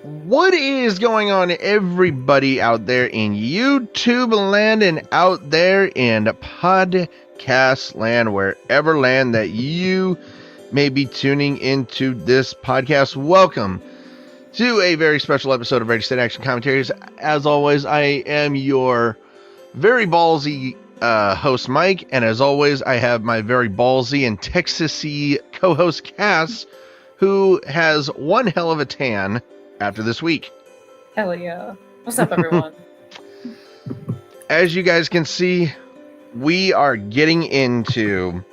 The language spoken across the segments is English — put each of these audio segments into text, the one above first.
What is going on, everybody out there in YouTube land and out there in podcast land, wherever land that you may be tuning into this podcast? Welcome to a very special episode of Ready State Action Commentaries. As always, I am your very ballsy host, Mike, and as always, I have my very ballsy and Texas-y co-host, Cass, who has one hell of a tan after this week. Hell yeah. What's up, everyone? As you guys can see, we are getting into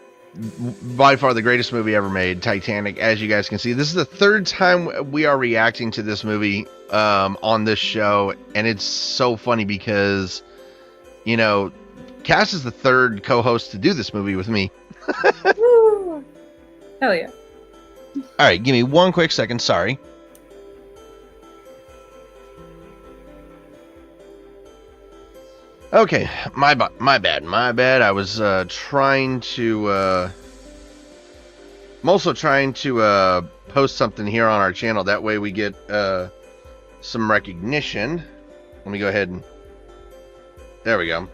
by far the greatest movie ever made, Titanic. As you guys can see, this is the third time we are reacting to this movie on this show, and it's so funny because, you know, Cass is the third co-host to do this movie with me. Woo. Hell yeah. All right, give me one quick second. Sorry. Okay, my bad. I was trying to. I'm also trying to post something here on our channel. That way we get some recognition. Let me go ahead and. There we go.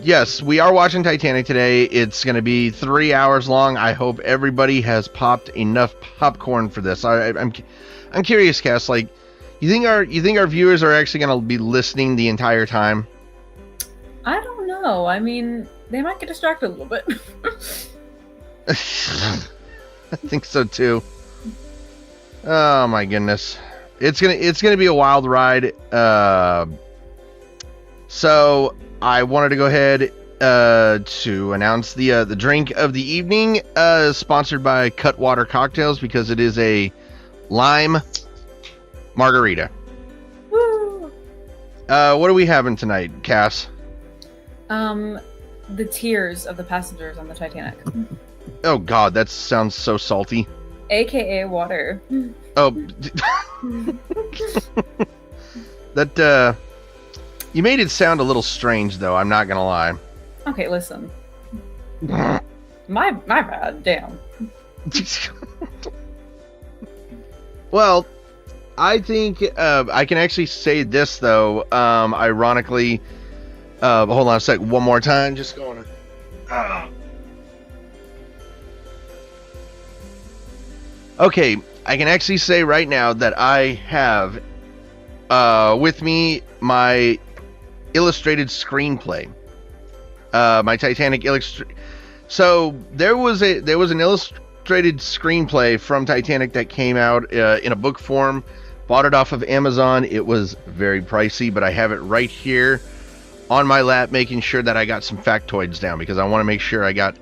Yes, we are watching Titanic today. It's going to be 3 hours long. I hope everybody has popped enough popcorn for this. I'm curious, Cass. Like, you think our viewers are actually going to be listening the entire time? I don't know. I mean, they might get distracted a little bit. I think so too. Oh my goodness, it's gonna be a wild ride. So I wanted to go ahead to announce the drink of the evening, sponsored by Cutwater Cocktails, because it is a lime margarita. Woo! What are we having tonight, Cass? The tears of the passengers on the Titanic. Oh God, that sounds so salty. AKA water. Oh, that you made it sound a little strange, though. I'm not gonna lie. Okay, listen. my bad. Damn. Well, I think I can actually say this, though. Ironically, hold on a sec. One more time. Just going to. Okay, I can actually say right now that I have with me my illustrated screenplay. My Titanic So there was an illustrated screenplay from Titanic that came out in a book form. Bought it off of Amazon. It was very pricey, but I have it right here on my lap, making sure that I got some factoids down, because I want to make sure I got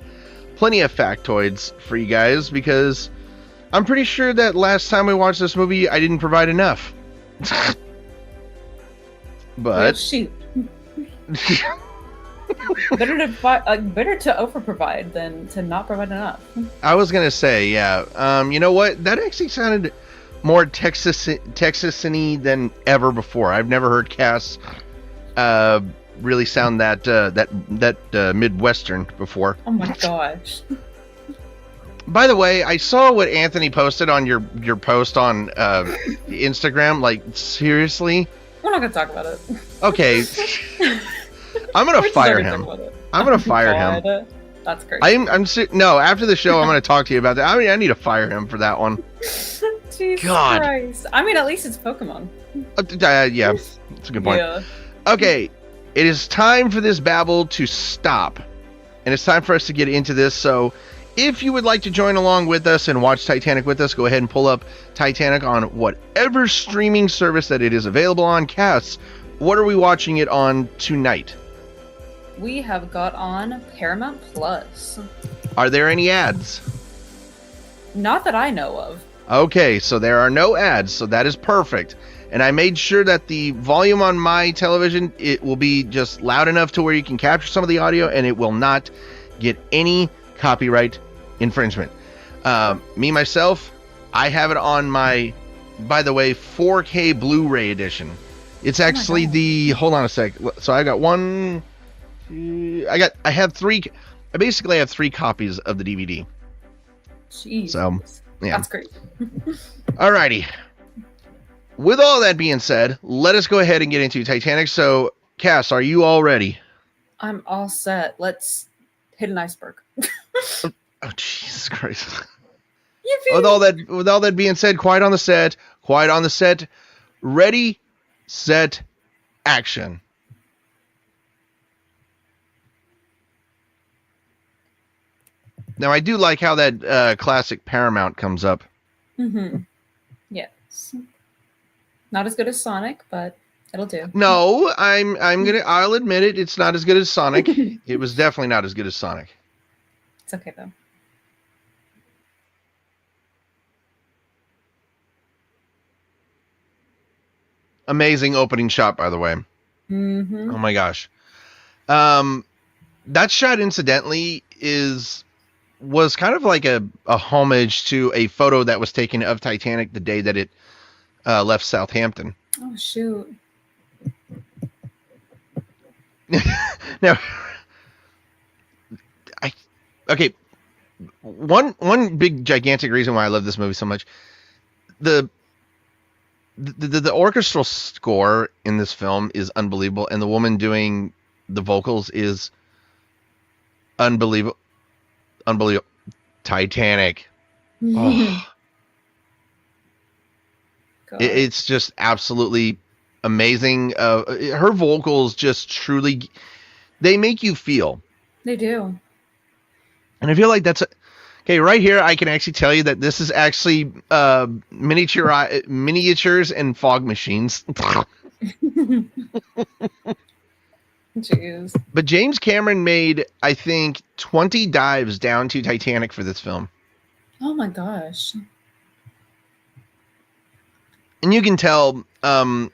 plenty of factoids for you guys, because I'm pretty sure that last time we watched this movie, I didn't provide enough. But well, shoot. better to overprovide than to not provide enough. I was gonna say, yeah. You know what? That actually sounded more Texas-y than ever before. I've never heard Cass really sound that Midwestern before. Oh my gosh. By the way, I saw what Anthony posted on your post on Instagram. Like, seriously? We're not gonna talk about it. Okay. I'm gonna fire him. I'm gonna fire him. That's great. No, after the show, I'm gonna talk to you about that. I mean, I need to fire him for that one. Jesus God. Christ. I mean, at least it's Pokemon. Yeah, that's a good point. Yeah. Okay, it is time for this babble to stop, and it's time for us to get into this. So, if you would like to join along with us and watch Titanic with us, go ahead and pull up Titanic on whatever streaming service that it is available on. Cass, what are we watching it on tonight? We have got on Paramount Plus. Are there any ads? Not that I know of. Okay, so there are no ads, so that is perfect. And I made sure that the volume on my television, it will be just loud enough to where you can capture some of the audio, and it will not get any copyright infringement. Me, myself, I have it on my, by the way, 4K Blu-ray edition. It's actually hold on a sec. So I got one, I basically have three copies of the DVD. Jeez. So Yeah. That's great. Alrighty. With all that being said, let us go ahead and get into Titanic. So, Cass, are you all ready? I'm all set. Let's hit an iceberg. Oh, Jesus Christ. Yippee! With all that being said, quiet on the set. Ready, set, action. Now, I do like how that classic Paramount comes up. Mm-hmm. Yes. Not as good as Sonic, but it'll do. No, I'll admit it. It's not as good as Sonic. It was definitely not as good as Sonic. It's okay though. Amazing opening shot, by the way. Mm-hmm. Oh my gosh. That shot, incidentally, was kind of like a homage to a photo that was taken of Titanic the day that it left Southampton. Oh shoot. Now, one big gigantic reason why I love this movie so much, the orchestral score in this film is unbelievable, and the woman doing the vocals is unbelievable. Titanic. Oh. It's just absolutely amazing. Her vocals just truly, they make you feel. They do. And I feel like that's okay. Right here, I can actually tell you that this is actually miniatures and fog machines. Jeez. But James Cameron made, I think, 20 dives down to Titanic for this film. Oh my gosh. And you can tell, and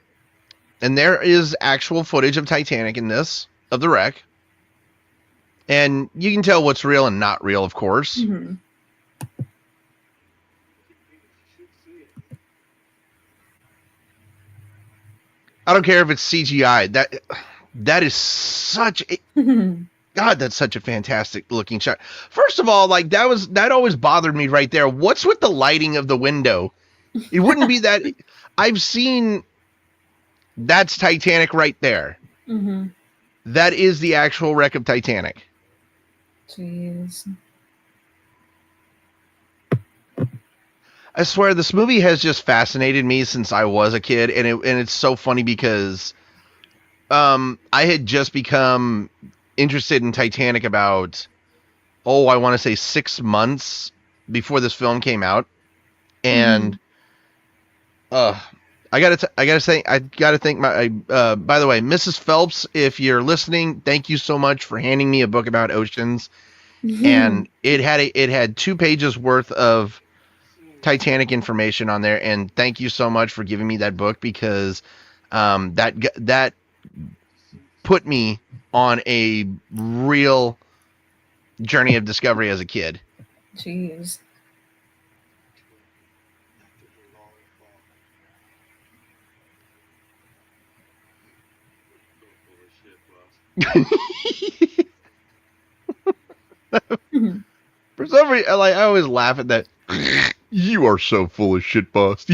there is actual footage of Titanic in this, of the wreck. And you can tell what's real and not real, of course. Mm-hmm. I don't care if it's CGI. That is such a God, that's such a fantastic looking shot. First of all, like that always bothered me right there. What's with the lighting of the window? It wouldn't be that. I've seen. That's Titanic right there. Mm-hmm. That is the actual wreck of Titanic. Jeez. I swear this movie has just fascinated me since I was a kid, and it's so funny because I had just become interested in Titanic about I want to say 6 months before this film came out, and I gotta thank my by the way, Mrs. Phelps, if you're listening, thank you so much for handing me a book about oceans. And it had 2 pages worth of Titanic information on there, and thank you so much for giving me that book, because that put me on a real journey of discovery as a kid. Jeez. For some reason, I always laugh at that. You are so full of shit, boss.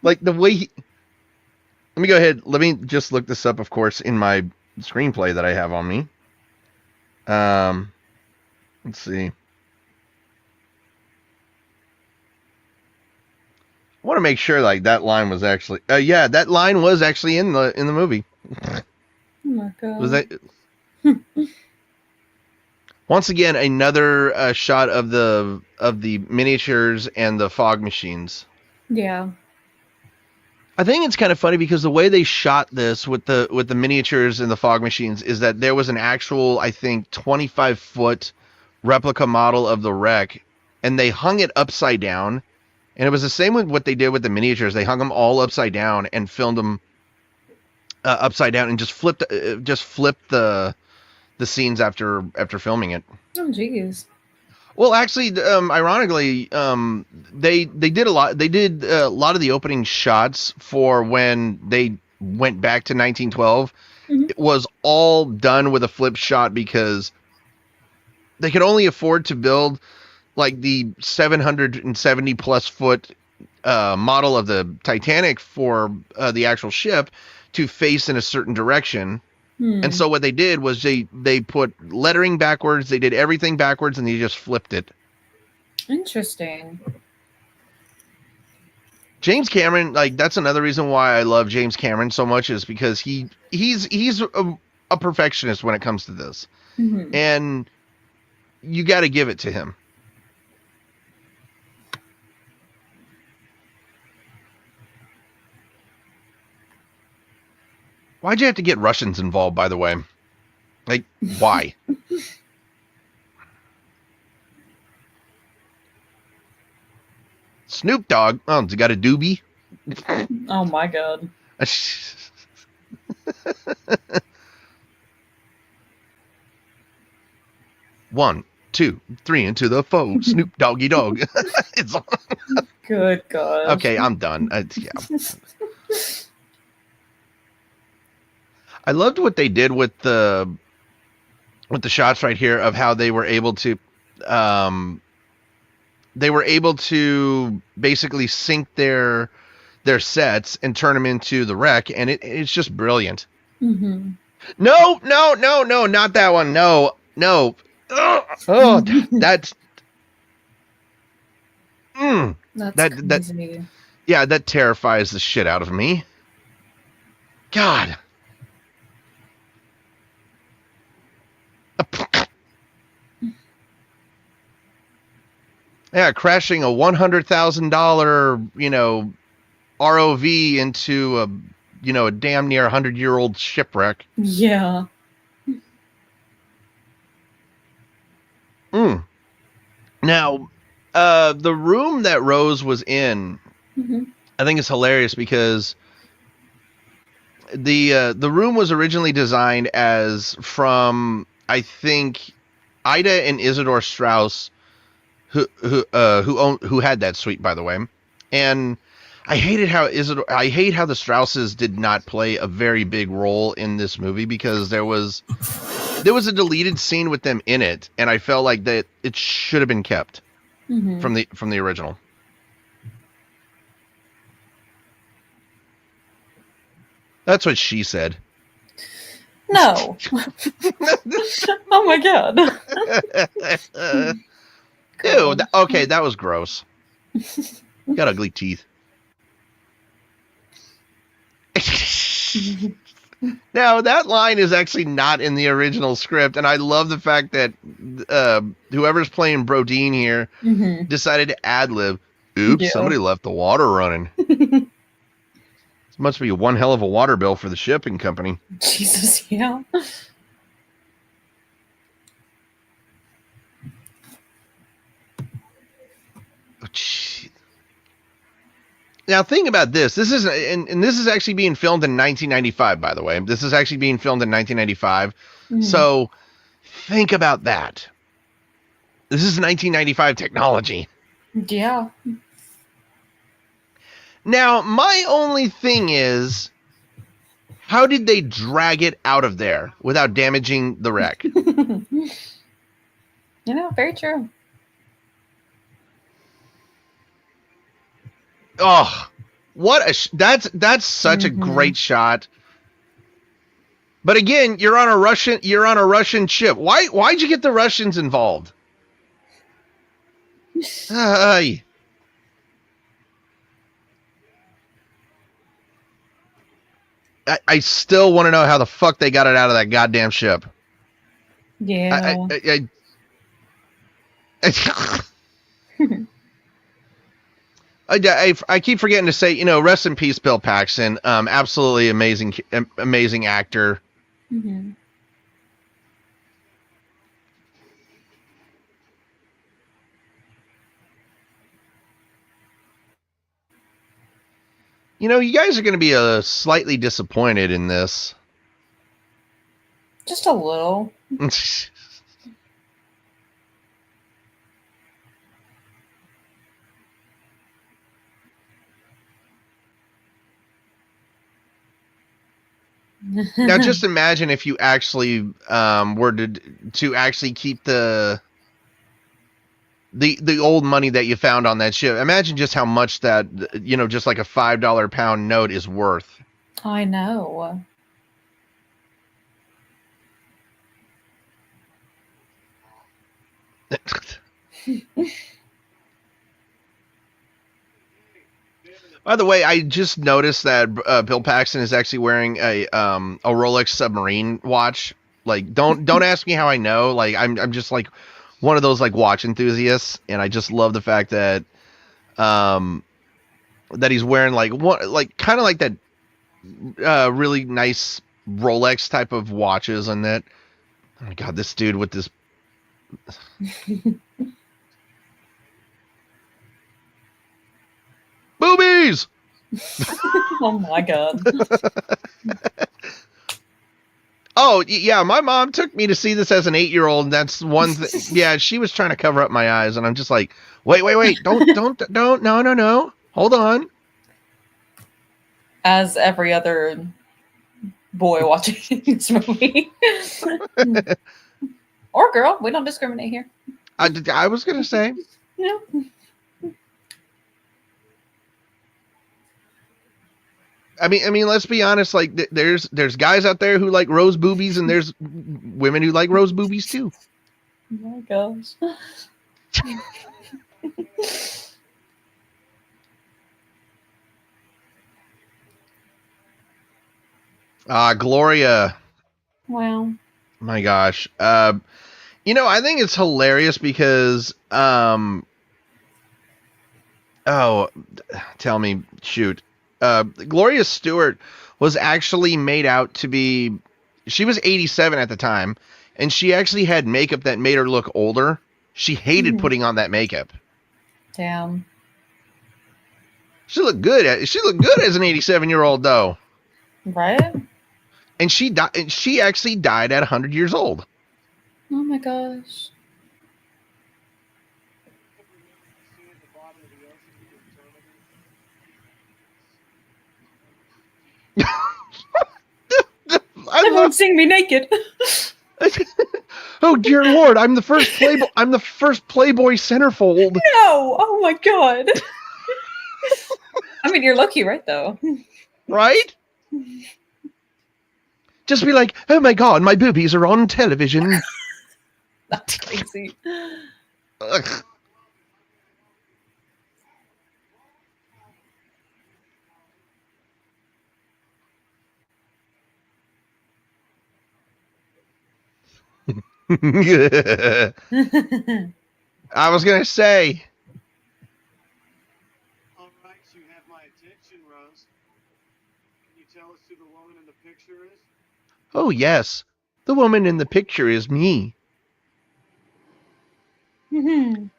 Like the way let me go ahead. Let me just look this up, of course, in my screenplay that I have on me. Let's see. I want to make sure like that line was actually that line was actually in the movie. Oh my god. Was that once again another shot of the miniatures and the fog machines? Yeah. I think it's kind of funny because the way they shot this with the miniatures and the fog machines is that there was an actual, I think, 25-foot replica model of the wreck, and they hung it upside down. And it was the same with what they did with the miniatures. They hung them all upside down and filmed them upside down, and just flipped the scenes after filming it. Oh jeez. Well, actually, ironically, they did a lot. They did a lot of the opening shots for when they went back to 1912. Mm-hmm. It was all done with a flip shot because they could only afford to build like the 770 plus foot model of the Titanic for the actual ship to face in a certain direction. And so what they did was they put lettering backwards, they did everything backwards, and they just flipped it. Interesting. James Cameron, like, that's another reason why I love James Cameron so much, is because he's a perfectionist when it comes to this. Mm-hmm. And you got to give it to him. Why'd you have to get Russians involved, by the way? Like, why? Snoop Dogg. Oh, you got a doobie? Oh my god. One, two, three into the foe. Snoop Doggy Dog. It's Good god. okay, I'm done. Yeah. I loved what they did with the shots right here of how they were able to basically sync their sets and turn them into the wreck, and it's just brilliant. Mm-hmm. No, not that one. No. Oh, that's crazy. Yeah, that terrifies the shit out of me. God. Yeah, crashing a $100,000, ROV into a damn near 100-year-old shipwreck. Yeah. Now, the room that Rose was in, I think it's hilarious because the room was originally designed as from, I think, Ida and Isidore Strauss, who had that suite, by the way. And I hate how the Strausses did not play a very big role in this movie, because there was a deleted scene with them in it, and I felt like that it should have been kept from the original. That's what she said. No. Oh my god. Ew, okay, that was gross. Got ugly teeth. Now, that line is actually not in the original script, and I love the fact that whoever's playing Brodeen here decided to ad-lib. Oops, Yeah. Somebody left the water running. This must be one hell of a water bill for the shipping company. Jesus, yeah. Oh, now, think about this. This is and this is actually being filmed in 1995, by the way. This is actually being filmed in 1995. So, think about that. This is 1995 technology. Yeah. Now, my only thing is, how did they drag it out of there without damaging the wreck? Very true. Oh, what that's such a great shot. But again, you're on a Russian ship. Why'd you get the Russians involved? I still want to know how the fuck they got it out of that goddamn ship. Yeah. I keep forgetting to say, rest in peace, Bill Paxton. Absolutely amazing actor. You guys are going to be slightly disappointed in this. Just a little. Now, just imagine if you actually were to actually keep the the old money that you found on that ship. Imagine just how much that, just like a $5 pound note is worth. I know. By the way, I just noticed that Bill Paxton is actually wearing a Rolex submarine watch. Like, don't ask me how I know. Like, I'm just like one of those like watch enthusiasts, and I just love the fact that that he's wearing like kind of like that really nice Rolex type of watches, and that. Oh my god, this dude with this. Boobies! Oh my god. Oh, yeah, my mom took me to see this as an 8-year-old. That's one thing. Yeah, she was trying to cover up my eyes, and I'm just like, wait, don't, no. Hold on. As every other boy watching this movie. Or girl, we don't discriminate here. I was going to say. Yeah. I mean, let's be honest. Like, there's guys out there who like rose boobies, and there's women who like rose boobies too. Oh my gosh. Gloria. Wow. My gosh. I think it's hilarious because oh, tell me, shoot. Gloria Stewart was actually made out to be, she was 87 at the time, and she actually had makeup that made her look older. She hated putting on that makeup. Damn. She looked good. She looked good as an 87-year-old though. Right? And she died. She actually died at 100 years old. Oh my gosh. Everyone's seeing me naked. Oh dear Lord! I'm the first Playboy centerfold. No! Oh my god. I mean, you're lucky, right? Though. Right? Just be like, oh my god, my boobies are on television. That's crazy. Ugh. I was gonna say. All right, you have my attention, Rose. Can you tell us who the woman in the picture is? Oh yes, the woman in the picture is me.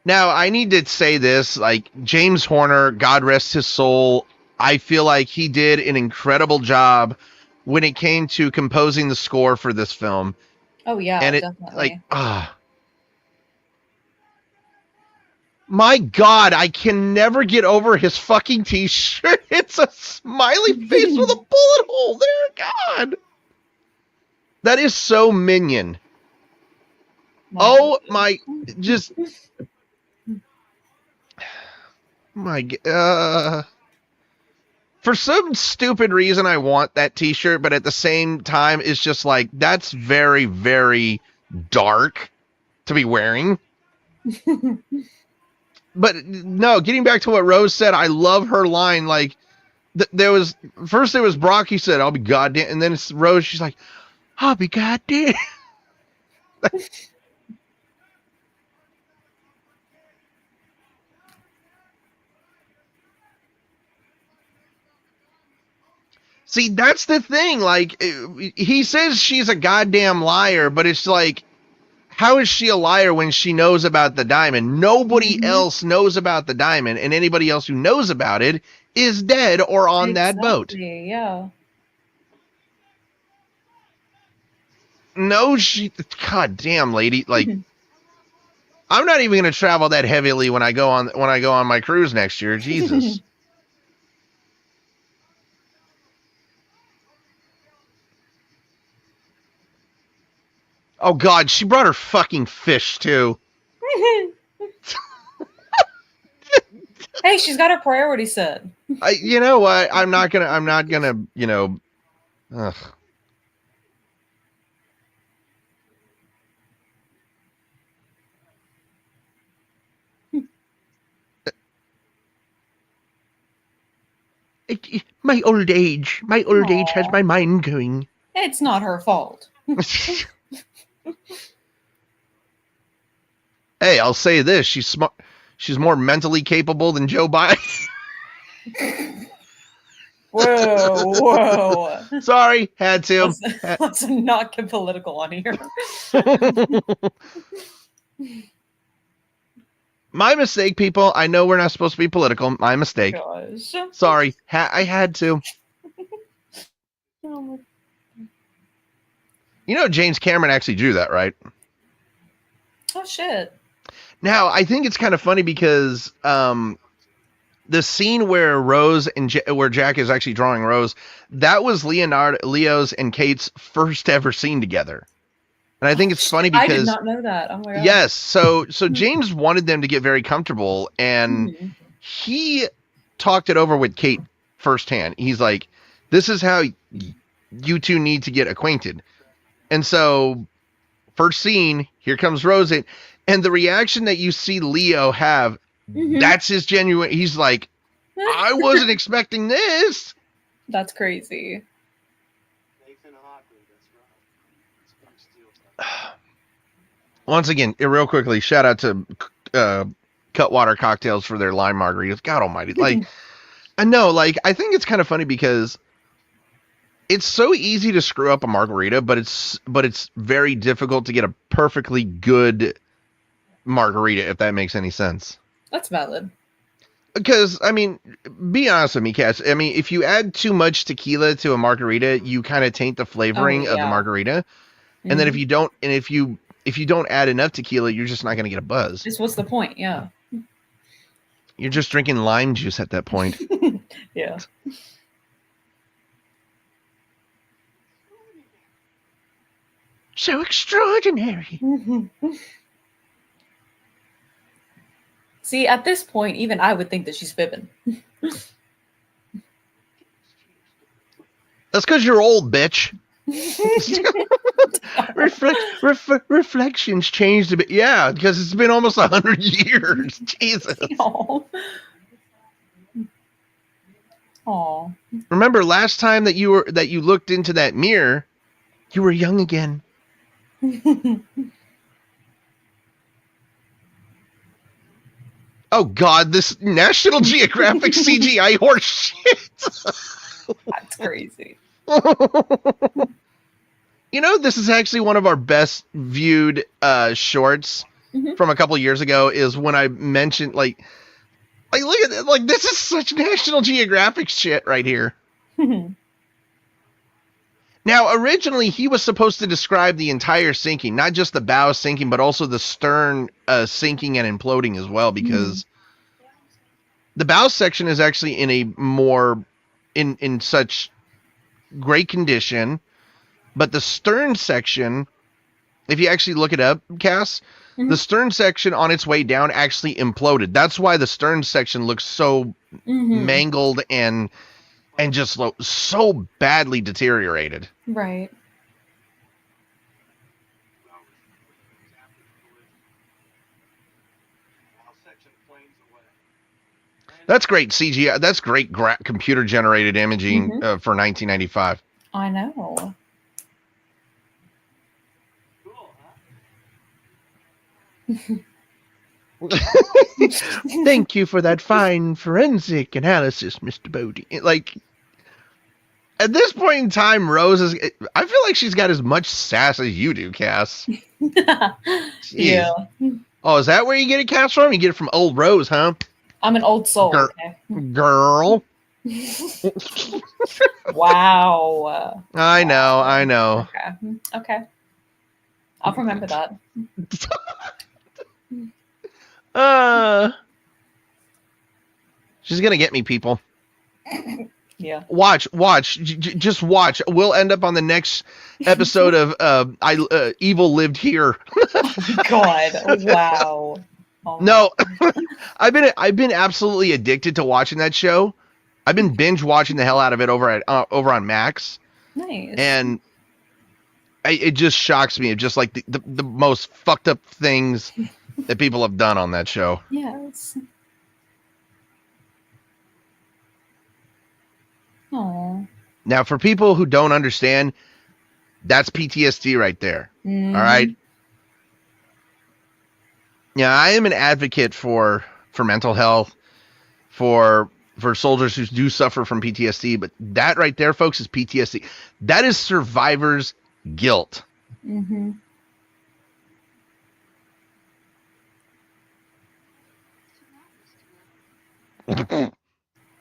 Now I need to say this: like James Horner, God rest his soul. I feel like he did an incredible job when it came to composing the score for this film. Oh yeah, And it definitely. My God, I can never get over his fucking t-shirt. It's a smiley face with a bullet hole there. God, that is so Minion. Oh my, just my for some stupid reason I want that t-shirt, but at the same time it's just like that's very, very dark to be wearing. But no, getting back to what Rose said, I love her line. Like there was Brock, he said I'll be goddamn, and then it's Rose, she's like I'll be goddamn. See, that's the thing. Like, he says she's a goddamn liar, but it's like, how is she a liar when she knows about the diamond? Nobody else knows about the diamond, and anybody else who knows about it is dead or on that boat. Yeah. No, God damn, lady. Like, I'm not even going to travel that heavily when I go on my cruise next year. Jesus. Oh God, she brought her fucking fish too. Hey, she's got her priorities set. You know what? I'm not gonna, you know, ugh. My old age has my mind going. It's not her fault. Hey, I'll say this: she's smart. She's more mentally capable than Joe Biden. Whoa. Sorry, had to. Let's not get political on here. My mistake, people. I know we're not supposed to be political. My mistake. Gosh. Sorry, I had to. Oh, You know, James Cameron actually drew that, right? shit. Now, I think it's kind of funny because the scene where Rose and where Jack is actually drawing Rose, that was Leo's and Kate's first ever scene together. And I think it's funny because I did not know that. Oh my God. yes, so James wanted them to get very comfortable, and he talked it over with Kate firsthand. He's like, "This is how you two need to get acquainted." And so, first scene, here comes Rose, and the reaction that you see Leo have, that's his genuine. He's like, "I wasn't expecting this." That's crazy. Nathan Hockley, that's right. It's Steel time. Once again, real quickly, shout out to Cutwater Cocktails for their lime margaritas. God almighty. Like, I know, like, I think it's kind of funny because it's so easy to screw up a margarita, but it's very difficult to get a perfectly good margarita, if that makes any sense. That's valid. Because, I mean, be honest with me, Cass. I mean, if you add too much tequila to a margarita, you kind of taint the flavoring of the margarita. And then if you don't add enough tequila, you're just not going to get a buzz. Just what's the point? Yeah. You're just drinking lime juice at that point. Yeah. So extraordinary. See, at this point, even I would think that she's fibbing. That's because you're old, bitch. Reflections changed a bit. Yeah, because it's been almost 100 years. Jesus. Aw. Remember last time that you looked into that mirror, you were young again. Oh God, this National Geographic CGI horse shit. That's crazy. You know, this is actually one of our best viewed shorts from a couple years ago. Is when I mentioned like look at it, like this is such National Geographic shit right here. Now, originally he was supposed to describe the entire sinking, not just the bow sinking, but also the stern sinking and imploding as well, because the bow section is actually in a more in such great condition, but the stern section, if you actually look it up, Cass, the stern section on its way down actually imploded. That's why the stern section looks so mangled and just so badly deteriorated. Right. That's great CGI. That's great computer generated imaging for 1995. I know. Thank you for that fine forensic analysis, Mr. Bodie. Like, at this point in time, Rose is... I feel like she's got as much sass as you do, Cass. Yeah. Oh, is that where you get it, Cass, from? You get it from old Rose, huh? I'm an old soul. Girl. Wow. I know. Okay. I'll remember that. She's gonna get me, people. Yeah. Watch. Just watch. We'll end up on the next episode of Evil Lived Here. God. Wow. Oh, No, I've been absolutely addicted to watching that show. I've been binge watching the hell out of it over on Max, nice. and it just shocks me. It's just like the most fucked up things that people have done on that show. Yes. Oh. Now, for people who don't understand, that's PTSD right there. All right. Yeah, I am an advocate for mental health, for soldiers who do suffer from PTSD, but that right there, folks, is PTSD. That is survivor's guilt. Mm-hmm.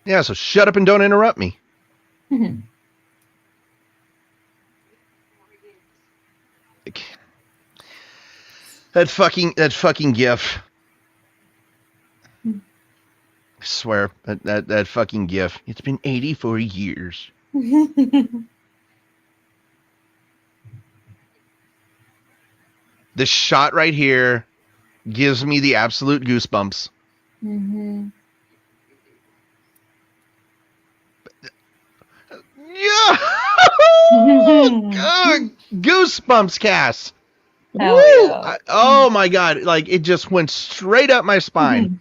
Yeah, so shut up and don't interrupt me. Mm-hmm. That fucking gif. I swear, that fucking gif. It's been 84 years. This shot right here gives me the absolute goosebumps. Mm-hmm. Yeah! Goosebumps, Cass. Hell Woo! yeah. Oh my god, like it just went straight up my spine.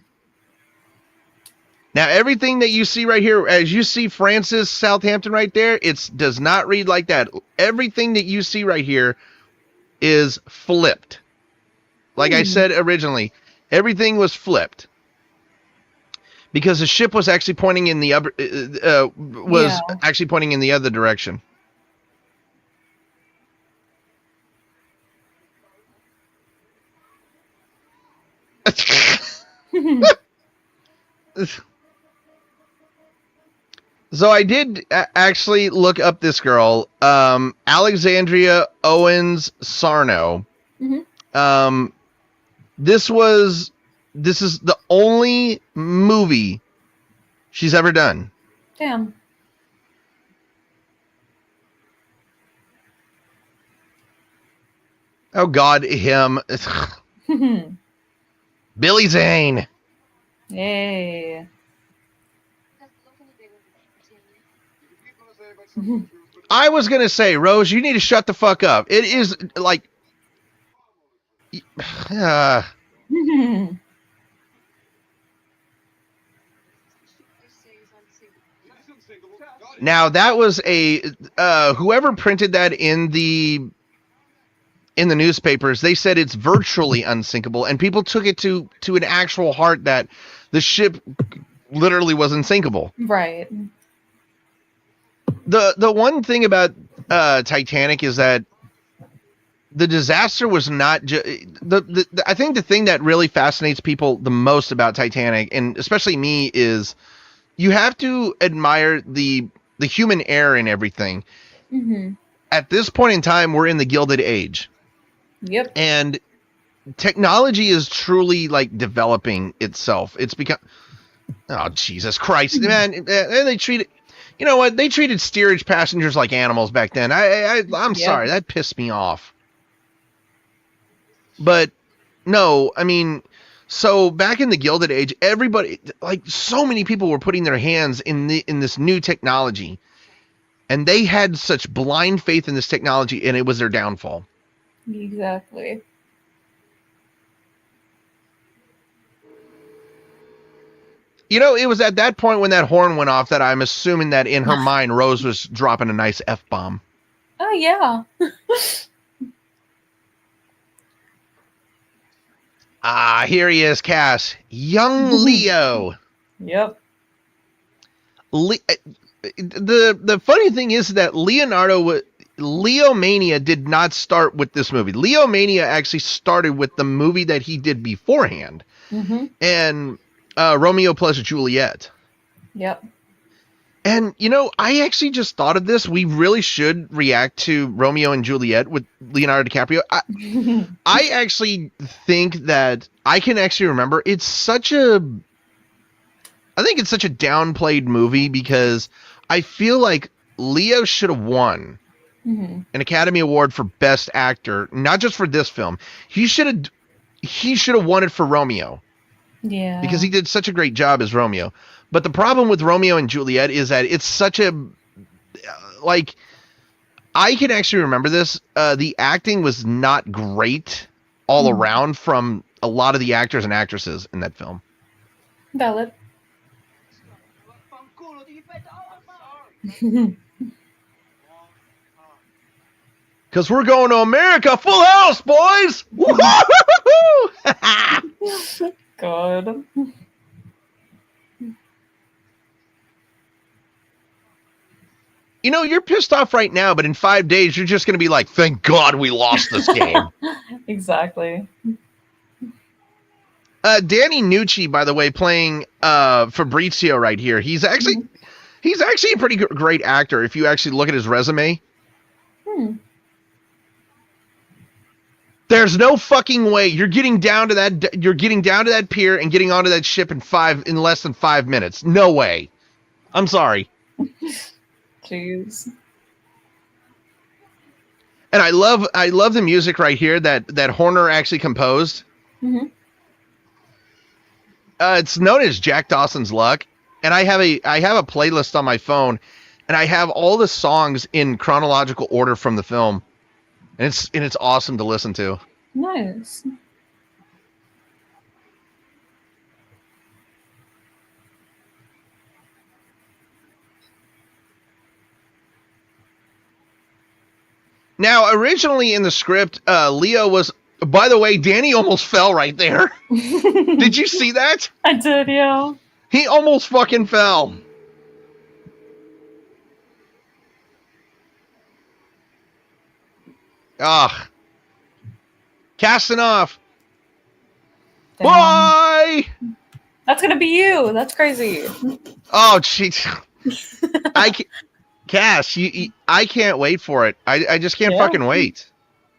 Now everything that you see right here, as you see Francis Southampton right there, it does not read like that. Everything that you see right here is flipped. Like I said originally, everything was flipped. Because the ship was actually pointing in the actually pointing in the other direction. So I did actually look up this girl, Alexandria Owens Sarno. Mm-hmm. This is the only movie she's ever done. Damn. Oh God, him. Billy Zane. Yay. I was gonna say, Rose, you need to shut the fuck up. It is like, now that was a whoever printed that in the newspapers. They said it's virtually unsinkable, and people took it to an actual heart that the ship literally was unsinkable. Right. The one thing about Titanic is that the disaster was not just I think the thing that really fascinates people the most about Titanic, and especially me, is you have to admire the human error in everything. Mm-hmm. At this point in time, we're in the Gilded Age. Yep. And technology is truly like developing itself. It's become, oh Jesus Christ, man! And they treated, you know what? They treated steerage passengers like animals back then. I'm sorry, that pissed me off. But no, I mean, so back in the Gilded Age, everybody, like so many people, were putting their hands in this new technology, and they had such blind faith in this technology, and it was their downfall. Exactly. You know, it was at that point when that horn went off that I'm assuming that in her mind, Rose was dropping a nice F-bomb. Oh, yeah. Here he is, Cass. Young Leo. Yep. The funny thing is that Leomania did not start with this movie. Leomania actually started with the movie that he did beforehand. Mm-hmm. And Romeo plus Juliet. Yep. And, you know, I actually just thought of this. We really should react to Romeo and Juliet with Leonardo DiCaprio. I actually think that I can actually remember. I think it's such a downplayed movie because I feel like Leo should have won an Academy Award for Best Actor, not just for this film. He should have won it for Romeo. Yeah. because he did such a great job as Romeo. But the problem with Romeo and Juliet is that it's such a like I can actually remember this. The acting was not great all around from a lot of the actors and actresses in that film. Valid. Because we're going to America, full house, boys! Woo-hoo-hoo-hoo! God. You know, you're pissed off right now, but in 5 days, you're just going to be like, thank God we lost this game. Exactly. Danny Nucci, by the way, playing Fabrizio right here. He's actually a pretty great actor if you actually look at his resume. There's no fucking way you're getting down to that pier and getting onto that ship in less than 5 minutes. No way. I'm sorry. Jeez. And I love the music right here that Horner actually composed. Mm-hmm. It's known as Jack Dawson's Luck, and I have a playlist on my phone, and I have all the songs in chronological order from the film, and it's awesome to listen to. Nice. Now, originally in the script, Leo was. By the way, Danny almost fell right there. Did you see that? I did, yeah. He almost fucking fell. Ugh. Casting off. Damn. Bye! That's gonna be you. That's crazy. Oh, jeez. Cass, I can't wait for it. I just can't fucking wait.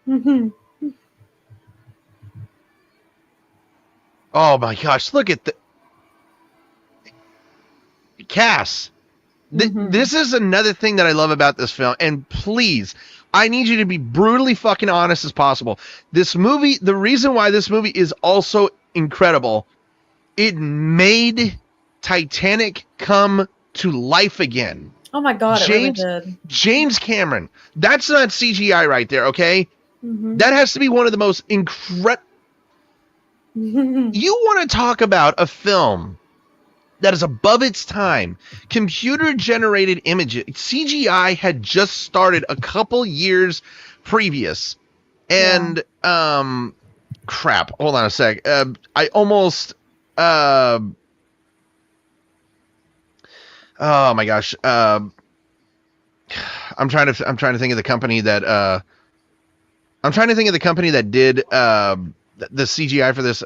Mm-hmm. Oh my gosh, look at the Cass. This is another thing that I love about this film, and please, I need you to be brutally fucking honest as possible. This movie, the reason why this movie is also incredible, it made Titanic come to life again. Oh my God, it really did. James Cameron, that's not CGI right there, okay? Mm-hmm. That has to be one of the most incredible. You want to talk about a film that is above its time. Computer-generated images. CGI had just started a couple years previous. And, crap. Hold on a sec. I almost... oh my gosh. I'm trying to think of the company that... I'm trying to think of the company that did... the CGI for this,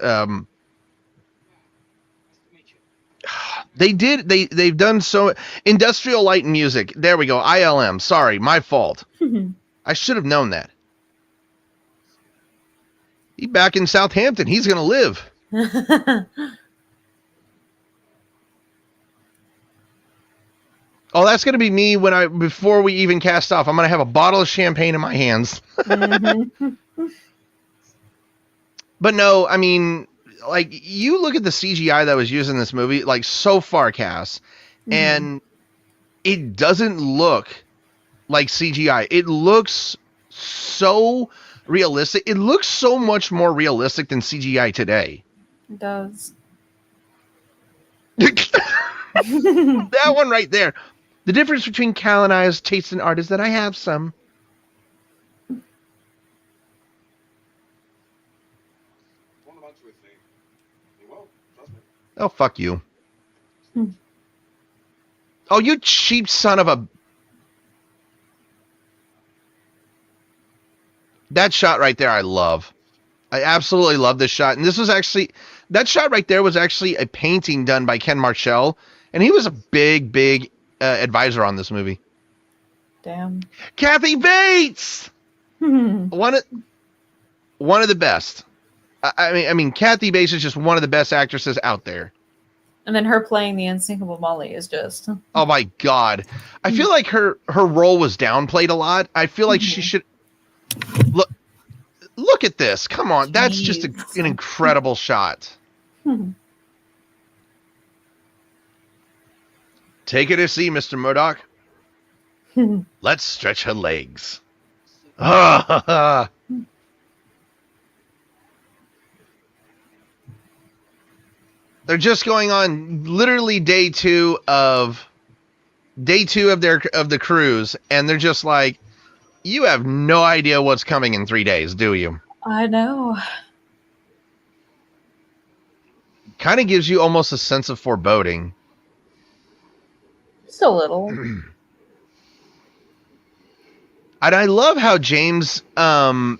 they've done so. Industrial Light and Music. There we go. ILM. Sorry, my fault. I should have known that. He's back in Southampton. He's gonna live. Oh, that's gonna be me before we even cast off. I'm gonna have a bottle of champagne in my hands. But no, I mean, like, you look at the CGI that was used in this movie, like, so far, Cass, and it doesn't look like CGI. It looks so realistic. It looks so much more realistic than CGI today. It does. That one right there. The difference between Cal and I's taste in art is that I have some. Oh, fuck you. Oh, you cheap son of a... That shot right there I love. I absolutely love this shot. And this was actually... That shot right there was actually a painting done by Ken Marshall. And he was a big advisor on this movie. Damn. Kathy Bates! One of the best. I mean, Kathy Bates is just one of the best actresses out there. And then her playing the unsinkable Molly is just... Oh my God. I feel like her role was downplayed a lot. I feel like she should... Look at this. Come on. That's just an incredible shot. Take it a seat, Mr. Murdoch. Let's stretch her legs. They're just going on literally day two of the cruise, and they're just like, you have no idea what's coming in 3 days, do you? I know. Kind of gives you almost a sense of foreboding. Just a little. And I love how James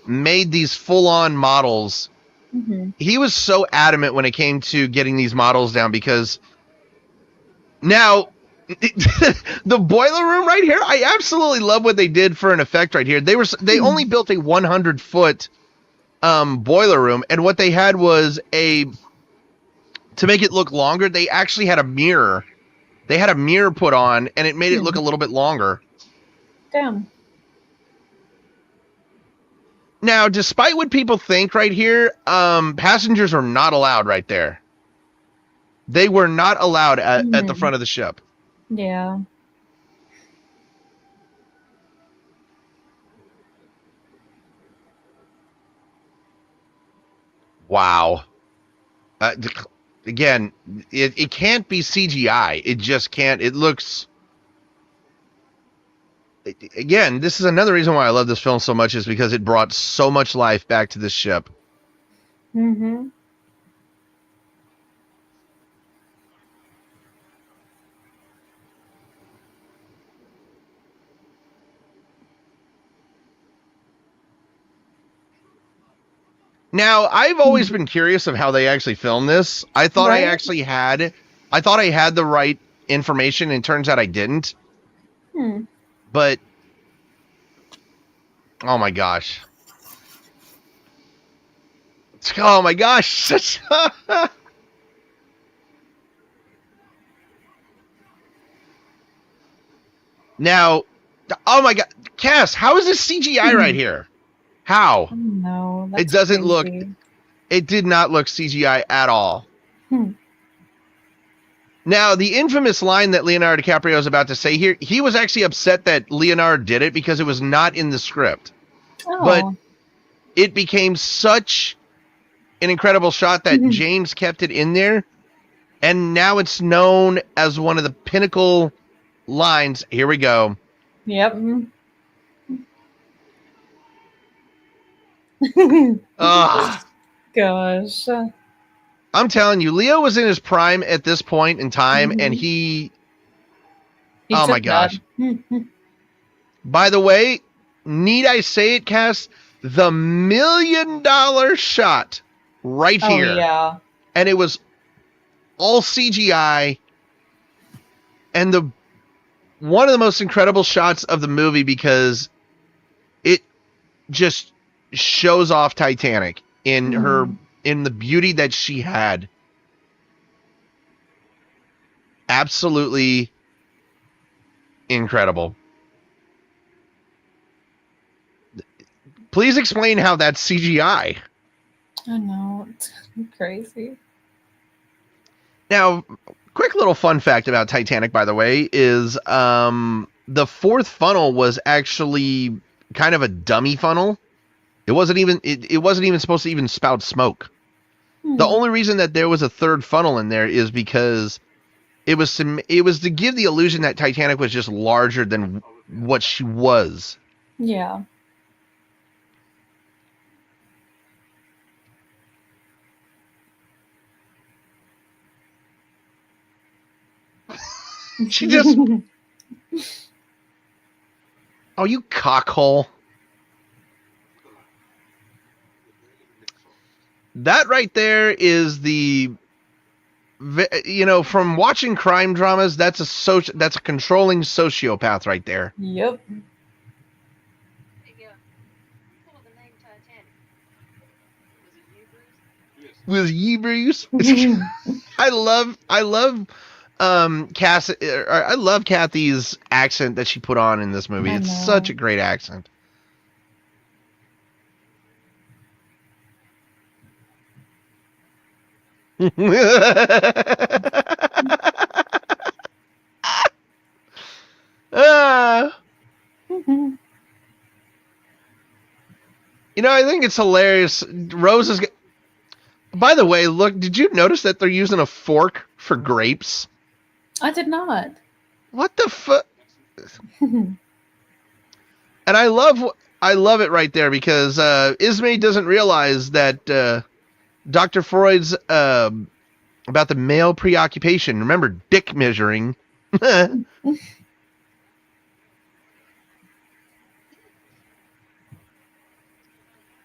made these full-on models. Mm-hmm. He was so adamant when it came to getting these models down, because now the boiler room right here, I absolutely love what they did for an effect right here. They only built a 100-foot boiler room, and what they had was to make it look longer, they actually had a mirror. They had a mirror put on, and it made it look a little bit longer. Damn. Now, despite what people think right here, passengers are not allowed right there. They were not allowed at the front of the ship. Yeah. Wow. Again, it can't be CGI. It just can't. It looks... Again, this is another reason why I love this film so much, is because it brought so much life back to this ship. Mm-hmm. Now, I've always been curious of how they actually filmed this. I thought I had the right information, and turns out I didn't. But, oh my gosh. Oh my gosh. Now, oh my god. Cass, how is this CGI right here? How? No, it doesn't look... It did not look CGI at all. Now, the infamous line that Leonardo DiCaprio is about to say here, he was actually upset that Leonardo did it because it was not in the script. Oh. But it became such an incredible shot that James kept it in there, and now it's known as one of the pinnacle lines. Here we go. Yep. Gosh. I'm telling you, Leo was in his prime at this point in time, and he oh my gosh. By the way, need I say it, Cass? The $1 million shot right here. Oh, yeah. And it was all CGI, and one of the most incredible shots of the movie, because it just shows off Titanic in in the beauty that she had. Absolutely incredible. Please explain how that's CGI. I know, it's crazy. Now, quick little fun fact about Titanic, by the way, is the fourth funnel was actually kind of a dummy funnel. It wasn't even supposed to even spout smoke. The only reason that there was a third funnel in there is because it was to give the illusion that Titanic was just larger than what she was. Yeah. She just... Oh, you cockhole. That right there is from watching crime dramas, that's a controlling sociopath right there. Yep. Was ye Bruce? I love I love Kathy's accent that she put on in this movie. It's such a great accent. I think it's hilarious. Rose is. By the way, look, did you notice that they're using a fork for grapes? I did not. What the fuck? And I love it right there because Ismay doesn't realize that Dr. Freud's about the male preoccupation. Remember, dick measuring.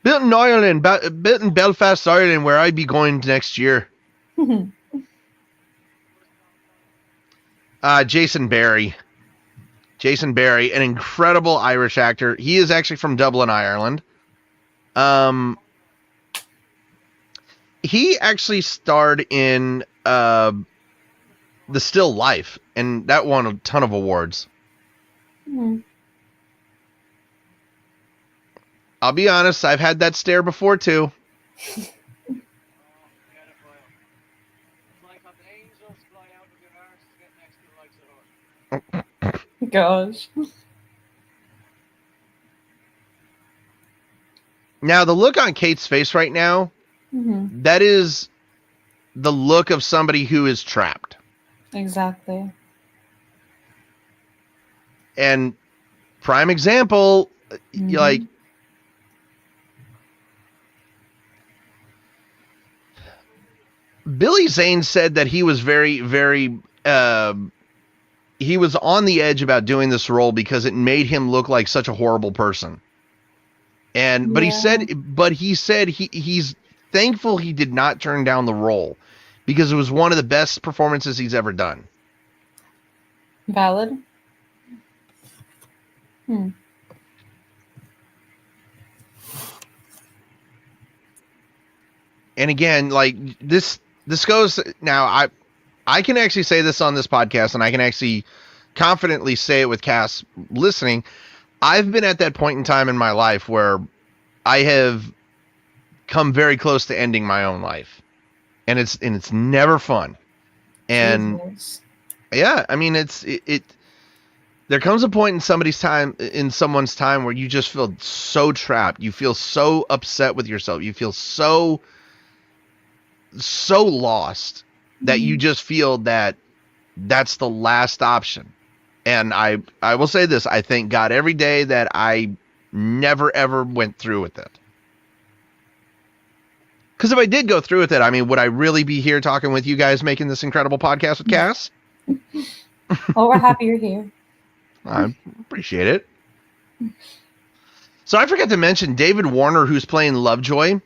Built in Ireland, built in Belfast, Ireland, where I'd be going next year. Jason Barry. Jason Barry, an incredible Irish actor. He is actually from Dublin, Ireland. He actually starred in The Still Life, and that won a ton of awards. Mm. I'll be honest, I've had that stare before too. It's like how the angels fly out of your arse to get next to the likes of her. Gosh. Now, the look on Kate's face right now, that is the look of somebody who is trapped. Exactly. And prime example, like, Billy Zane said that he was very, very, he was on the edge about doing this role because it made him look like such a horrible person. And, but he said he's thankful he did not turn down the role because it was one of the best performances he's ever done. Valid. And again, like this goes now. I can actually say this on this podcast, and I can actually confidently say it with Cass listening. I've been at that point in time in my life where I have come very close to ending my own life, and it's never fun. And yeah, I mean, it. There comes a point in someone's time where you just feel so trapped. You feel so upset with yourself. You feel so lost that you just feel that that's the last option. And I will say this, I thank God every day that I never ever went through with it. Because if I did go through with it, I mean, would I really be here talking with you guys making this incredible podcast with Cass? Well, we're happy you're here. I appreciate it. So I forgot to mention David Warner, who's playing Lovejoy.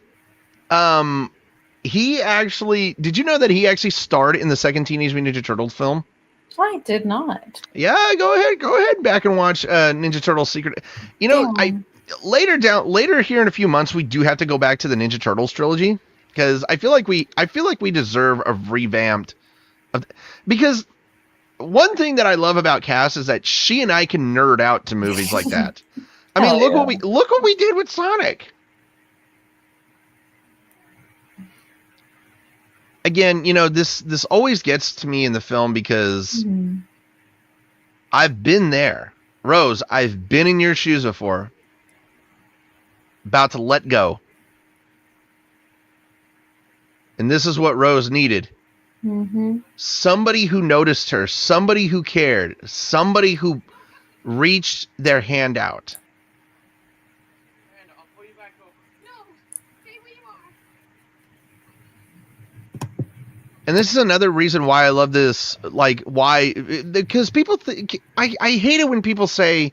He actually, did you know that he actually starred in the second Teenage Mutant Ninja Turtles film? I did not. Yeah, go ahead back and watch Ninja Turtles Secret. You know, Damn. later here in a few months we do have to go back to the Ninja Turtles trilogy because I feel like we deserve a revamped because one thing that I love about Cass is that she and I can nerd out to movies like that. I mean, look what we did with Sonic. Again, you know, this always gets to me in the film because I've been there. Rose, I've been in your shoes before. About to let go. And this is what Rose needed. Somebody who noticed her, somebody who cared, somebody who reached their hand out. Miranda, I'll pull you back over. No, stay where you are. And this is another reason why I love this, like why, because people think, I hate it when people say,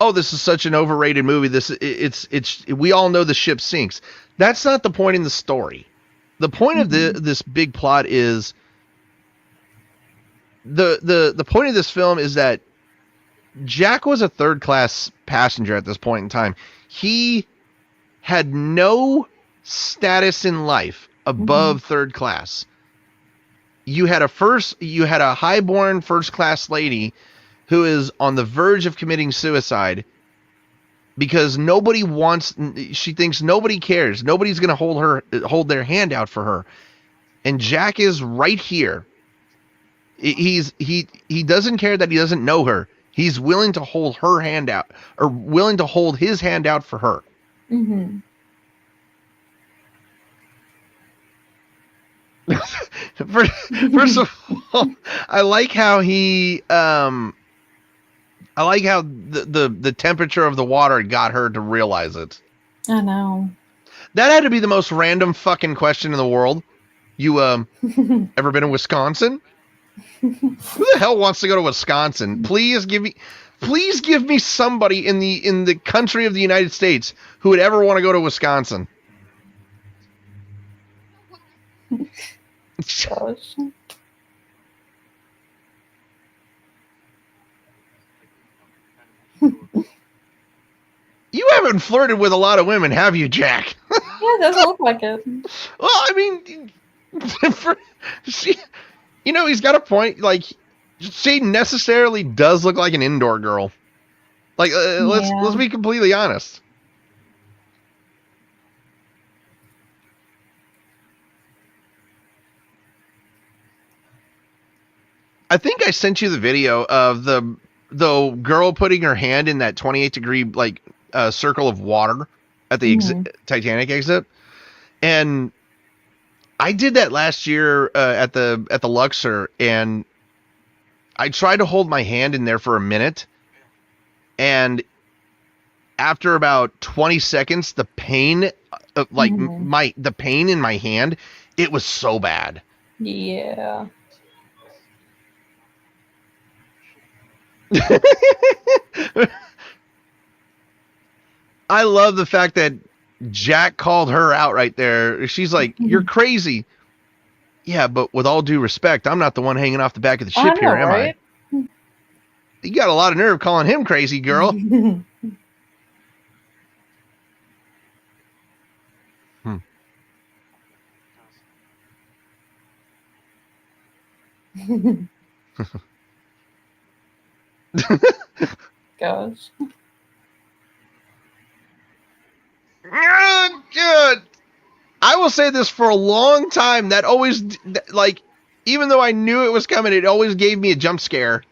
oh, this is such an overrated movie. It's we all know the ship sinks. That's not the point in the story. The point of this big plot is the point of this film is that Jack was a third class passenger at this point in time. He had no status in life above third class. You had a highborn first class lady who is on the verge of committing suicide because she thinks nobody cares. Nobody's going to hold their hand out for her. And Jack is right here. He doesn't care that he doesn't know her. He's willing to hold her hand out, or willing to hold his hand out for her. First of all, I like how I like how the temperature of the water got her to realize it. I know. That had to be the most random fucking question in the world. You ever been in Wisconsin? Who the hell wants to go to Wisconsin? Please give me somebody in the country of the United States who would ever want to go to Wisconsin. Gosh. You haven't flirted with a lot of women, have you, Jack? Yeah, it doesn't look like it. Well, I mean, he's got a point. Like, she necessarily does look like an indoor girl. Like, let's be completely honest. I think I sent you the video of the girl putting her hand in that 28-degree like circle of water at the Titanic exit, and I did that last year at the Luxor, and I tried to hold my hand in there for a minute, and after about 20 seconds, the pain, the pain in my hand, it was so bad. Yeah. I love the fact that Jack called her out right there. She's like, "You're crazy." Yeah, but with all due respect, I'm not the one hanging off the back of the ship here, am I? You got a lot of nerve calling him crazy, girl. Gosh. Good. I will say this, for a long time, that always, like, even though I knew it was coming, it always gave me a jump scare.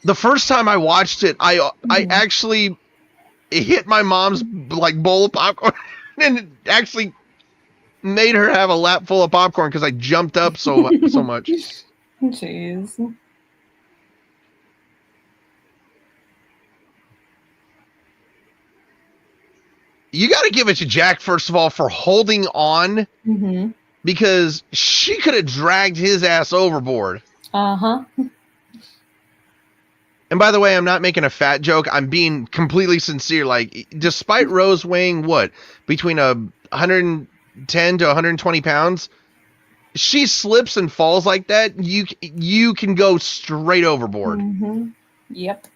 The first time I watched it, I actually hit my mom's like bowl of popcorn and it actually made her have a lap full of popcorn because I jumped up so much. Jeez. You got to give it to Jack, first of all, for holding on, because she could have dragged his ass overboard. Uh-huh. And by the way, I'm not making a fat joke. I'm being completely sincere. Like, despite Rose weighing what, between 110 to 120 pounds, she slips and falls like that, you can go straight overboard. Yep.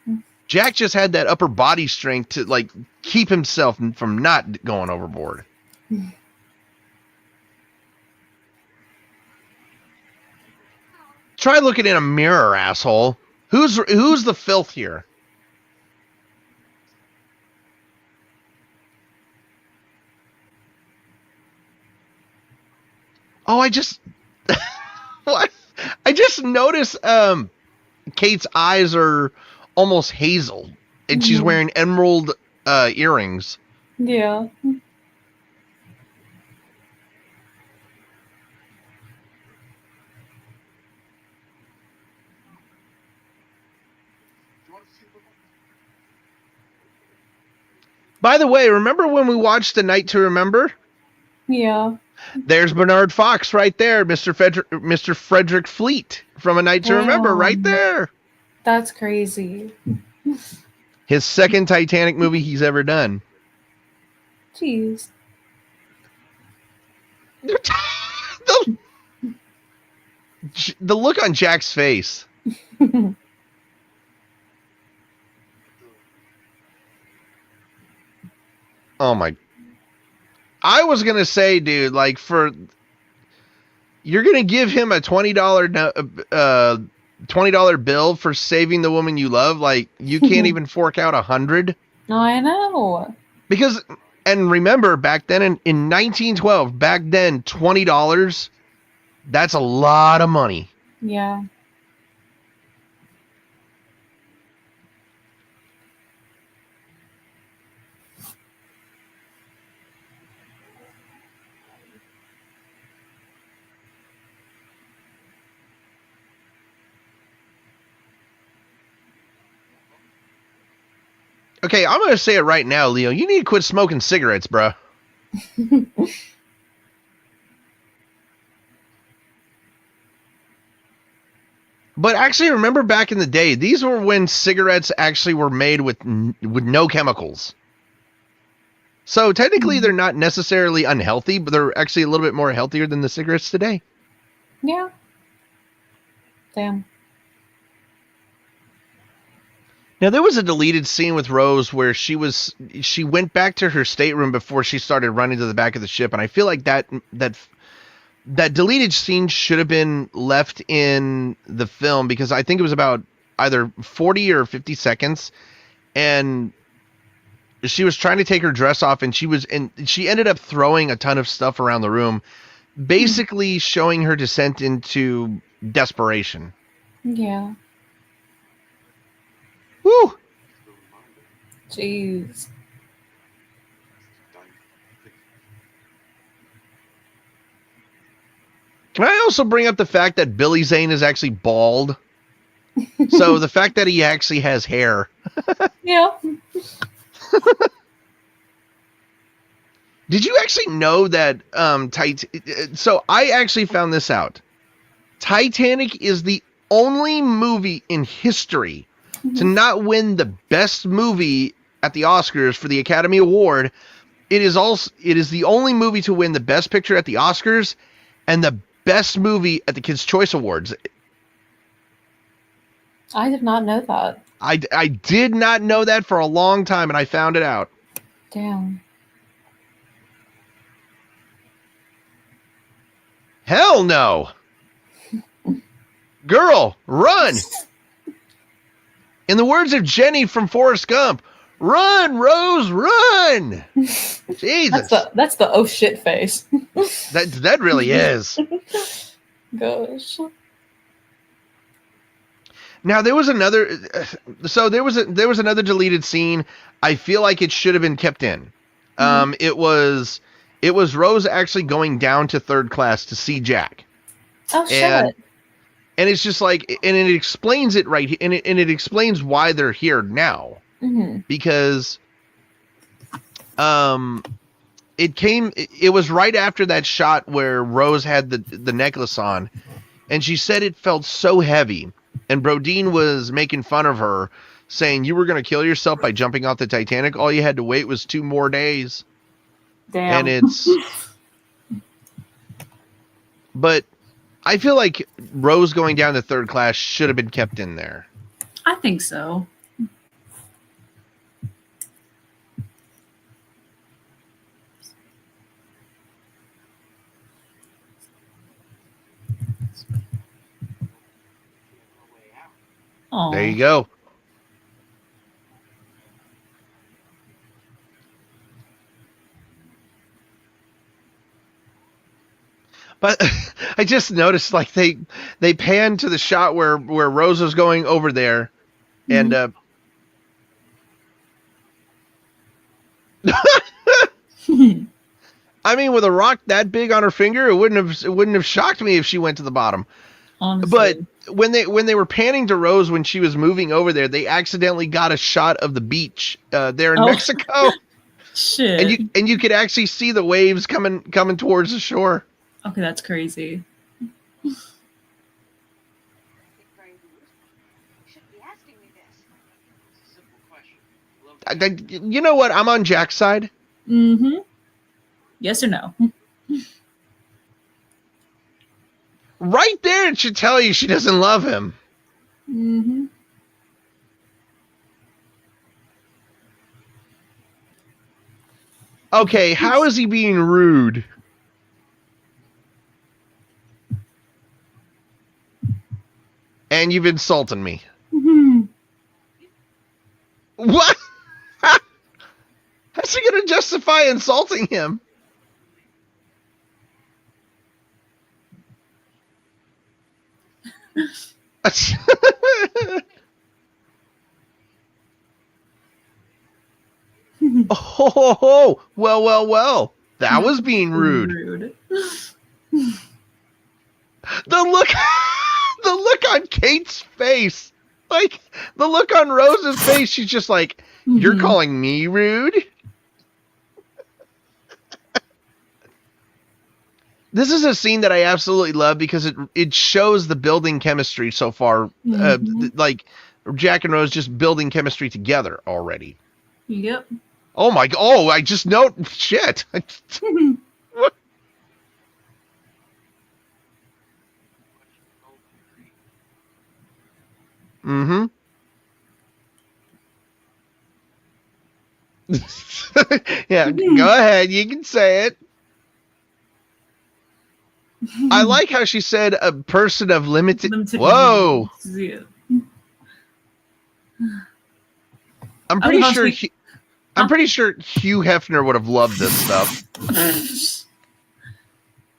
Jack just had that upper body strength to like keep himself from not going overboard. Try looking in a mirror, asshole. Who's the filth here? Oh, I just what? I just noticed Kate's eyes are almost hazel, and she's wearing emerald earrings. Yeah. By the way, remember when we watched The Night to Remember? Yeah. There's Bernard Fox right there, Mr. Frederick Fleet from A Night to Remember right there. That's crazy. His second Titanic movie he's ever done. Jeez. The look on Jack's face. Oh my. I was going to say, dude, like, you're going to give him a $20 bill for saving the woman you love. Like, you can't even fork out $100. I know. Because, and remember, back then in 1912, back then, $20, that's a lot of money. Yeah. Okay, I'm going to say it right now, Leo. You need to quit smoking cigarettes, bruh. But actually, remember back in the day, these were when cigarettes actually were made with no chemicals. So technically, they're not necessarily unhealthy, but they're actually a little bit more healthier than the cigarettes today. Yeah. Damn. Now, there was a deleted scene with Rose where she went back to her stateroom before she started running to the back of the ship, and I feel like that deleted scene should have been left in the film because I think it was about either 40 or 50 seconds, and she was trying to take her dress off, and she ended up throwing a ton of stuff around the room, basically showing her descent into desperation. Yeah. Woo! Jeez. Can I also bring up the fact that Billy Zane is actually bald? So the fact that he actually has hair. Yeah. Did you actually know that so I actually found this out. Titanic is the only movie in history to not win the best movie at the Oscars for the Academy Award. It is the only movie to win the best picture at the Oscars and the best movie at the Kids' Choice Awards. I did not know that. I did not know that for a long time, and I found it out. Damn. Hell no. Girl, run. In the words of Jenny from Forrest Gump, run, Rose, run. Jesus. That's the oh shit face. That really is. Gosh. Now there was another deleted scene. I feel like it should have been kept in. It was Rose actually going down to third class to see Jack. Oh shit. And it's just like, and it explains it right, and it explains why they're here now. Because it was right after that shot where Rose had the necklace on, and she said it felt so heavy, and Brodeen was making fun of her, saying you were going to kill yourself by jumping off the Titanic. All you had to wait was 2 more days. Damn. And but I feel like Rose going down to third class should have been kept in there. I think so. Aww. There you go. But I just noticed, like, they panned to the shot where Rose was going over there, and I mean, with a rock that big on her finger, it wouldn't have shocked me if she went to the bottom. Honestly. But when they were panning to Rose when she was moving over there, they accidentally got a shot of the beach there in Mexico. Shit. And you could actually see the waves coming towards the shore. Okay, that's crazy. You shouldn't be asking me this. It's a simple question. You know what? I'm on Jack's side. Mm-hmm. Yes or no? Right there, it should tell you she doesn't love him. Mm-hmm. Okay, how is he being rude? And you've insulted me. Mm-hmm. What? How's he going to justify insulting him? Oh, well. That was being rude. The look on Kate's face. Like, the look on Rose's face, she's just like, You're Mhm. calling me rude? This is a scene that I absolutely love because it shows the building chemistry so far. Mhm. Like Jack and Rose just building chemistry together already. Yep. Oh my! Oh, I just know shit. What? Mm-hmm. Yeah, go ahead. You can say it. I like how she said a person of limited. Limited Whoa! means, I'm I pretty love sure. how she- I'm pretty sure Hugh Hefner would have loved this stuff.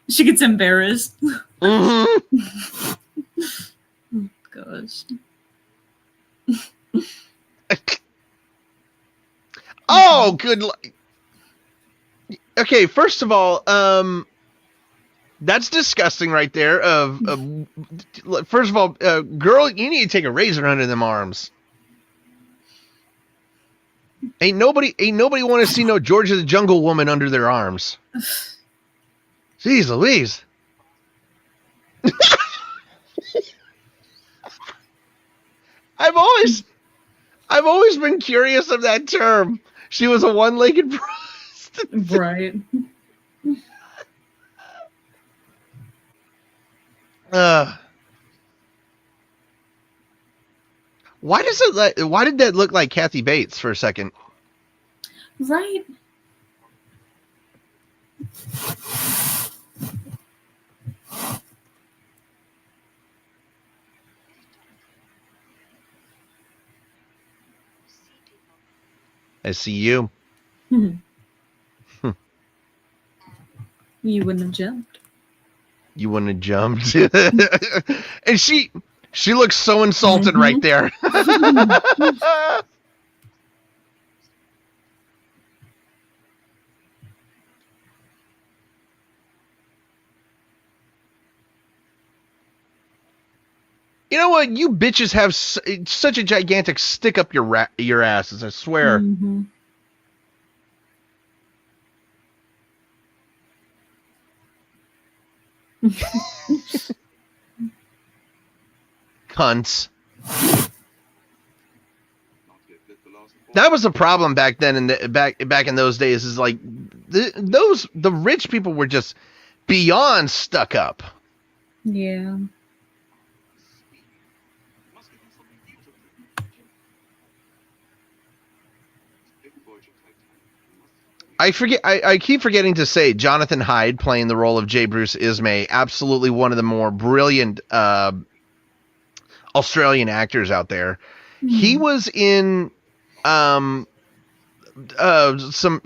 She gets embarrassed. Mm-hmm. Gosh. Oh, good. Okay, first of all, that's disgusting right there. First of all, girl, you need to take a razor under them arms. Ain't nobody want to see no George of the Jungle woman under their arms. Jeez Louise. I've always been curious of that term. She was a one-legged prostitute. Right. Why did that look like Kathy Bates for a second? Right. I see you. You wouldn't have jumped. You wouldn't have jumped. And she looks so insulted right there. You know what? You bitches have such a gigantic stick up your asses, I swear. Mhm. Cunts. That was a problem back then, back in those days. Is like the rich people were just beyond stuck up. Yeah. I keep forgetting to say Jonathan Hyde playing the role of J. Bruce Ismay, absolutely one of the more brilliant Australian actors out there. He was in some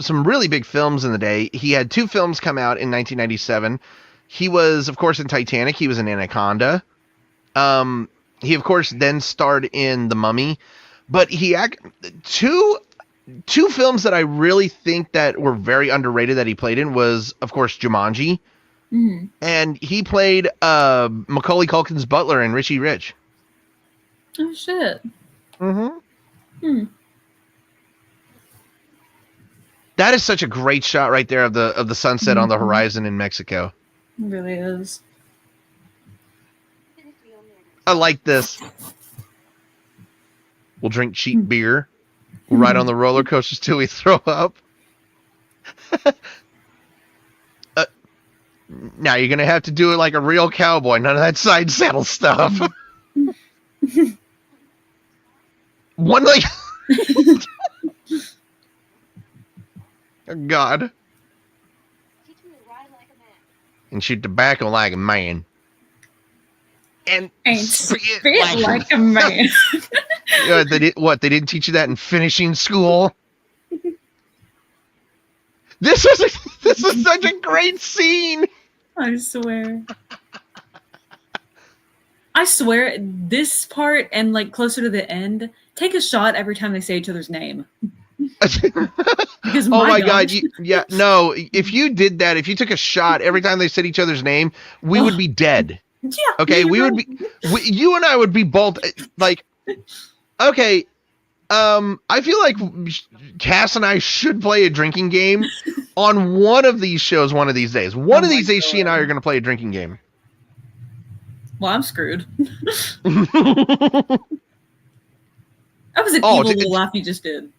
really big films in the day. He had 2 films come out in 1997. He was, of course, in Titanic. He was in Anaconda. He, of course, then starred in The Mummy. But he two films that I really think that were very underrated that he played in was, of course, Jumanji. Mhm. And he played Macaulay Culkin's butler in Richie Rich. Oh shit. Mm-hmm. That is such a great shot right there of the sunset on the horizon in Mexico. It really is. I like this. We'll drink cheap beer. We'll ride on the roller coasters till we throw up. Now you're gonna have to do it like a real cowboy. None of that side saddle stuff. One leg. Oh God. Teach me to ride like a man. And shoot tobacco like a man. And Spit like a man. They didn't teach you that in finishing school? This is such a great scene. I swear, this part and like closer to the end, take a shot every time they say each other's name. Because Oh my God! gosh. If you did that, if you took a shot every time they said each other's name, we would be dead. Yeah. Okay, we would be. You and I would be both like. Okay, I feel like Cass and I should play a drinking game on one of these shows one of these days. One of these days, she and I are going to play a drinking game. Well, I'm screwed. That was an evil little laugh you just did.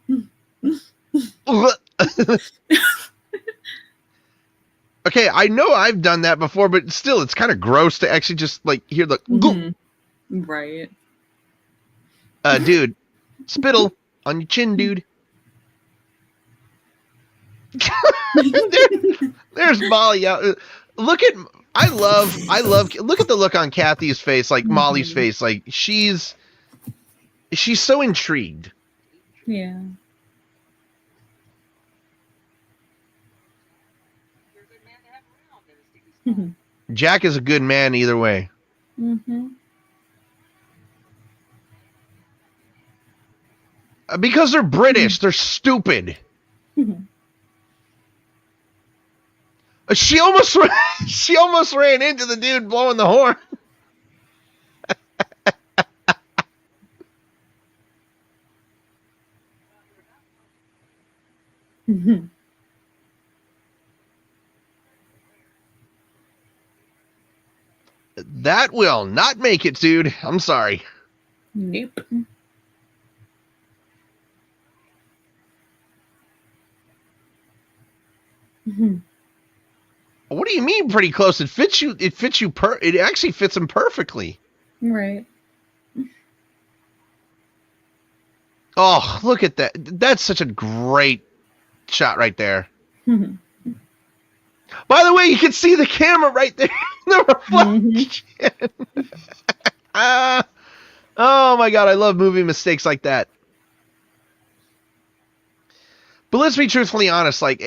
Okay, I know I've done that before, but still, it's kind of gross to actually just like hear the right. Dude, spittle on your chin, dude. There's Molly out. Look at look at the look on Kathy's face, like Molly's face, like she's so intrigued. Yeah. Jack is a good man either way. Because they're British, they're stupid. She almost ran into the dude blowing the horn. That will not make it, dude. I'm sorry. Nope. What do you mean pretty close? It fits you. It actually fits him perfectly. Right. Oh, look at that. That's such a great shot right there. By the way, you can see the camera right there. The reflection. Oh my God, I love movie mistakes like that. But let's be truthfully honest. Like,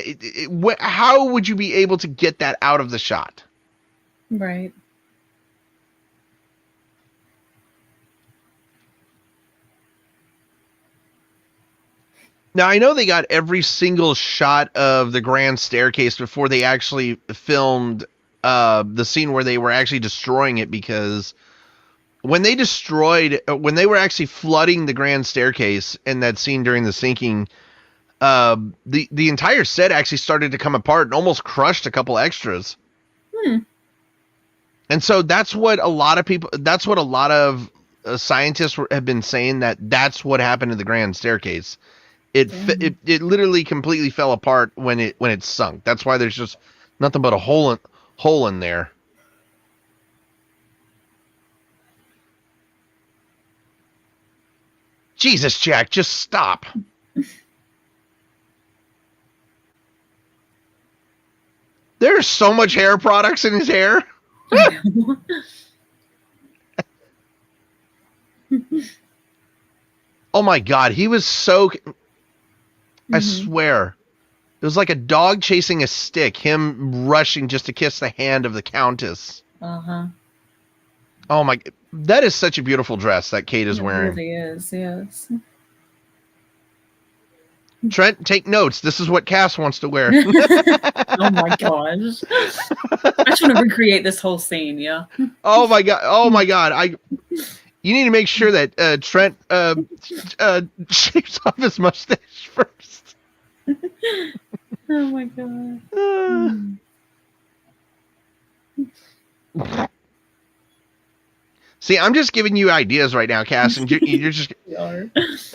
how would you be able to get that out of the shot? Right. Now, I know they got every single shot of the grand staircase before they actually filmed the scene where they were actually destroying it, because when they were actually flooding the grand staircase in that scene during the sinking, the entire set actually started to come apart and almost crushed a couple extras. And so that's what a lot of scientists have been saying, that's what happened to the grand staircase. It literally completely fell apart when it sunk. That's why there's just nothing but a hole in there. Jesus, Jack, just stop. There's so much hair products in his hair. Oh my God, he was so... I swear. It was like a dog chasing a stick, him rushing just to kiss the hand of the Countess. Oh my... That is such a beautiful dress that Kate is wearing. It really is, yes. Trent, take notes. This is what Cass wants to wear. Oh my gosh. I just want to recreate this whole scene, yeah. Oh my God. You need to make sure that Trent shaves off his mustache first. Oh my God. See, I'm just giving you ideas right now, Cass, and you're just...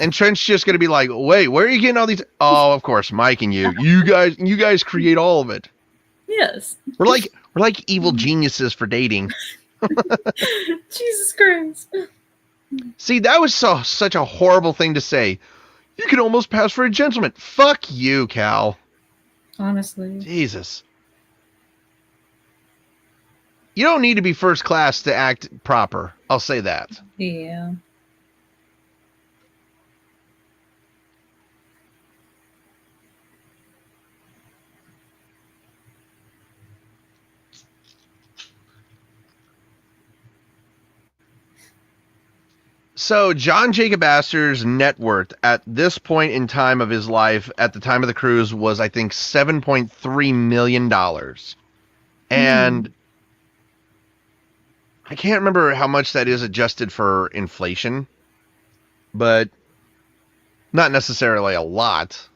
And Trent's just going to be like, wait, where are you getting all these... Oh, of course, Mike and you. You guys create all of it. Yes. We're like evil geniuses for dating. Jesus Christ. See, that was such a horrible thing to say. You can almost pass for a gentleman. Fuck you, Cal. Honestly. Jesus. You don't need to be first class to act proper. I'll say that. Yeah. So John Jacob Astor's net worth at this point in time of his life, at the time of the cruise, was, I think, $7.3 million. And I can't remember how much that is adjusted for inflation, but Not necessarily a lot.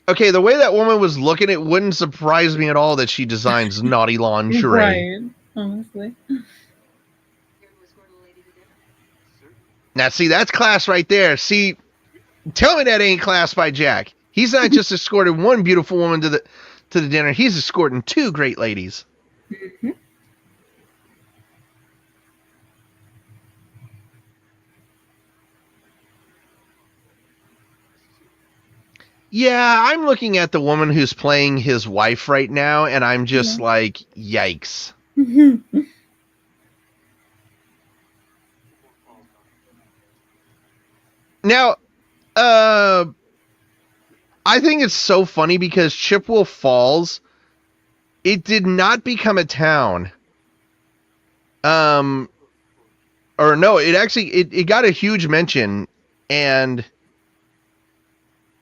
Okay, the way that woman was looking, it wouldn't surprise me at all that she designs naughty lingerie. Right. Honestly. Now, see, that's class right there. See, tell me that ain't class by Jack. He's not just escorting one beautiful woman to the dinner. He's escorting two great ladies. Mm-hmm. Yeah, I'm looking at the woman who's playing his wife right now, and I'm just like, yikes. Now, I think it's so funny because Chippewa Falls, it did not become a town. Or no, it actually, it got a huge mention, and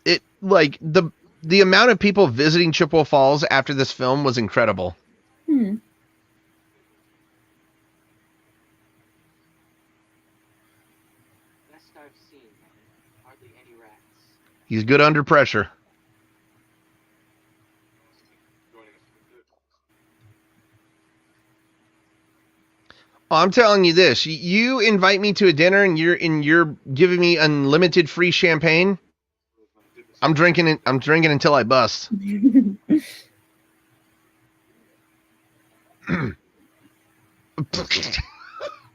it, like, the amount of people visiting Chippewa Falls after this film was incredible. Hmm. Best I've seen. Hardly any rats. He's good under pressure. Oh, I'm telling you this. You invite me to a dinner and you're giving me unlimited free champagne. I'm drinking it. I'm drinking until I bust.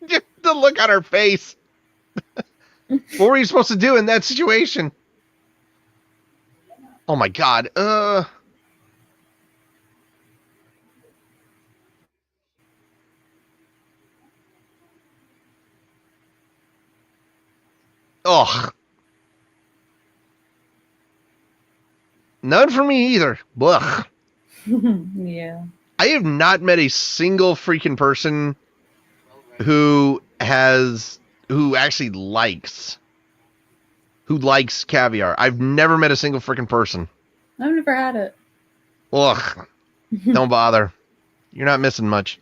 Just the look on her face. What were you supposed to do in that situation? Oh my God. Ugh. None for me either. Blech. Yeah. I have not met a single freaking person who actually likes caviar. I've never met a single freaking person. I've never had it. Ugh. Don't bother. You're not missing much.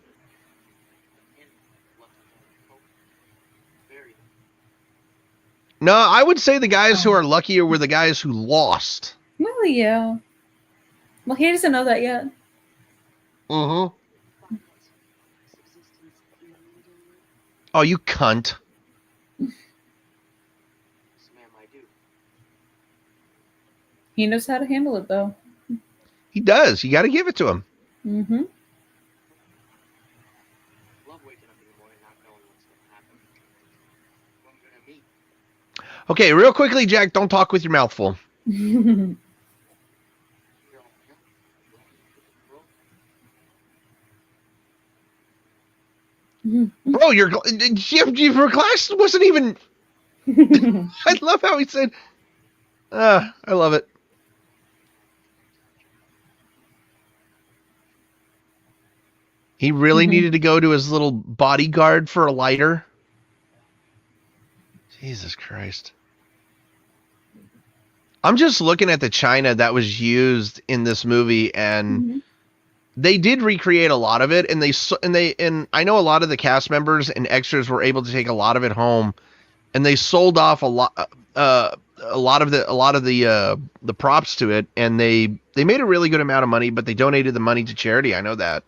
No, I would say the guys who are luckier were the guys who lost. Well, yeah. Well, he doesn't know that yet. Mm-hmm. Oh, you cunt. Yes, ma'am, I do. He knows how to handle it, though. He does. You got to give it to him. Mm-hmm. Love waking up in the morning not knowing what's going to happen. Who I'm going to meet. Okay, real quickly, Jack, don't talk with your mouth full. Bro, your class wasn't even... I love how he said... I love it. He really needed to go to his little bodyguard for a lighter. Jesus Christ. I'm just looking at the china that was used in this movie, and they did recreate a lot of it, and I know a lot of the cast members and extras were able to take a lot of it home, and they sold off a lot of the props to it, and they made a really good amount of money, but they donated the money to charity. I know that.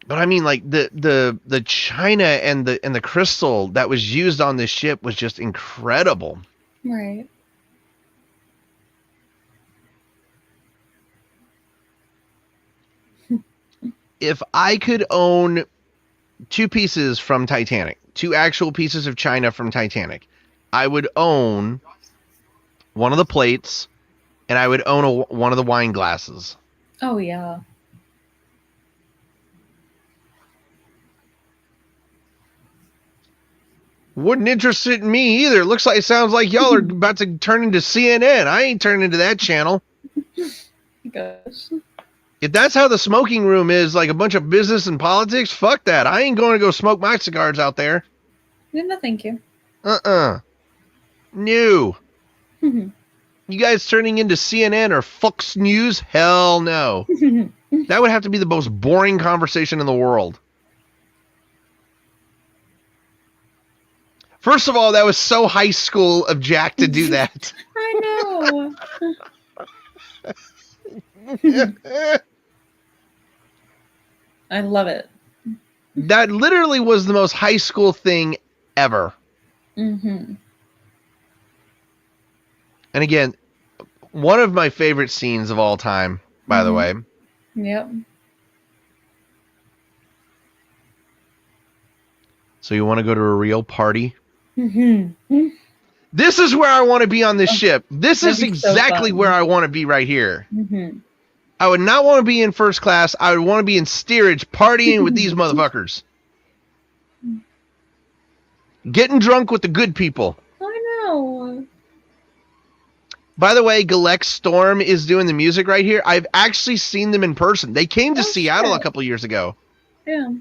But I mean, like the china and the crystal that was used on this ship was just incredible. Right. If I could own two pieces from Titanic, two actual pieces of china from Titanic, I would own one of the plates, and I would own one of the wine glasses. Oh, yeah. Wouldn't interest in me either. It sounds like y'all are about to turn into CNN. I ain't turning into that channel. Gosh. If that's how the smoking room is, like a bunch of business and politics, fuck that. I ain't going to go smoke my cigars out there. No, thank you. No. You guys turning into CNN or Fox News? Hell no. That would have to be the most boring conversation in the world. First of all, that was so high school of Jack to do that. I know. I love it. That literally was the most high school thing ever. Mm-hmm. And again, one of my favorite scenes of all time, by the way. Yep. So you want to go to a real party? Mm-hmm. This is where I want to be on this ship. This is That'd be so exactly fun. where I want to be right here. Mm-hmm. I would not want to be in first class. I would want to be in steerage partying with these motherfuckers. Getting drunk with the good people. I know. By the way, Galex Storm is doing the music right here. I've actually seen them in person. They came to Seattle a couple years ago. Yeah.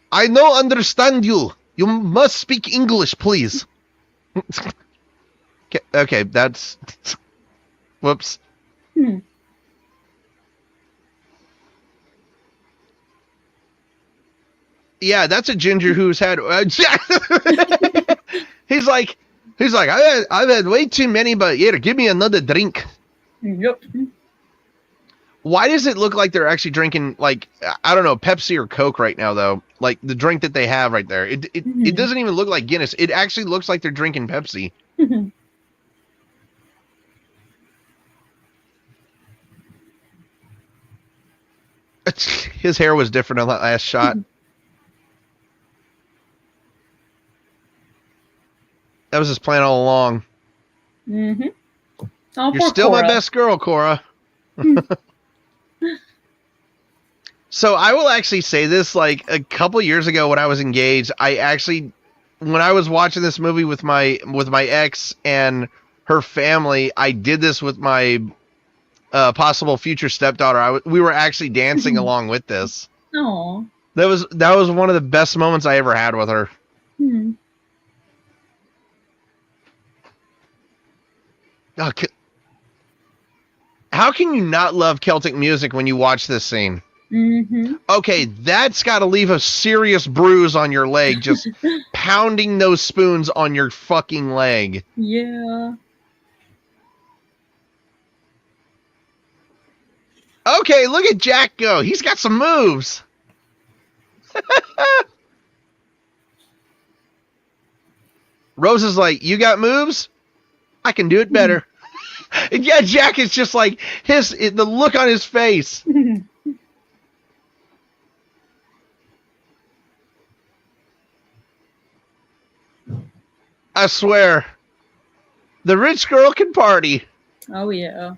I no understand you. You must speak English, please. Okay, that's... Whoops. Yeah, that's a ginger who's had... he's like, I've had way too many, but here, give me another drink. Yep. Why does it look like they're actually drinking, like, I don't know, Pepsi or Coke right now, though? Like, the drink that they have right there. It doesn't even look like Guinness. It actually looks like they're drinking Pepsi. His hair was different on that last shot. That was his plan all along. Mm-hmm. Oh, You're poor still Cora. my best girl, Cora. So I will actually say this, like a couple years ago when I was engaged, when I was watching this movie with my ex and her family, I did this with my possible future stepdaughter. We were actually dancing along with this. Oh. That was one of the best moments I ever had with her. Oh, how can you not love Celtic music when you watch this scene? Mm-hmm. Okay, that's got to leave a serious bruise on your leg, just pounding those spoons on your fucking leg. Yeah. Okay, look at Jack go. He's got some moves. Rose is like, you got moves? I can do it better. Yeah, Jack is just like, the look on his face. I swear, the rich girl can party. Oh, yeah.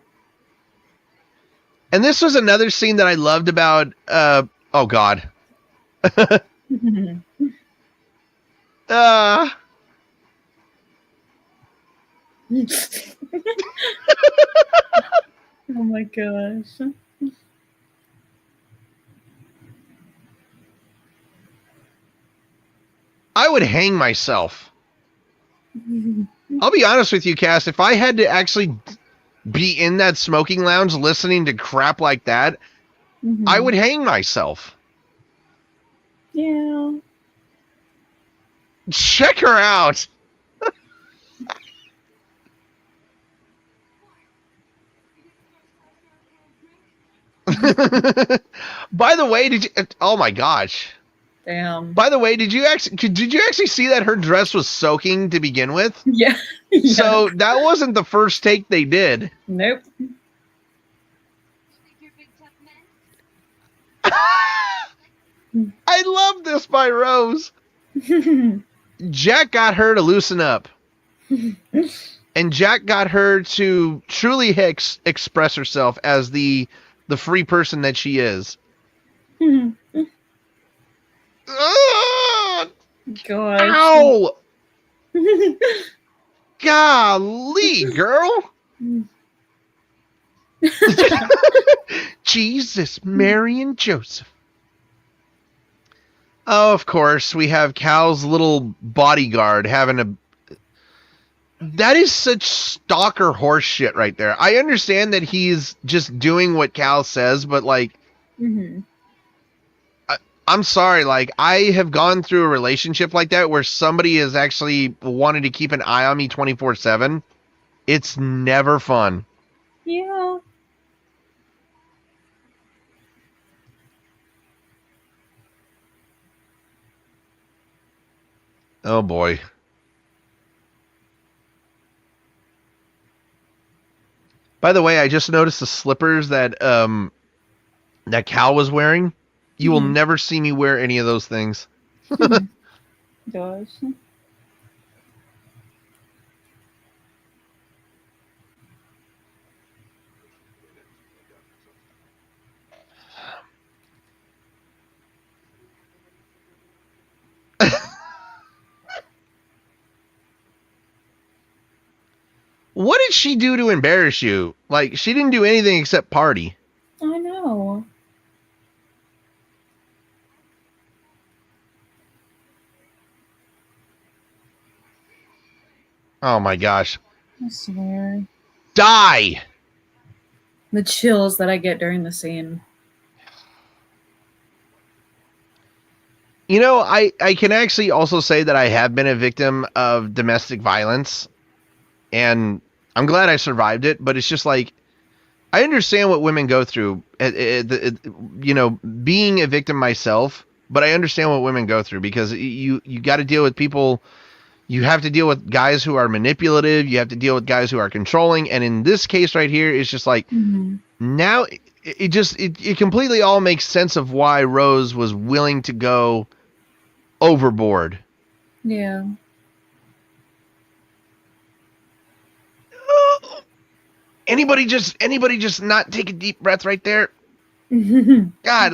And this was another scene that I loved about, oh God. Oh my gosh. I would hang myself. I'll be honest with you, Cass. If I had to actually be in that smoking lounge listening to crap like that, I would hang myself. Yeah. Check her out. By the way, oh my gosh. Damn. By the way, did you actually see that her dress was soaking to begin with? Yeah. Yeah. So that wasn't the first take they did. Nope. Think you're big tough men? I love this by Rose. Jack got her to loosen up. And Jack got her to truly express herself as the free person that she is. Gosh. Ow! Golly, girl. Jesus, Mary and Joseph. Oh, of course, we have Cal's little bodyguard having a... That is such stalker horse shit right there. I understand that he's just doing what Cal says, but like, Mm-hmm. I'm sorry, like, I have gone through a relationship like that where somebody has actually wanted to keep an eye on me 24/7. It's never fun. Yeah. Oh boy. By the way, I just noticed the slippers that that Cal was wearing. You will never see me wear any of those things. Gosh. What did she do to embarrass you? Like, she didn't do anything except party. I know. Oh my gosh. I swear. Die! The chills that I get during the scene. You know, I can actually also say that I have been a victim of domestic violence. And I'm glad I survived it, but it's just like, I understand what women go through, you know, being a victim myself, but I understand what women go through because you got to deal with people. You have to deal with guys who are manipulative. You have to deal with guys who are controlling. And in this case right here, it's just like, now it completely all makes sense of why Rose was willing to go overboard. Yeah. Anybody just not take a deep breath right there? God,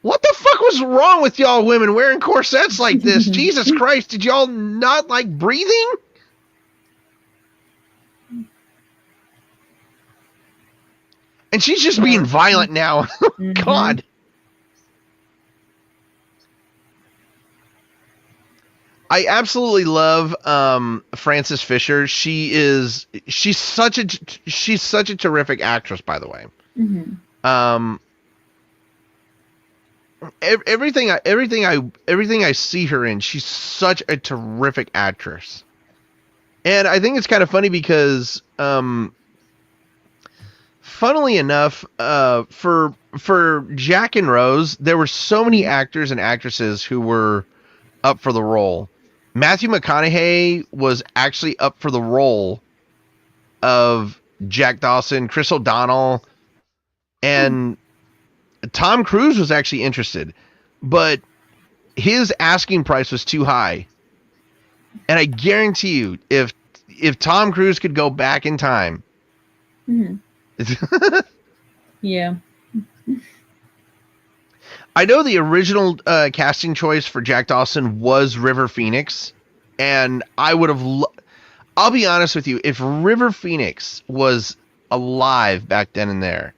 what the fuck was wrong with y'all women wearing corsets like this? Jesus Christ, did y'all not like breathing? And she's just being violent now. God. I absolutely love Frances Fisher. She's such a terrific actress, by the way. Everything I see her in, she's such a terrific actress. And I think it's kind of funny because funnily enough, for Jack and Rose, there were so many actors and actresses who were up for the role. Matthew McConaughey was actually up for the role of Jack Dawson, Chris O'Donnell, and Tom Cruise was actually interested, but his asking price was too high. And I guarantee you, if Tom Cruise could go back in time, yeah. I know the original casting choice for Jack Dawson was River Phoenix, and I would have. I'll be honest with you, if River Phoenix was alive back then and there,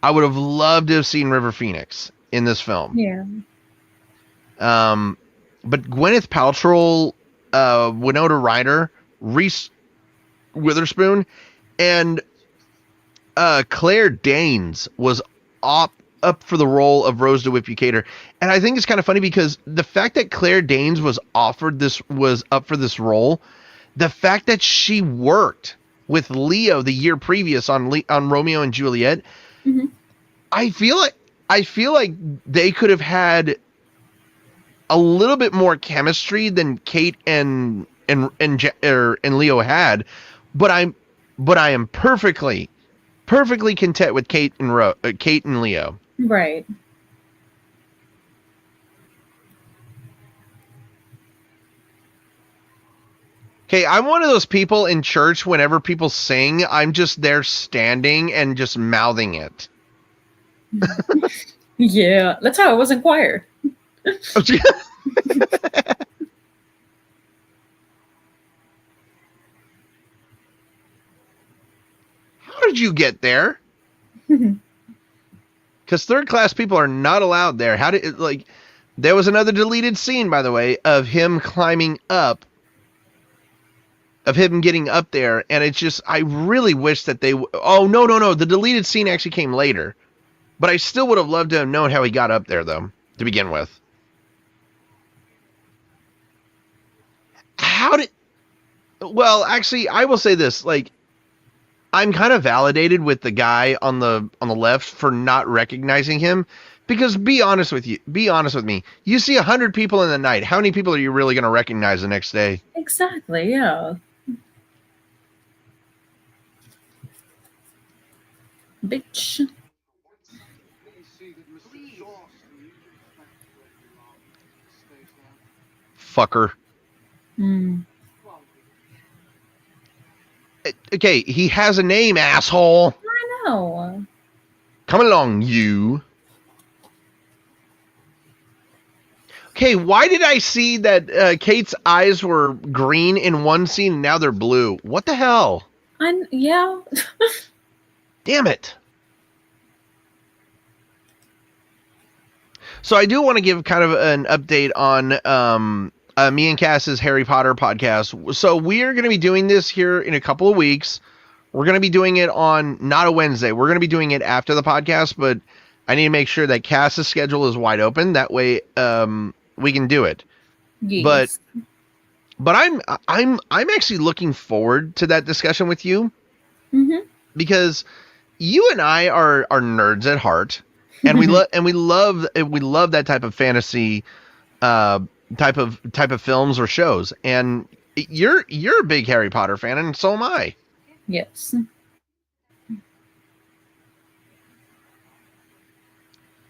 I would have loved to have seen River Phoenix in this film. Yeah. But Gwyneth Paltrow, Winona Ryder, Reese Witherspoon, and Claire Danes was up for the role of Rose DeWitt-Bucator. And I think it's kind of funny because the fact that Claire Danes was up for this role, the fact that she worked with Leo the year previous on Romeo and Juliet, I feel like they could have had a little bit more chemistry than Kate and Leo had, but I am perfectly content with Kate and Leo. Right. Okay, I'm one of those people in church, whenever people sing, I'm just there standing and just mouthing it. Yeah, that's how it was in choir. How did you get there? Because third class people are not allowed there. There was another deleted scene, by the way, of him climbing up, of him getting up there, and it's just, I really wish that oh, no, the deleted scene actually came later. But I still would have loved to have known how he got up there, though, to begin with. How did... Well, actually, I will say this. Like, I'm kind of validated with the guy on the left for not recognizing him. Because be honest with me. You see 100 people in the night. How many people are you really going to recognize the next day? Exactly, yeah. Bitch. You see that Mr. Dawson stays there. Fucker. Mm. Okay, he has a name, asshole. I know. Come along, you. Okay, why did I see that Kate's eyes were green in one scene and now they're blue? What the hell? Yeah. Damn it. So I do want to give kind of an update on me and Cass's Harry Potter podcast. So we're going to be doing this here in a couple of weeks. We're going to be doing it on not a Wednesday. We're going to be doing it after the podcast, but I need to make sure that Cass's schedule is wide open. That way we can do it. Yes. But I'm actually looking forward to that discussion with you. Mm-hmm. Because you and I are nerds at heart, and we love that type of fantasy type of films or shows. And you're a big Harry Potter fan, and so am I. Yes.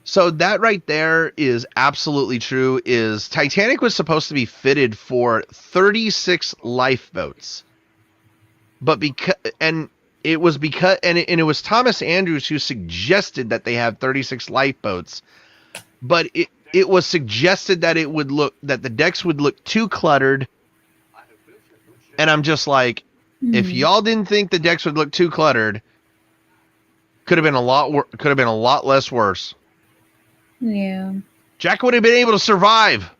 So that right there is absolutely true. Is Titanic was supposed to be fitted for 36 lifeboats, but it was Thomas Andrews who suggested that they have 36 lifeboats, but it was suggested that that the decks would look too cluttered. And I'm just like, if y'all didn't think the decks would look too cluttered, could have been a lot less worse. Yeah. Jack would have been able to survive.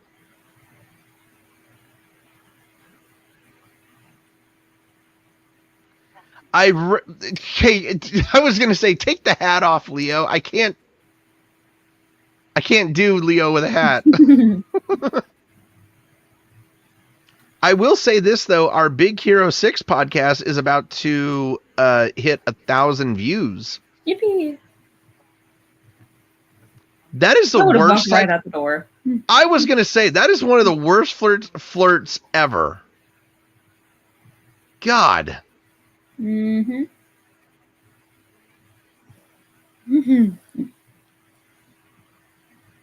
I was going to say, take the hat off, Leo. I can't do Leo with a hat. I will say this, though. Our Big Hero 6 podcast is about to hit 1,000 views. Yippee. That is the I would have worst. walked right out the door. I was going to say, that is one of the worst flirts ever. God. Mm-hmm. Mm-hmm.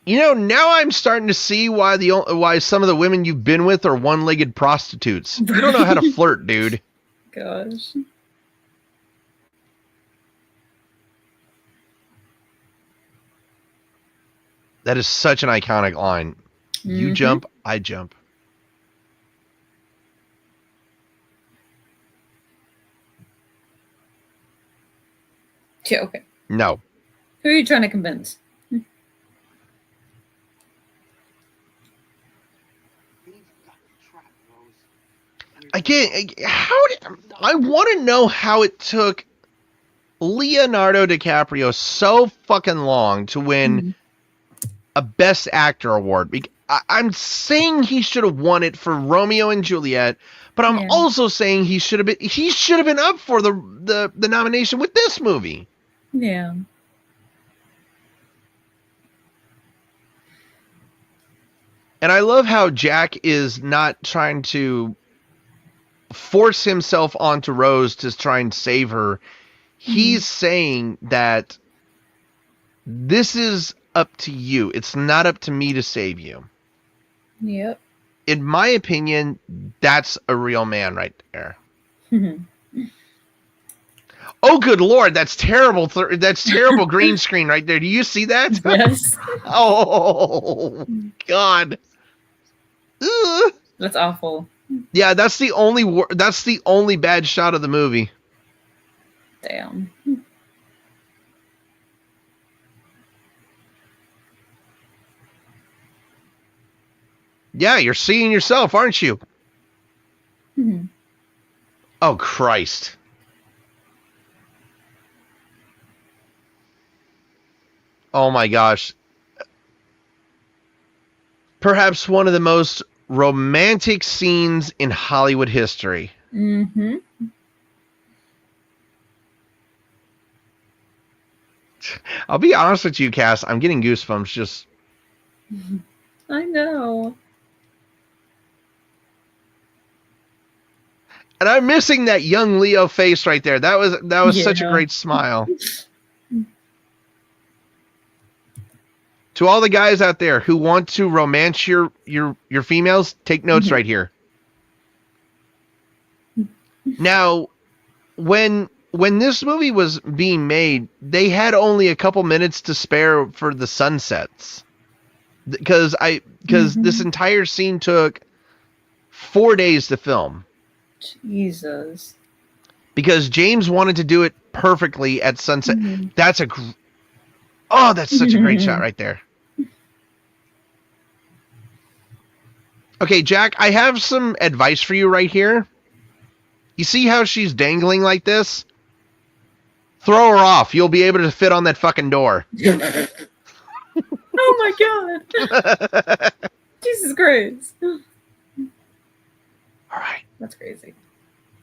You know, now I'm starting to see why some of the women you've been with are one-legged prostitutes. You don't know how to flirt, dude. Gosh. That is such an iconic line. You jump, I jump. Yeah, okay. No. Who are you trying to convince? Again, I want to know how it took Leonardo DiCaprio so fucking long to win a Best Actor award. I'm saying he should have won it for Romeo and Juliet, but I'm also saying he should have been up for the nomination with this movie. Yeah. And I love how Jack is not trying to force himself onto Rose to try and save her. He's saying that this is up to you. It's not up to me to save you. Yep. In my opinion, that's a real man right there. Oh, good Lord. That's terrible. That's terrible green screen right there. Do you see that? Yes. Oh, God. Ugh. That's awful. Yeah, that's the only bad shot of the movie. Damn. Yeah, you're seeing yourself, aren't you? Oh, Christ. Oh my gosh. Perhaps one of the most romantic scenes in Hollywood history. Mm-hmm. I'll be honest with you, Cass. I'm getting goosebumps just. I know. And I'm missing that young Leo face right there. That was such a Yeah. great smile. To all the guys out there who want to romance your females, take notes right here. Now, when this movie was being made, they had only a couple minutes to spare for the sunsets. Because this entire scene took 4 days to film. Jesus. Because James wanted to do it perfectly at sunset. Mhm. That's such a great shot right there. Okay, Jack, I have some advice for you right here. You see how she's dangling like this? Throw her off. You'll be able to fit on that fucking door. Oh my god. Jesus Christ. All right. That's crazy.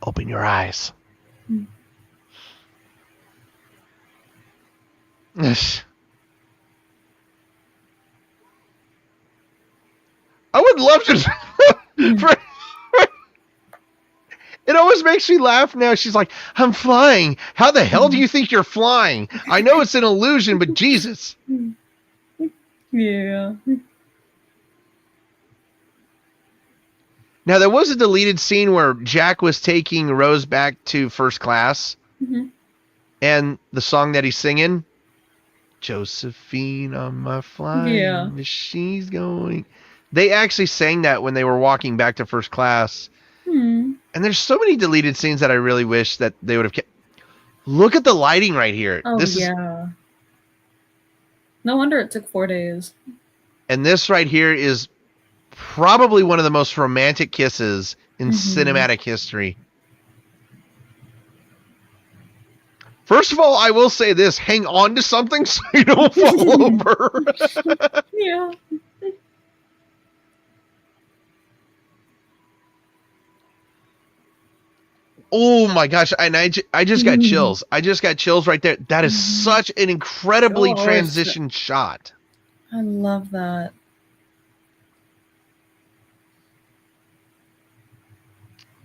Open your eyes. I would love to. It always makes me laugh now. She's like, I'm flying. How the hell do you think you're flying? I know it's an illusion, but Jesus. Yeah. Now, there was a deleted scene where Jack was taking Rose back to first class. Mm-hmm. And the song that he's singing, Josephine on my flying machine's going. They actually sang that when they were walking back to first class. Hmm. And there's so many deleted scenes that I really wish that they would have kept. Look at the lighting right here. Oh, yeah. No wonder it took 4 days. And this right here is probably one of the most romantic kisses in cinematic history. First of all, I will say this. Hang on to something so you don't fall over. Yeah. Oh my gosh. And I just got chills. I just got chills right there. That is such an incredibly transitioned shot. I love that.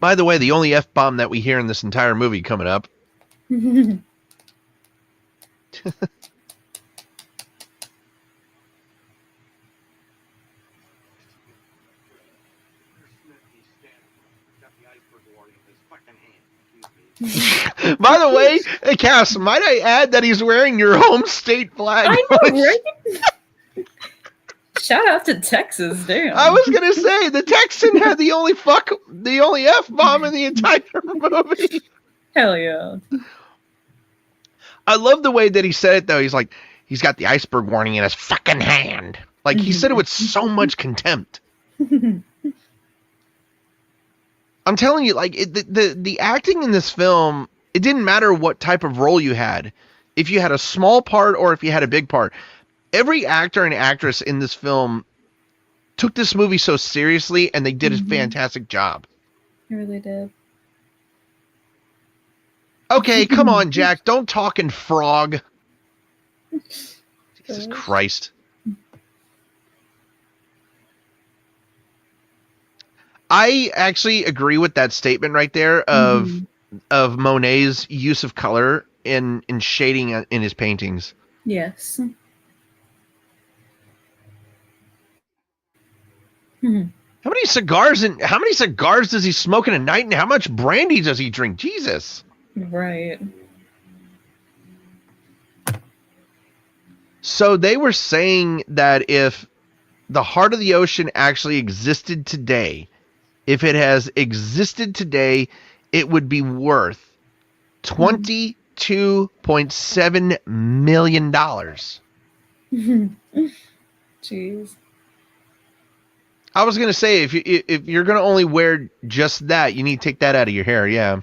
By the way, the only F-bomb that we hear in this entire movie coming up. By the way, hey, Cass, might I add that he's wearing your home state flag? I know, right? Shout out to Texas, damn. I was gonna say the Texan had the only F-bomb in the entire movie. Hell yeah. I love the way that he said it though. He's like, he's got the iceberg warning in his fucking hand. Like he said it with so much contempt. I'm telling you, like the acting in this film, it didn't matter what type of role you had. If you had a small part or if you had a big part, every actor and actress in this film took this movie so seriously, and they did a fantastic job. They really did. Okay, come on, Jack. Don't talk in frog. Jesus Christ. I actually agree with that statement right there of Monet's use of color in shading in his paintings. Yes. How many cigars does he smoke in a night, and how much brandy does he drink? Jesus. Right. So they were saying that if the heart of the ocean actually existed today, if it has existed today, it would be worth $22.7 million. Jeez. I was gonna say if you're gonna only wear just that, you need to take that out of your hair. Yeah.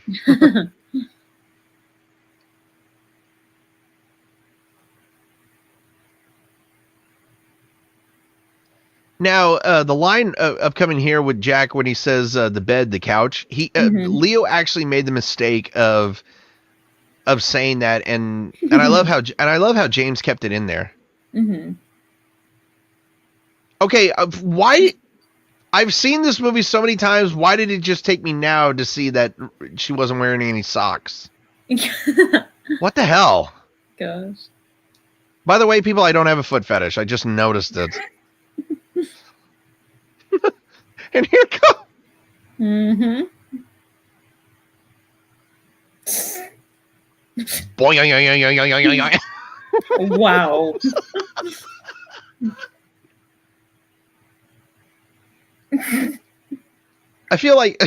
Now, the line of coming here with Jack when he says the bed, the couch, Leo actually made the mistake of saying that, and I love how James kept it in there. Mm-hmm. Okay, why? I've seen this movie so many times. Why did it just take me now to see that she wasn't wearing any socks? What the hell? Gosh. By the way, people, I don't have a foot fetish. I just noticed it. And here it goes. Mm-hmm. Boing. Wow. I feel like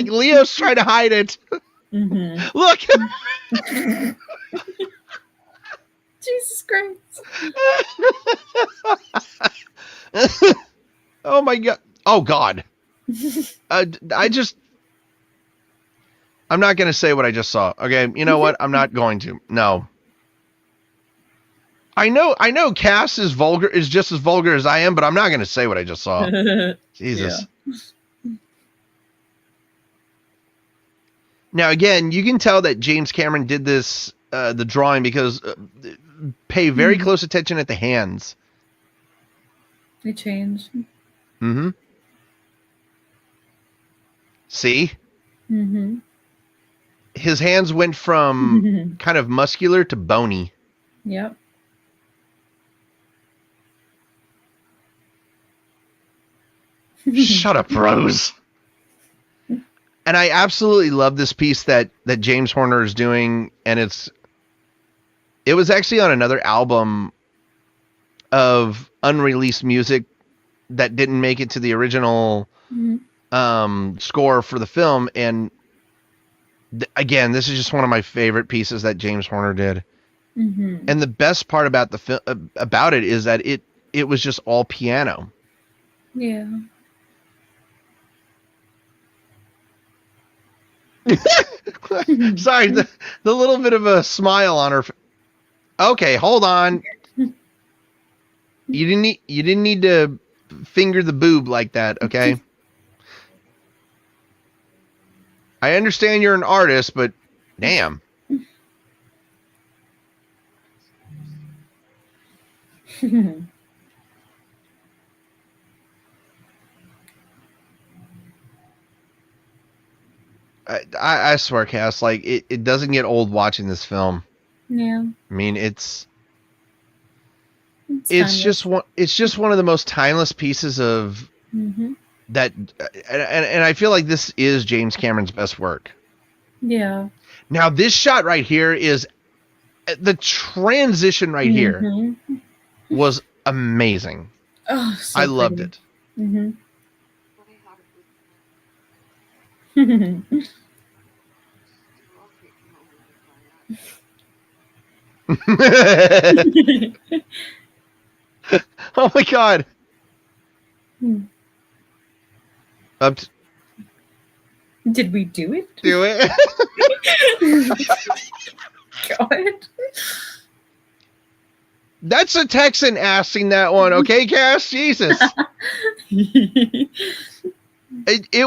Leo's trying to hide it. Mm-hmm. Look. Jesus Christ. Oh my god. Oh god. I'm not going to say what I just saw. Okay, you know what? I'm not going to. No. I know Cass is just as vulgar as I am, but I'm not going to say what I just saw. Jesus. Yeah. Now again, you can tell that James Cameron did this the drawing because pay very close attention at the hands. They changed. Mm-hmm. See? Mm-hmm. His hands went from kind of muscular to bony. Yep. Shut up, Rose. And I absolutely love this piece that James Horner is doing, and it was actually on another album of unreleased music that didn't make it to the original score for the film, and again, this is just one of my favorite pieces that James Horner did. Mm-hmm. And the best part about about it is that it was just all piano. Yeah. Sorry, the little bit of a smile on her. Okay, hold on. You didn't need to finger the boob like that, okay? I understand you're an artist, but damn. I swear, Cass, like it doesn't get old watching this film. Yeah. I mean, it's just one of the most timeless pieces of that, and I feel like this is James Cameron's best work. Yeah. Now, this shot right here is the transition right here was amazing. Oh, so I loved it. Mm-hmm. Oh my god. Did we do it? Do it. God. That's a Texan asking that one, okay, Cass? Jesus. It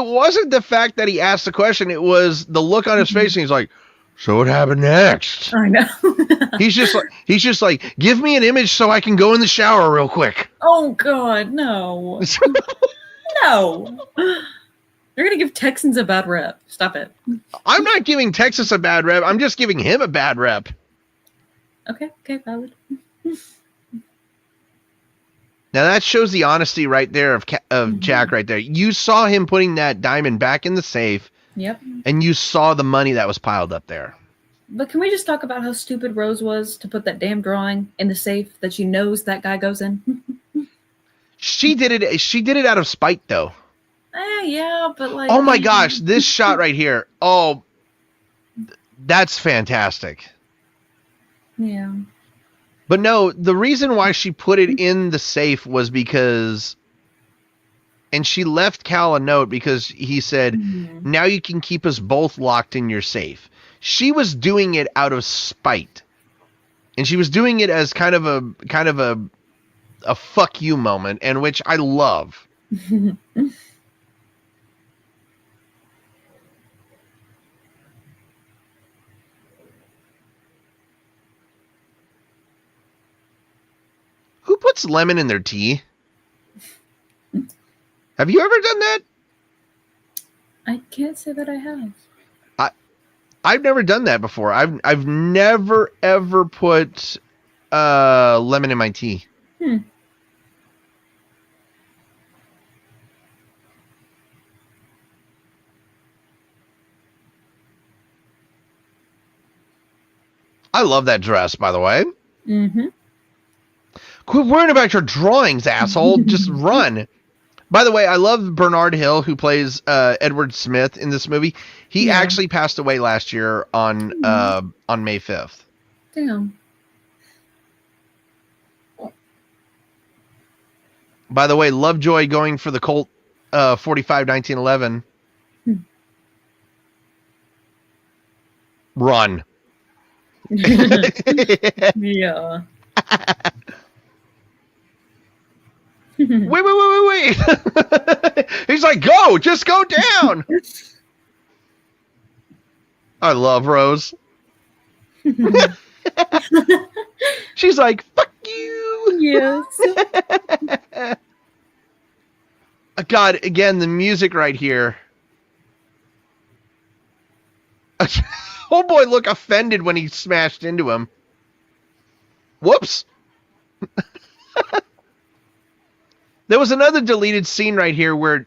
wasn't the fact that he asked the question, it was the look on his face, and he's like, so what happened next? I know. He's just like, give me an image so I can go in the shower real quick. Oh God, no. No. You're gonna give Texans a bad rep. Stop it. I'm not giving Texas a bad rep. I'm just giving him a bad rep. Okay, valid. Now that shows the honesty right there of Jack right there. You saw him putting that diamond back in the safe. Yep. And you saw the money that was piled up there. But can we just talk about how stupid Rose was to put that damn drawing in the safe that she knows that guy goes in? She did it out of spite, though. Yeah, but like... Oh my gosh, this shot right here. Oh, that's fantastic. Yeah. But no, the reason why she put it in the safe was because... And she left Cal a note because he said, now you can keep us both locked in your safe. She was doing it out of spite. And she was doing it as kind of a a fuck you moment, and which I love. Who puts lemon in their tea? Have you ever done that? I can't say that I have. I've never done that before. I've never ever put lemon in my tea. I love that dress, by the way. Mm-hmm. Quit worrying about your drawings, asshole. Just run. By the way, I love Bernard Hill, who plays Edward Smith in this movie. He actually passed away last year on May 5th. Damn. By the way, Lovejoy going for the Colt 45 1911. Run. Yeah. Wait. He's like, go, just go down. I love Rose. She's like, fuck you. Yes. God, again, the music right here. Oh boy, look offended when he smashed into him. Whoops. There was another deleted scene right here where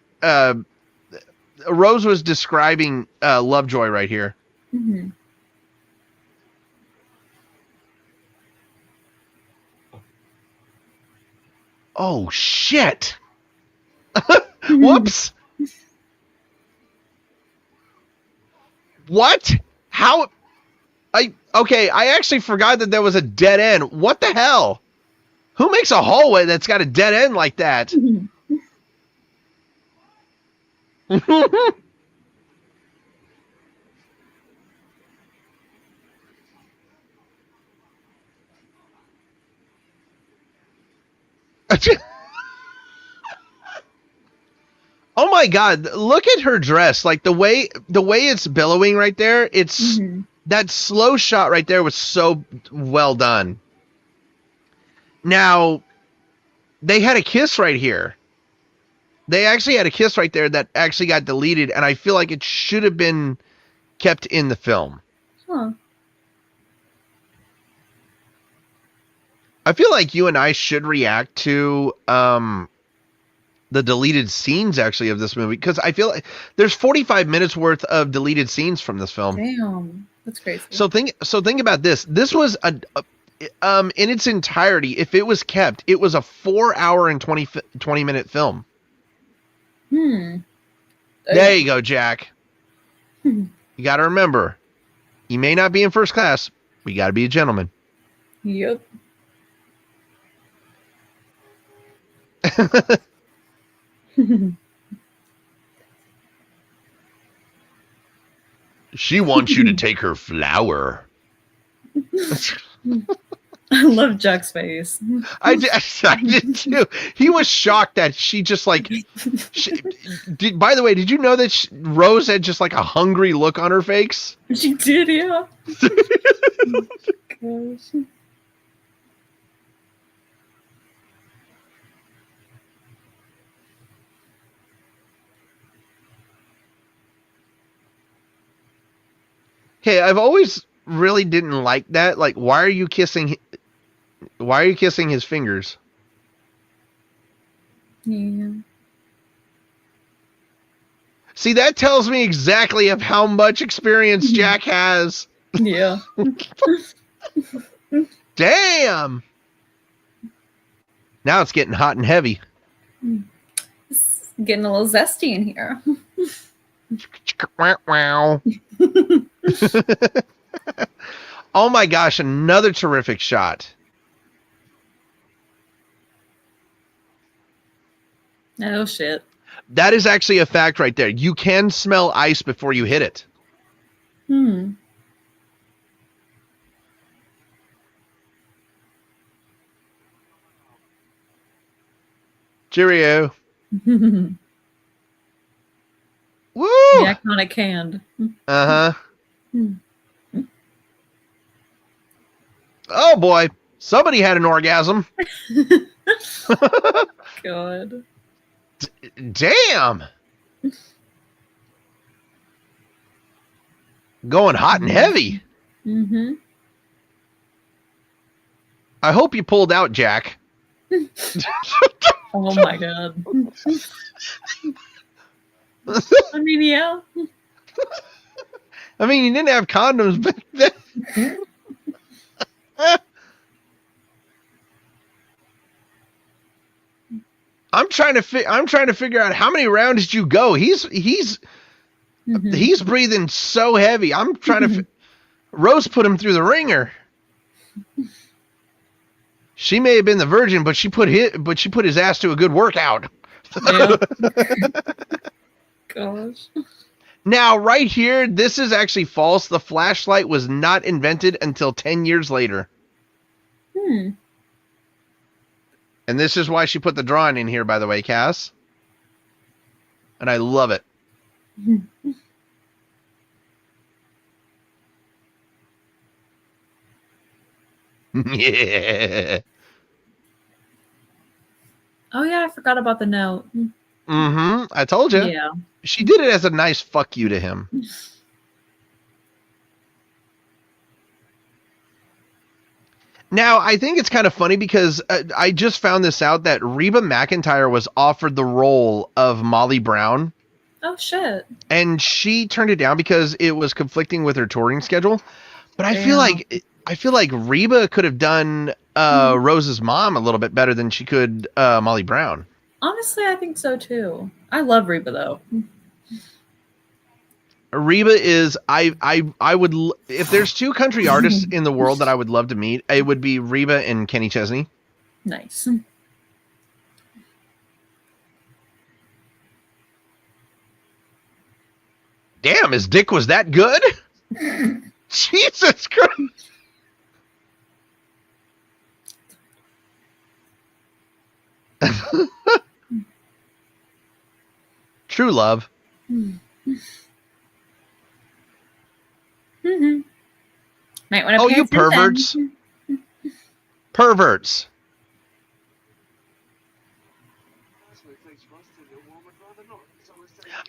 Rose was describing Lovejoy right here. Mm-hmm. Oh, shit. Whoops. What? How? I actually forgot that there was a dead end. What the hell? Who makes a hallway that's got a dead end like that? Oh my God, look at her dress. Like the way it's billowing right there, it's that slow shot right there was so well done. Now, they had a kiss right here. They actually had a kiss right there that actually got deleted, and I feel like it should have been kept in the film. Huh. I feel like you and I should react to the deleted scenes actually of this movie, because I feel like there's 45 minutes worth of deleted scenes from this film. Damn, that's crazy. So think about this. This was in its entirety, if it was kept, it was a 4 hour and 20 minute film. There you go, Jack. You got to remember, you may not be in first class, but you got to be a gentleman. Yep. She wants you to take her flower. I love Jack's face. I did too. He was shocked that she just like. By the way, did you know that Rose had just like a hungry look on her face? She did, yeah. Gosh. Okay, I've always really didn't like that. Like, why are you kissing his fingers? Yeah. See, that tells me exactly of how much experience Jack has. Yeah. Damn. Now it's getting hot and heavy. It's getting a little zesty in here. Wow. Oh my gosh, another terrific shot. Oh shit. That is actually a fact right there. You can smell ice before you hit it. Cheerio. The Woo! iconic hand. Uh-huh. Oh, boy. Somebody had an orgasm. God. Damn. Going hot and heavy. Mm-hmm. I hope you pulled out, Jack. Oh my God. I mean, yeah. I mean, you didn't have condoms back then. I'm trying to figure out how many rounds did you go. He's breathing so heavy. I'm trying to. Rose put him through the ringer. She may have been the virgin, but she put his ass to a good workout. Yeah. Gosh. Now, right here, this is actually false. The flashlight was not invented until 10 years later. And this is why she put the drawing in here, by the way, Cass. And I love it. Yeah. Oh yeah, I forgot about the note. Mm-hmm. I told you. Yeah. She did it as a nice fuck you to him. Now, I think it's kind of funny because I just found this out that Reba McEntire was offered the role of Molly Brown. Oh shit. And she turned it down because it was conflicting with her touring schedule. But I feel like Reba could have done Rose's mom a little bit better than she could Molly Brown. Honestly, I think so too. I love Reba though. Reba is I would if there's two country artists in the world that I would love to meet, it would be Reba and Kenny Chesney. Nice. Damn, his dick was that good? Jesus Christ. True love. Might want to Oh, you perverts. Perverts.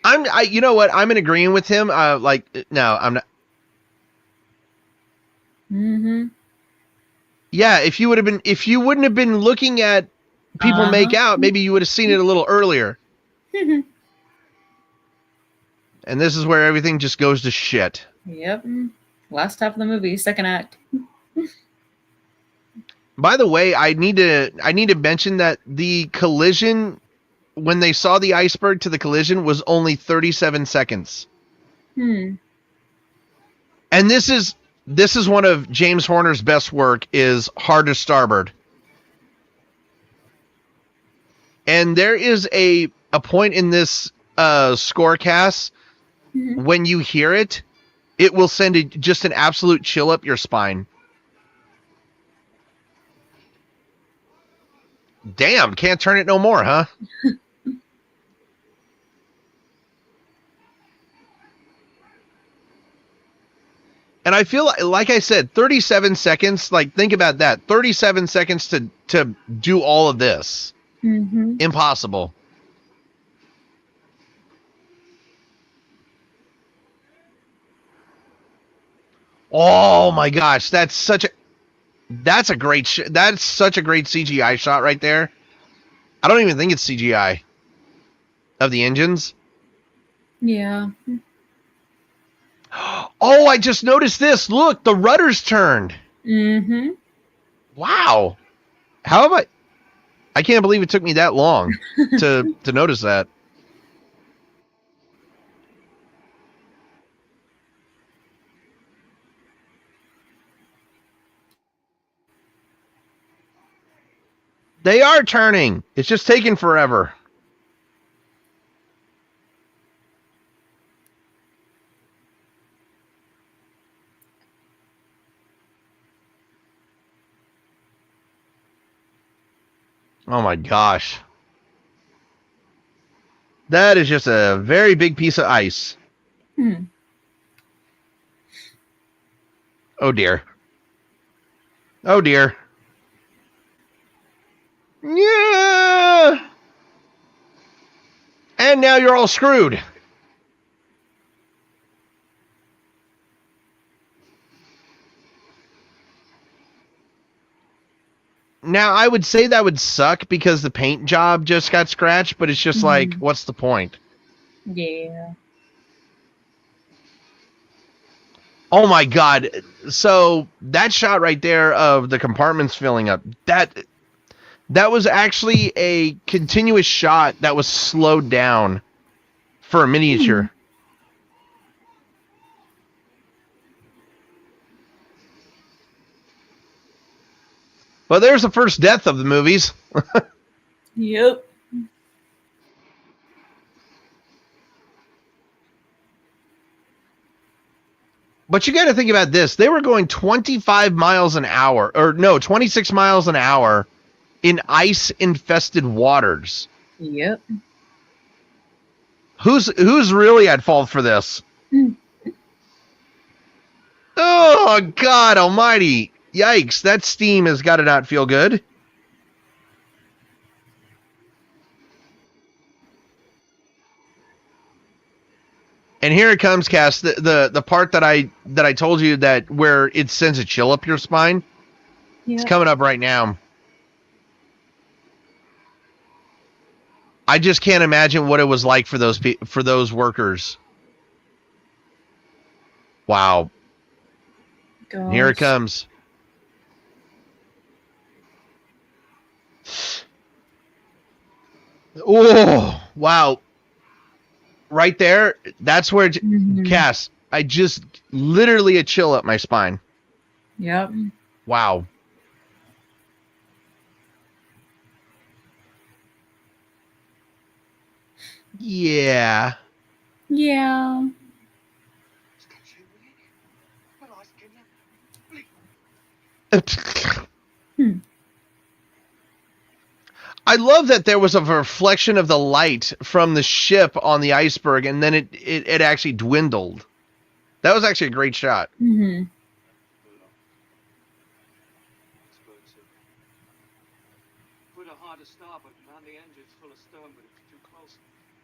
You know what? I'm in agreeing with him. No, I'm not. Yeah, if you wouldn't have been looking at people make out, maybe you would have seen it a little earlier. And this is where everything just goes to shit. Yep. Last half of the movie, second act. By the way, I need to mention that the collision, when they saw the iceberg to the collision, was only 37 seconds. And this is one of James Horner's best work, is Hard to Starboard. And there is a point in this scorecast when you hear it, it will send just an absolute chill up your spine. Damn, can't turn it no more, huh? And I feel like I said, 37 seconds, like think about that. 37 seconds to do all of this. Impossible. Oh my gosh, that's such a great that's such a great CGI shot right there. I don't even think it's CGI of the engines. Yeah. Oh, I just noticed this. Look, the rudder's turned. Wow. How am I can't believe it took me that long to notice that. They are turning. It's just taking forever. Oh my gosh. That is just a very big piece of ice. Hmm. Oh dear. Oh dear. Yeah. And now you're all screwed. Now, I would say that would suck because the paint job just got scratched, but it's just like, what's the point? Yeah. Oh my god. So that shot right there of the compartments filling up, that was actually a continuous shot that was slowed down for a miniature. Well, there's the first death of the movies. Yep. But you got to think about this. They were going 25 miles an hour, or no, 26 miles an hour in ice-infested waters. Yep. Who's really at fault for this? Oh, God almighty. Yikes, that steam has got to not feel good. And here it comes, Cass, the part that I told you that where it sends a chill up your spine. Yep. It's coming up right now. I just can't imagine what it was like for those workers. Wow. Gosh. Here it comes. Oh, wow. Right there, that's where, Cass, I just literally a chill up my spine. Yep. Wow. Yeah. Yeah. I love that there was a reflection of the light from the ship on the iceberg, and then it actually dwindled. That was actually a great shot. Mm-hmm. Put a harder starboard, man. The engine's full of stone, but it's too close.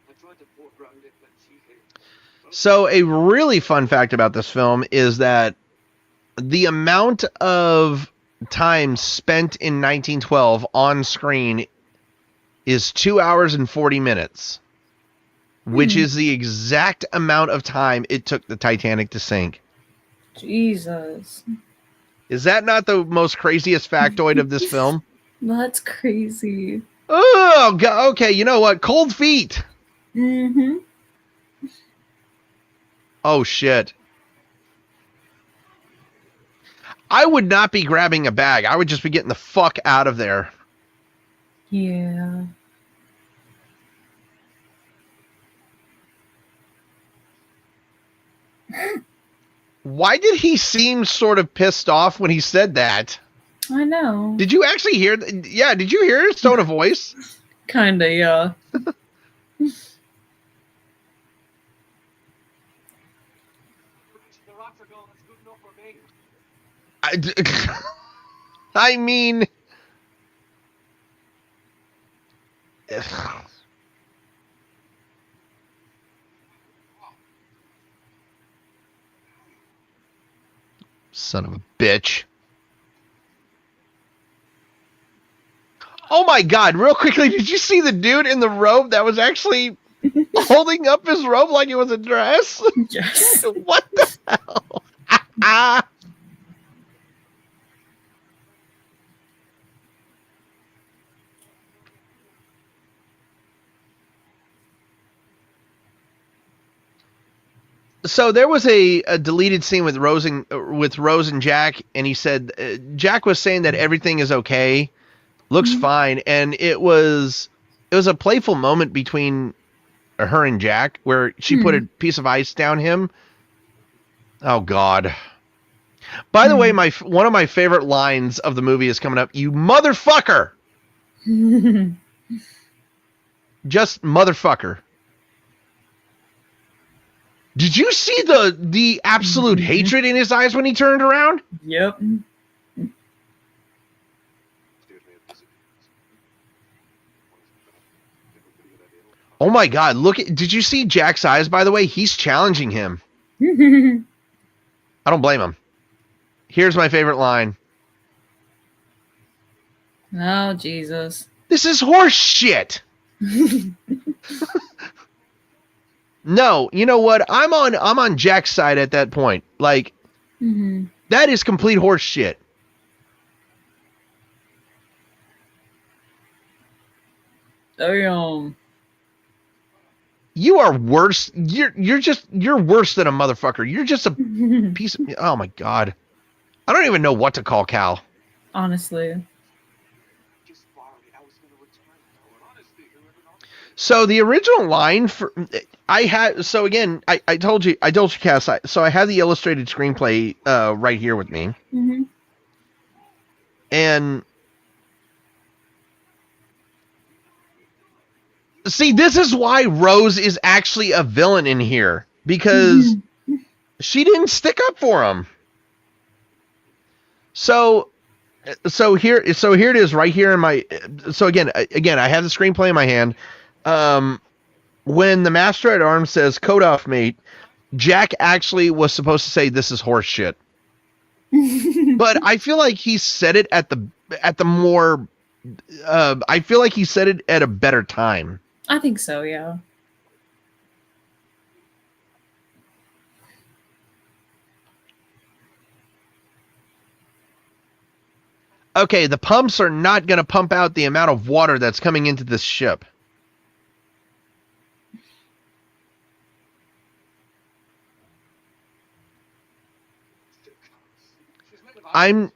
I tried to port round it, but she hit it. So a really fun fact about this film is that the amount of time spent in 1912 on screen is 2 hours and 40 minutes, which is the exact amount of time it took the Titanic to sink. Jesus. Is that not the most craziest factoid of this film? That's crazy. Oh, God. Okay, you know what? Cold feet. Mm-hmm. Oh, shit. I would not be grabbing a bag. I would just be getting the fuck out of there. Yeah. Why did he seem sort of pissed off when he said that? I know. Did you actually hear? Yeah, did you hear his tone of voice? Kinda, yeah. The rocks are gone. That's good enough for me. I mean, son of a bitch. Oh my God, real quickly, did you see the dude in the robe that was actually holding up his robe like it was a dress? Yes. What the hell? So there was a deleted scene with Rose and Jack, and he said Jack was saying that everything is okay, looks fine, and it was a playful moment between her and Jack where she put a piece of ice down him. Oh God! By the way, one of my favorite lines of the movie is coming up. You motherfucker! Just motherfucker. Did you see the absolute hatred in his eyes when he turned around? Yep. Oh my God! Did you see Jack's eyes? By the way, he's challenging him. I don't blame him. Here's my favorite line. Oh, Jesus. This is horse shit. No, you know what? I'm on Jack's side at that point. Like, that is complete horse shit. Damn. You are worse. You're worse than a motherfucker. You're just a piece of. Oh my God. I don't even know what to call Cal. Honestly. So the original line for I told you, Cass. So I have the illustrated screenplay right here with me, and see, this is why Rose is actually a villain in here, because she didn't stick up for him. So here it is right here in my. So again, I have the screenplay in my hand. When the master at arms says "coat off, mate," Jack actually was supposed to say "this is horse shit," but I feel like he said it at the more. I feel like he said it at a better time. I think so, yeah. Okay, the pumps are not going to pump out the amount of water that's coming into this ship. I'm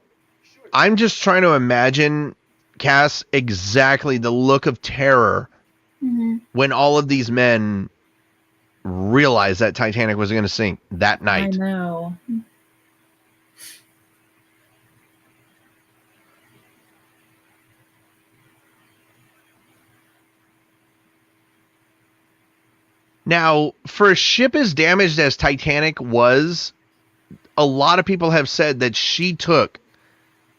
just trying to imagine, Cass, exactly the look of terror when all of these men realized that Titanic was going to sink that night. I know. Now, for a ship as damaged as Titanic was, a lot of people have said that she took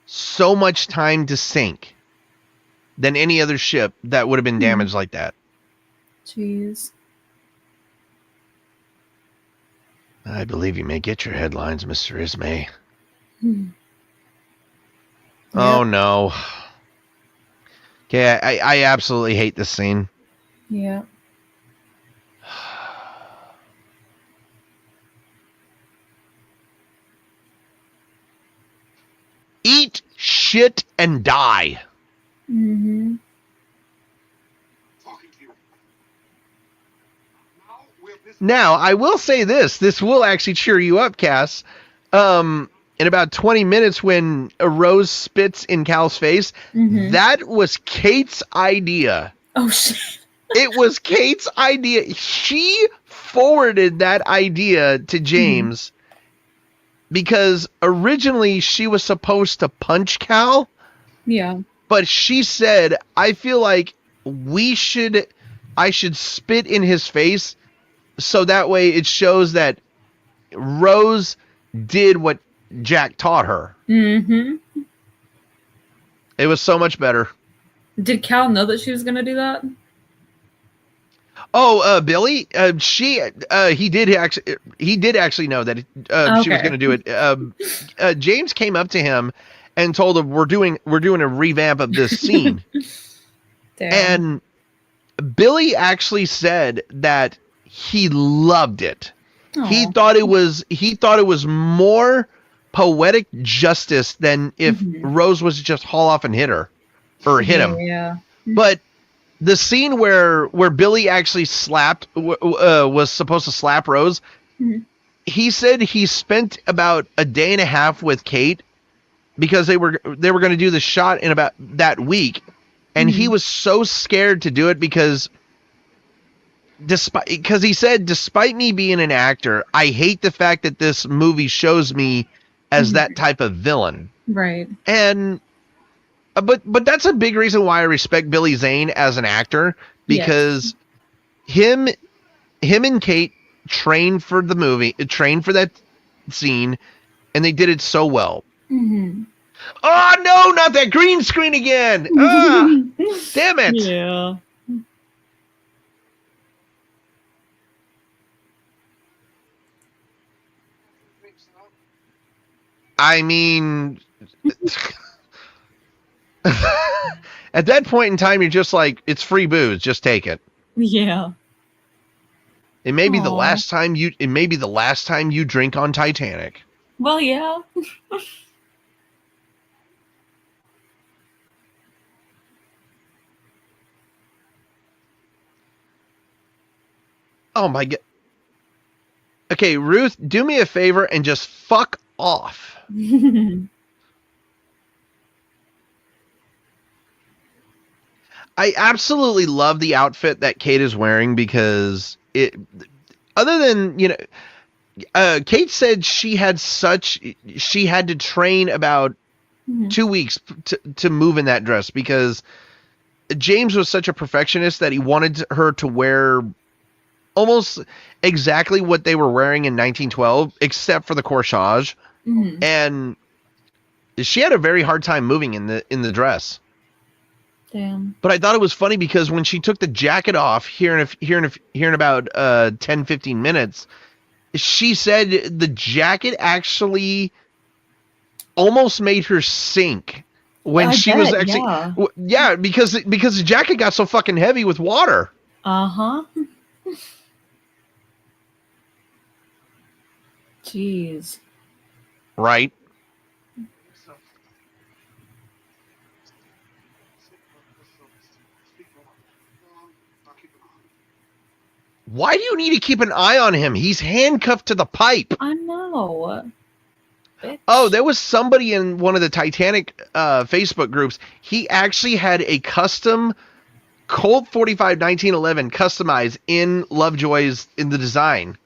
so much time to sink than any other ship that would have been damaged like that. Jeez. I believe you may get your headlines, Mr. Ismay. Oh, no. Okay, I absolutely hate this scene. Yeah. Eat shit and die. Now, I will say this. This will actually cheer you up, Cass. In about 20 minutes when a Rose spits in Cal's face, that was Kate's idea. Oh, shit. It was Kate's idea. She forwarded that idea to James because originally she was supposed to punch Cal. Yeah. But she said, I feel like I should spit in his face so that way it shows that Rose did what Jack taught her. It was so much better. Did Cal know that she was going to do that? Oh, Billy, he did actually know that she was going to do it. James came up to him and told him we're doing a revamp of this scene. And Billy actually said that he loved it. Aww. He thought it was more poetic justice than if Rose was to just haul off and hit her or hit him. Yeah. But the scene where Billy actually was supposed to slap Rose, he said he spent about a day and a half with Kate because they were going to do the shot in about that week, and he was so scared to do it because he said, despite me being an actor, I hate the fact that this movie shows me as that type of villain. Right. And but that's a big reason why I respect Billy Zane as an actor, because him and Kate trained for the movie, trained for that scene, and they did it so well. Mm-hmm. Oh no, not that green screen again! Ah, damn it! Yeah. I mean, at that point in time, you're just like, it's free booze, just take it. Yeah. It may be the Aw. last time you. It may be the last time you drink on Titanic. Well, yeah. Oh my god. Okay, Ruth, do me a favor and just fuck off. I absolutely love the outfit that Kate is wearing because it. Other than Kate said she had to train about 2 weeks to move in that dress because James was such a perfectionist that he wanted her to wear almost exactly what they were wearing in 1912, except for the corsage. Mhm. And she had a very hard time moving in the dress. Damn. But I thought it was funny because when she took the jacket off here in about 10, 15 minutes, she said the jacket actually almost made her sink when she was actually yeah, because the jacket got so fucking heavy with water. Uh-huh. Jeez. Right. Why do you need to keep an eye on him? He's handcuffed to the pipe. I know. Bitch. Oh, there was somebody in one of the Titanic Facebook groups. He actually had a custom Colt 45 1911 customized in Lovejoy's in the design.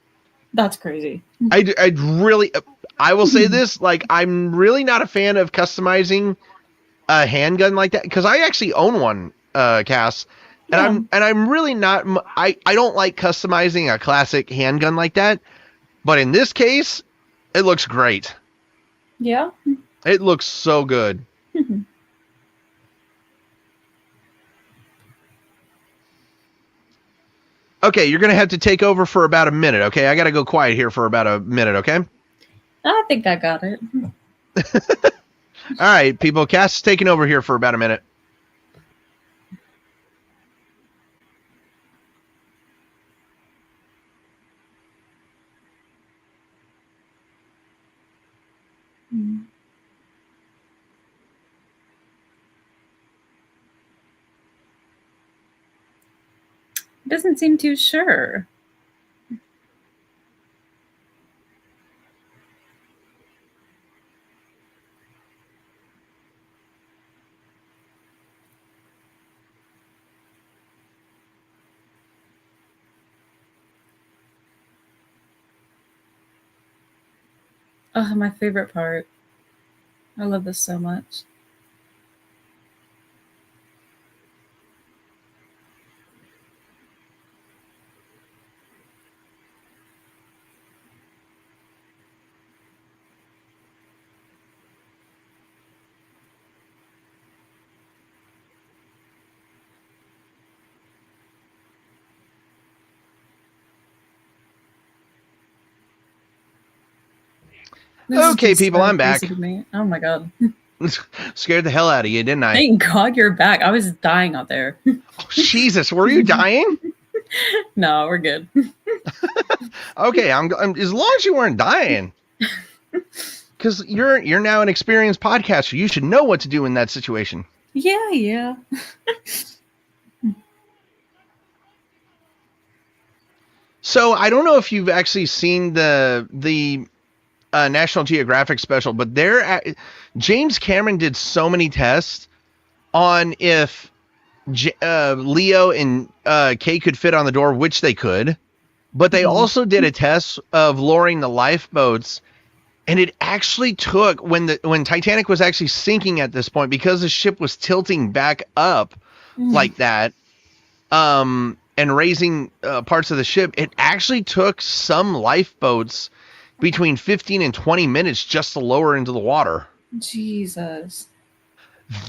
That's crazy. I will say this, like, I'm really not a fan of customizing a handgun like that because I actually own one, Cass. And I'm really not. I don't like customizing a classic handgun like that, but in this case, it looks great. Yeah. It looks so good. Okay, you're gonna have to take over for about a minute. Okay, I gotta go quiet here for about a minute. Okay. I think I got it. All right, people. Cass is taking over here for about a minute. Doesn't seem too sure. Oh, my favorite part. I love this so much. This is Okay, just people, so I'm back. crazy to me. Oh my god. Scared the hell out of you, didn't I? Thank God you're back. I was dying out there. Oh, Jesus, were you dying? No, we're good. Okay, I'm as long as you weren't dying. Because you're now an experienced podcaster. You should know what to do in that situation. Yeah. So I don't know if you've actually seen the National Geographic special, but James Cameron did so many tests on if Leo and Kay could fit on the door, which they could, but they also did a test of lowering the lifeboats, and it actually took when Titanic was actually sinking at this point because the ship was tilting back up like that. and raising parts of the ship, it actually took some lifeboats between 15 and 20 minutes just to lower into the water. Jesus.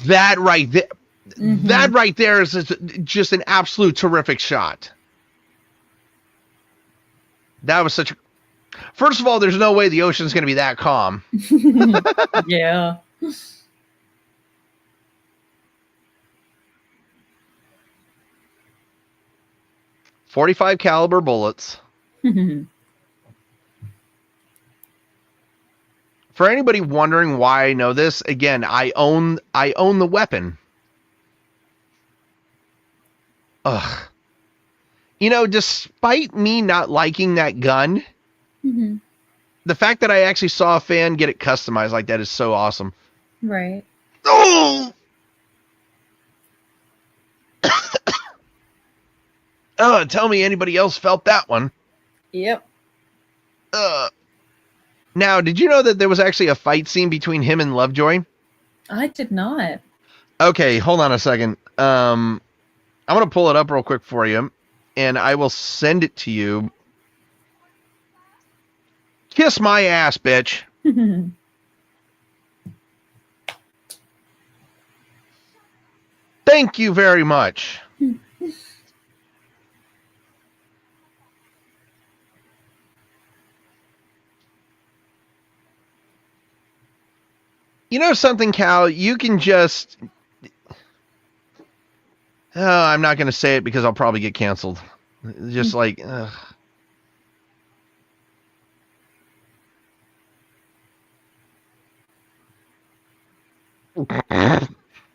That right there, that right there is just an absolute terrific shot. That was such a... First of all, there's no way the ocean's going to be that calm. Yeah. .45 caliber bullets. For anybody wondering why I know this, again, I own the weapon. Ugh. You know, despite me not liking that gun, the fact that I actually saw a fan get it customized like that is so awesome. Right. Oh! Oh, tell me anybody else felt that one. Yep. Now, did you know that there was actually a fight scene between him and Lovejoy? I did not. Okay, hold on a second. I'm going to pull it up real quick for you, and I will send it to you. Kiss my ass, bitch. Thank you very much. You know something, Cal? You can just... Oh, I'm not going to say it because I'll probably get canceled. Just like...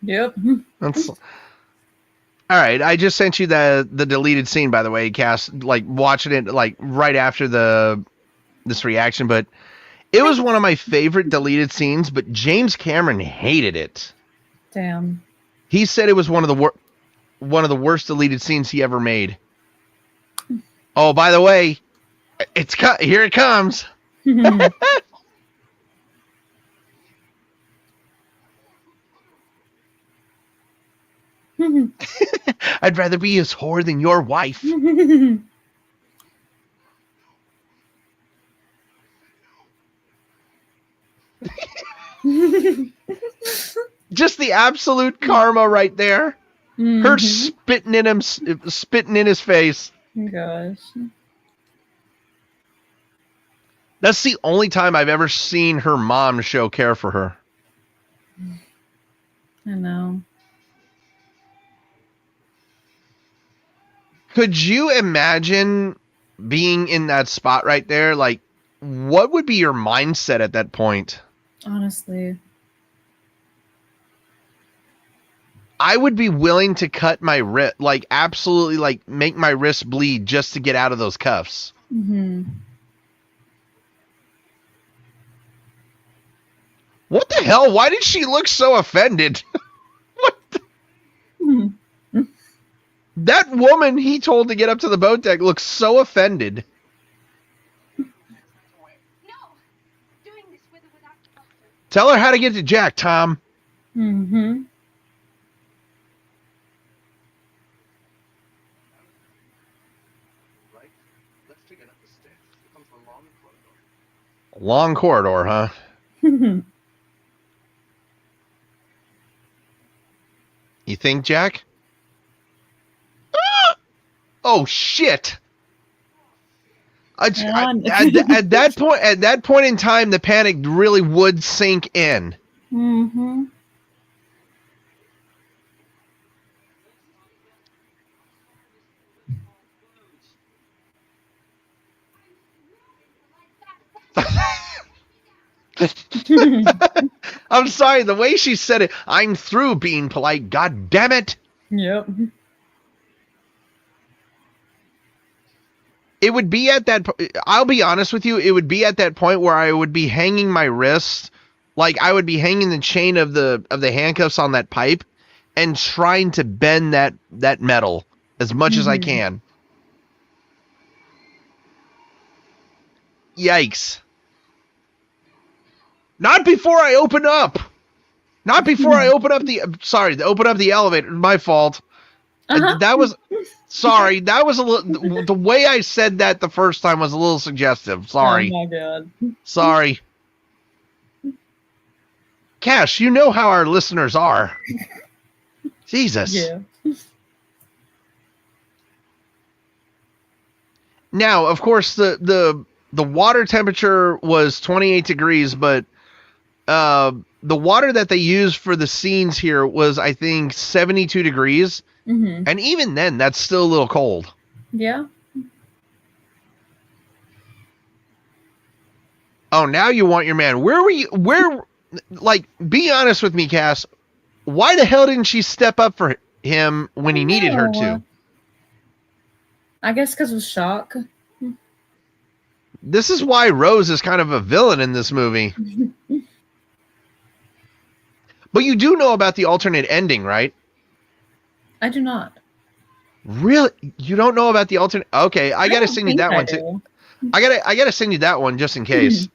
Yep. That's... All right, I just sent you the deleted scene, by the way, Cass. Like, watching it, like, right after this reaction, but... It was one of my favorite deleted scenes, but James Cameron hated it. Damn. He said it was one of the worst deleted scenes he ever made. Oh, by the way, here it comes. I'd rather be his whore than your wife. Just the absolute karma right there. Her spitting in his face. Gosh. That's the only time I've ever seen her mom show care for her. I know. Could you imagine being in that spot right there? Like, what would be your mindset at that point? Honestly. I would be willing to cut my wrist, like, absolutely, like, make my wrist bleed just to get out of those cuffs. What the hell? Why did she look so offended? What the... That woman he told to get up to the boat deck looks so offended. Tell her how to get to Jack, Tom. Right, let's take it up the stairs. It comes from a long corridor. Long corridor, huh? You think, Jack? Oh shit! At that point in time, the panic really would sink in. I'm sorry, the way she said it, I'm through being polite, god damn it. Yep. It would be at that, I'll be honest with you, it would be at that point where I would be hanging my wrist, like I would be hanging the chain of the handcuffs on that pipe and trying to bend that metal as much as I can. Yikes. Not before I open up. Not before I open up the elevator. My fault. That was sorry. That was a little. The way I said that the first time was a little suggestive. Sorry. Oh my god. Sorry. Cash, you know how our listeners are. Jesus. Yeah. Now, of course, the water temperature was 28 degrees, but the water that they used for the scenes here was, I think, 72 degrees. Mm-hmm. And even then, that's still a little cold. Yeah. Oh, now you want your man. Where were you? Like, be honest with me, Cass. Why the hell didn't she step up for him when he needed her to? I guess because of shock. This is why Rose is kind of a villain in this movie. But you do know about the alternate ending, right? I do not. Really? You don't know about the alternate? Okay, I gotta send you that one too. I gotta send you that one just in case.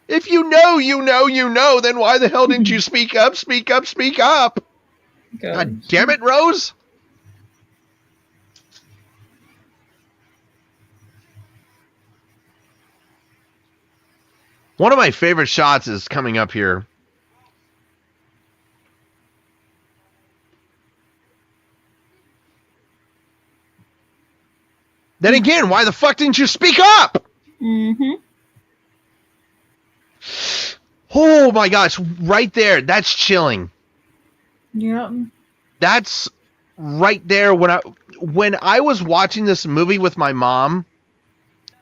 If you know, you know, you know, then why the hell didn't you speak up? Speak up, speak up. God damn it, Rose. One of my favorite shots is coming up here. Then again, why the fuck didn't you speak up? Mm-hmm. Oh my gosh, right there. That's chilling. Yeah. That's right there. When I was watching this movie with my mom,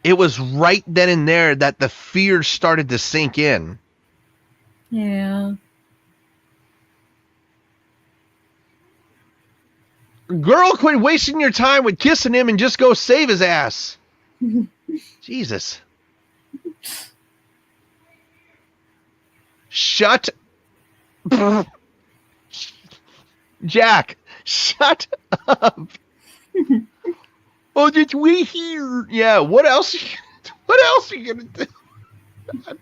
it was right then and there that the fear started to sink in. Yeah. Girl, quit wasting your time with kissing him and just go save his ass. Jesus. Shut. Jack, shut up. Oh, did we hear? Yeah, what else? What else are you going to do?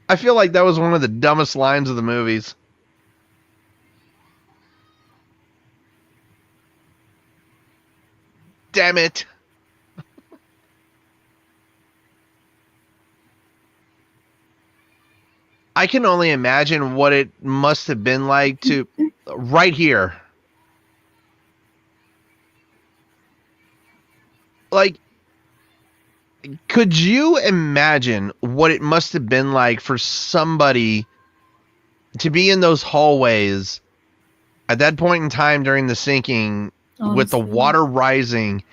I feel like that was one of the dumbest lines of the movies. Damn it. I can only imagine what it must have been like to right here. Like, could you imagine what it must have been like for somebody to be in those hallways at that point in time during the sinking, with the water rising,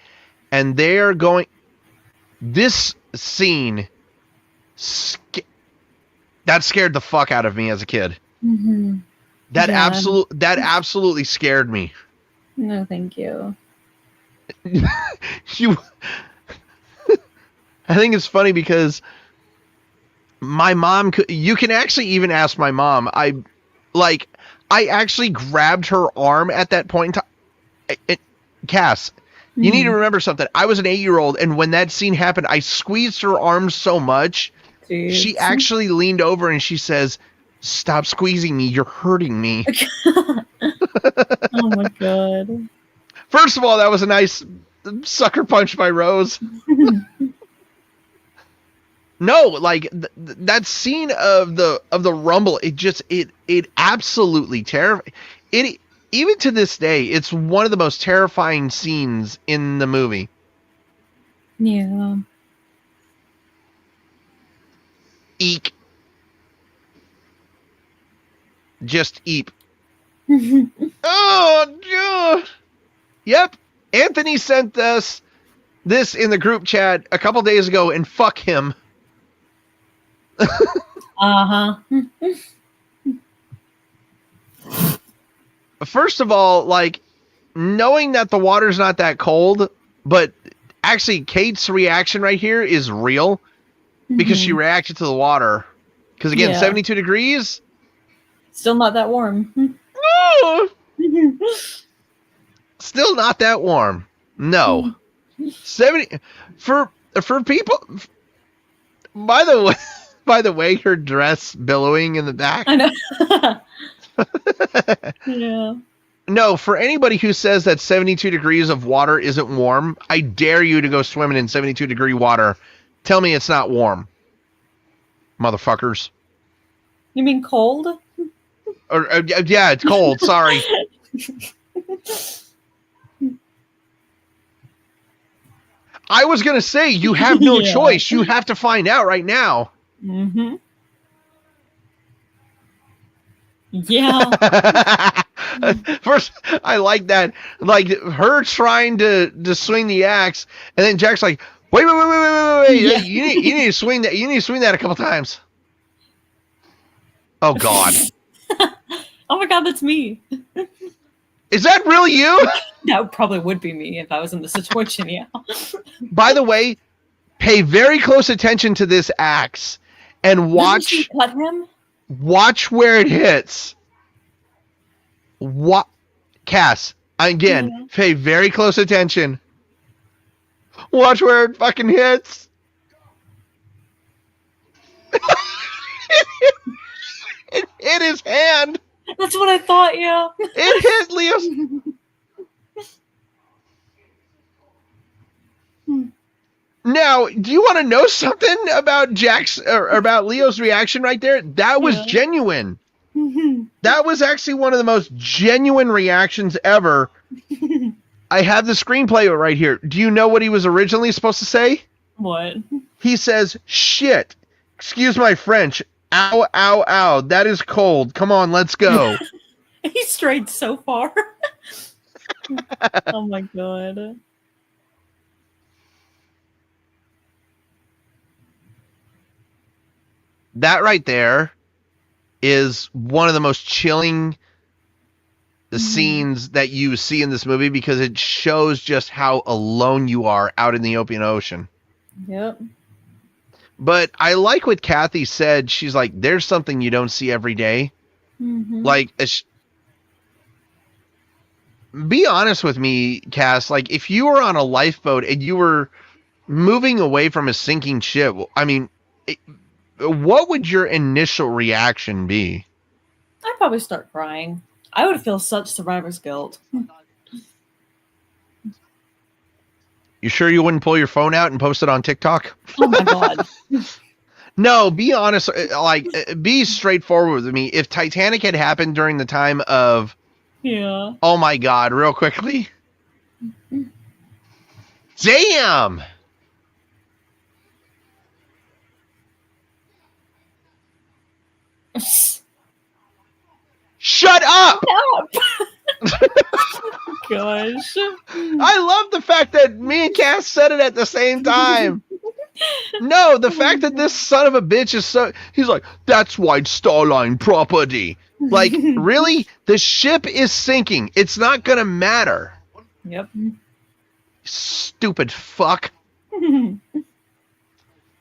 and they're going... This scene, that scared the fuck out of me as a kid. Mm-hmm. That absolutely scared me. No, thank you. I think it's funny because my mom you can actually even ask my mom. I actually grabbed her arm at that point in time. Cass, you need to remember something. I was an 8-year-old, and when that scene happened, I squeezed her arm so much. Jeez. She actually leaned over and she says, "Stop squeezing me. You're hurting me." Oh my god. First of all, that was a nice sucker punch by Rose. No, like that scene of the rumble, it absolutely terrified. It even to this day, it's one of the most terrifying scenes in the movie. Yeah. Eek. Just eep. Oh, yep. Anthony sent us this in the group chat a couple days ago, and fuck him. Uh-huh. First of all, like, knowing that the water's not that cold, but actually Kate's reaction right here is real because she reacted to the water. Because again, 72 degrees. Still not that warm. Oh! Still not that warm. No. 70 for people. By the by the way, her dress billowing in the back. I know. Yeah. No, for anybody who says that 72 degrees of water isn't warm, I dare you to go swimming in 72-degree water. Tell me it's not warm. Motherfuckers. You mean cold? Yeah, it's cold. Sorry. I was going to say, you have no Yeah. choice. You have to find out right now. Mm-hmm. Yeah. First, I like that. Like, her trying to swing the axe, and then Jack's like, wait. Yeah. You need to swing that. You need to swing that a couple times. Oh, God. Oh my God, that's me. Is that really you? That probably would be me if I was in the situation, yeah. By the way, pay very close attention to this axe and Doesn't she cut him? watch where it hits. What, Cass? Again, Yeah. pay very close attention. Watch where it fucking hits. It hit his hand. That's what I thought, yeah. It hit Leo's. Now, do you want to know something about Jack's or about Leo's reaction right there? That was Yeah. genuine. That was actually one of the most genuine reactions ever. I have the screenplay right here. Do you know what he was originally supposed to say? What? He says, shit. Excuse my French. Ow, ow, ow. That is cold. Come on, let's go. He strayed so far. Oh my God. That right there is one of the most chilling scenes that you see in this movie because it shows just how alone you are out in the open ocean. Yep. But I like what Kathy said. She's like, there's something you don't see every day. Mm-hmm. Like, be honest with me, Cass. Like, if you were on a lifeboat and you were moving away from a sinking ship, I mean, what would your initial reaction be? I'd probably start crying. I would feel such survivor's guilt. You sure you wouldn't pull your phone out and post it on TikTok? Oh my God. No, be honest. Like, be straightforward with me. If Titanic had happened during the time of, Yeah. oh my God, real quickly. Damn. Shut up. Gosh. I love the fact that me and Cass said it at the same time. No, the fact that this son of a bitch is so... He's like, that's White Star Line property. Like, really? The ship is sinking. It's not going to matter. Yep. Stupid fuck.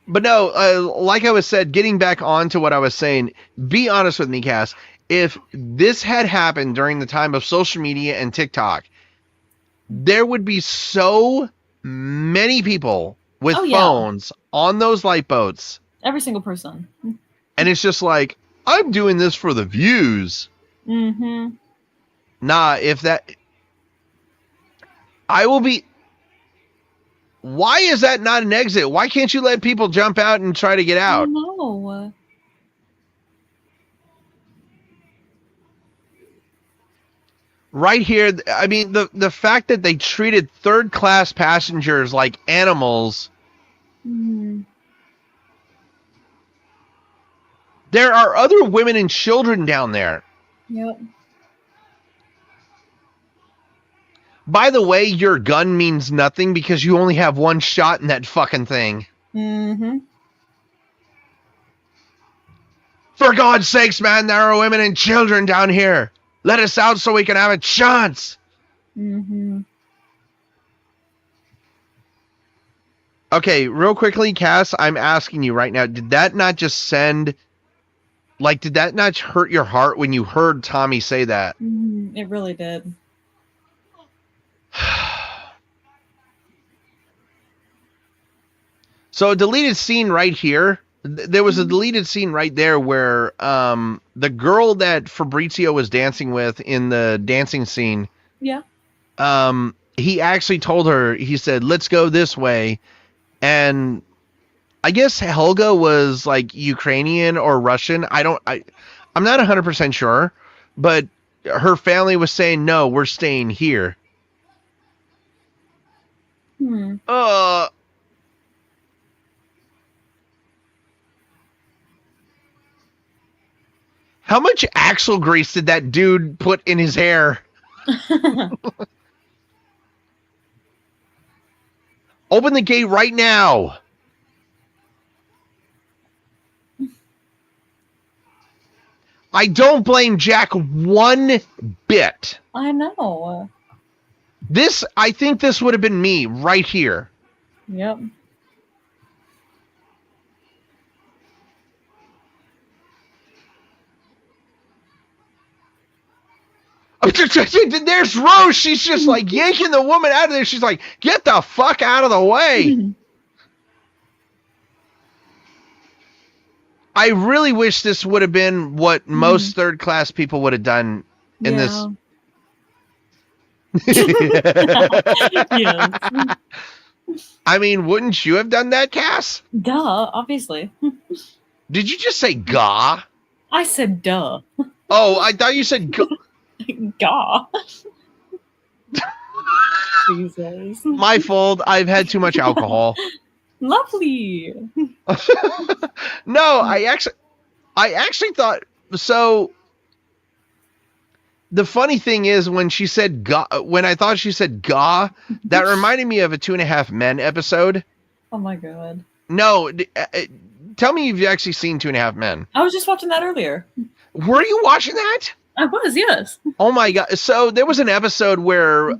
But no, like I was said, getting back on to what I was saying, be honest with me, Cass. If this had happened during the time of social media and TikTok, there would be so many people with phones on those lifeboats. Every single person. And it's just like, I'm doing this for the views. Mm-hmm. Nah, if that... I will be... Why is that not an exit? Why can't you let people jump out and try to get out? No. Right here, I mean, the fact that they treated third-class passengers like animals. Mm-hmm. There are other women and children down there. Yep. By the way, your gun means nothing because you only have one shot in that fucking thing. Mm-hmm. For God's sakes, man, there are women and children down here. Let us out so we can have a chance. Mm-hmm. Okay, real quickly, Cass, I'm asking you right now, did that not just send... Like, did that not hurt your heart when you heard Tommy say that? Mm-hmm. It really did. So a deleted scene right here. there was a deleted scene right there where the girl that Fabrizio was dancing with in the dancing scene, Yeah. he actually told her, he said, let's go this way. And I guess Helga was like Ukrainian or Russian. I'm not 100% sure, but her family was saying, no, we're staying here. How much axle grease did that dude put in his hair? Open the gate right now. I don't blame Jack one bit. I know. I think this would have been me right here. Yep. There's Rose. She's just like yanking the woman out of there. She's like, get the fuck out of the way. I really wish this would have been what most third class people would have done in this. Yes. I mean, wouldn't you have done that, Cass? Duh, obviously. Did you just say "gah"? I said duh. Oh, I thought you said "gah." Gah. Jesus. My fault. I've had too much alcohol. Lovely. No, I actually thought so. The funny thing is when she said "gah," when I thought she said "gah," that reminded me of a 2.5 Men episode. Oh my god. No, tell me you've actually seen 2.5 Men. I was just watching that earlier. Were you watching that? I was, yes. Oh my god! So there was an episode where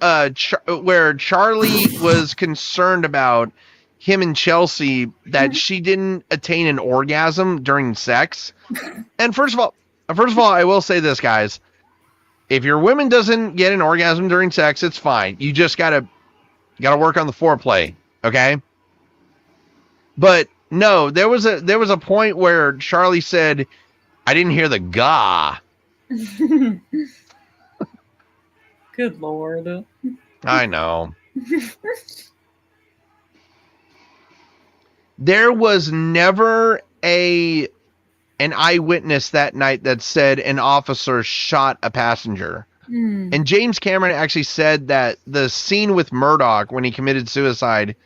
where Charlie was concerned about him and Chelsea that she didn't attain an orgasm during sex. And first of all, I will say this, guys: if your woman doesn't get an orgasm during sex, it's fine. You just gotta work on the foreplay, okay? But no, there was a point where Charlie said, "I didn't hear the gah." Good lord. I know. There was never an eyewitness that night that said an officer shot a passenger. And James Cameron actually said that the scene with Murdoch when he committed suicide,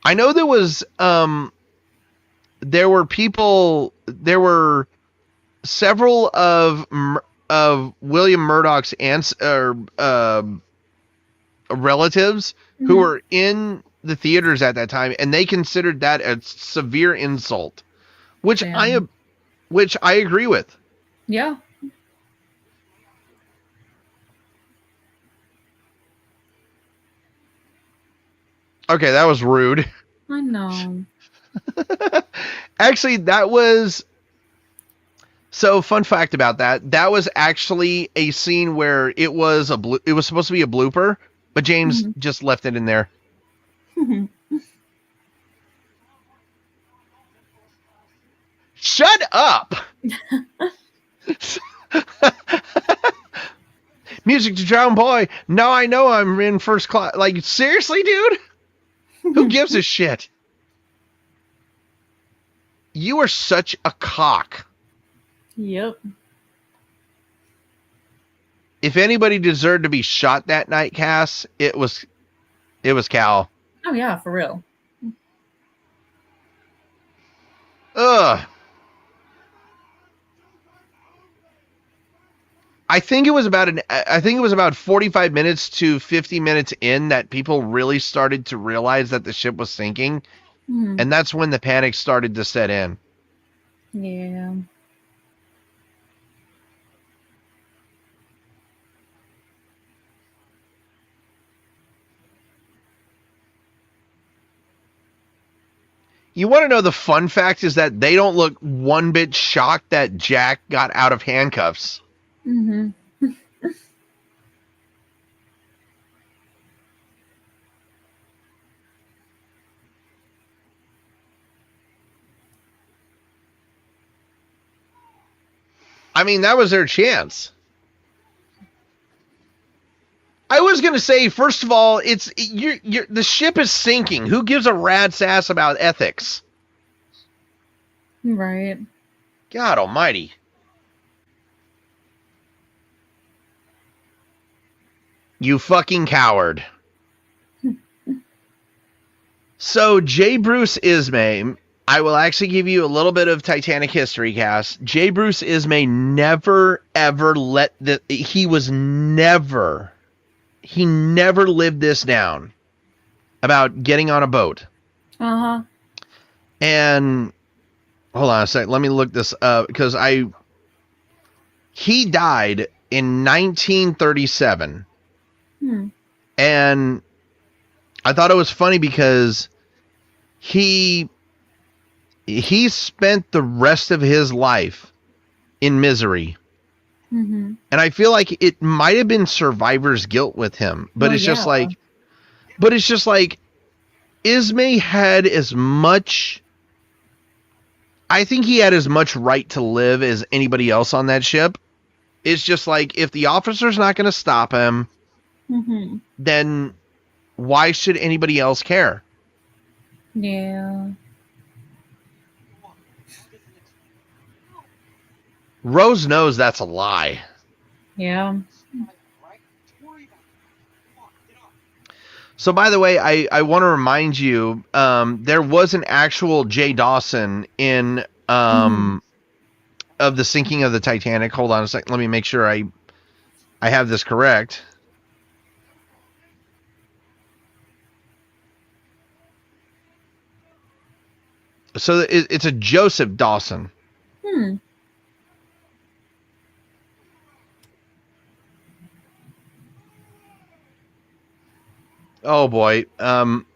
I know there were several of William Murdoch's relatives who were in the theaters at that time, and they considered that a severe insult, which I agree with. Yeah. Okay, that was rude. I know. Actually, that was... So, fun fact about that. That was actually a scene where it was supposed to be a blooper, but James just left it in there. Shut up! Music to Drown Boy. Now I know I'm in first class. Like, seriously, dude? Who gives a shit? You are such a cock. Yep. If anybody deserved to be shot that night, Cass, it was Cal. Oh yeah, for real. Ugh. I think it was about 45 minutes to 50 minutes in that people really started to realize that the ship was sinking. And that's when the panic started to set in. Yeah. You want to know the fun fact is that they don't look one bit shocked that Jack got out of handcuffs. I mean, that was their chance. I was going to say, first of all, the ship is sinking. Who gives a rat's ass about ethics? Right. God almighty. You fucking coward. So, J. Bruce Ismay, I will actually give you a little bit of Titanic history, Cass. J. Bruce Ismay never, ever he never lived this down about getting on a boat. Uh-huh. And, hold on a sec, let me look this up, because he died in 1937. And I thought it was funny because he spent the rest of his life in misery. And I feel like it might have been survivor's guilt with him, but it's just like Ismay had as much, I think he had as much right to live as anybody else on that ship. It's just like, if the officer's not going to stop him, then why should anybody else care? Yeah. Rose knows that's a lie. Yeah. So, by the way, I want to remind you, there was an actual Jay Dawson in of the sinking of the Titanic. Hold on a second. Let me make sure I have this correct. So it's a Joseph Dawson. Oh boy. I'm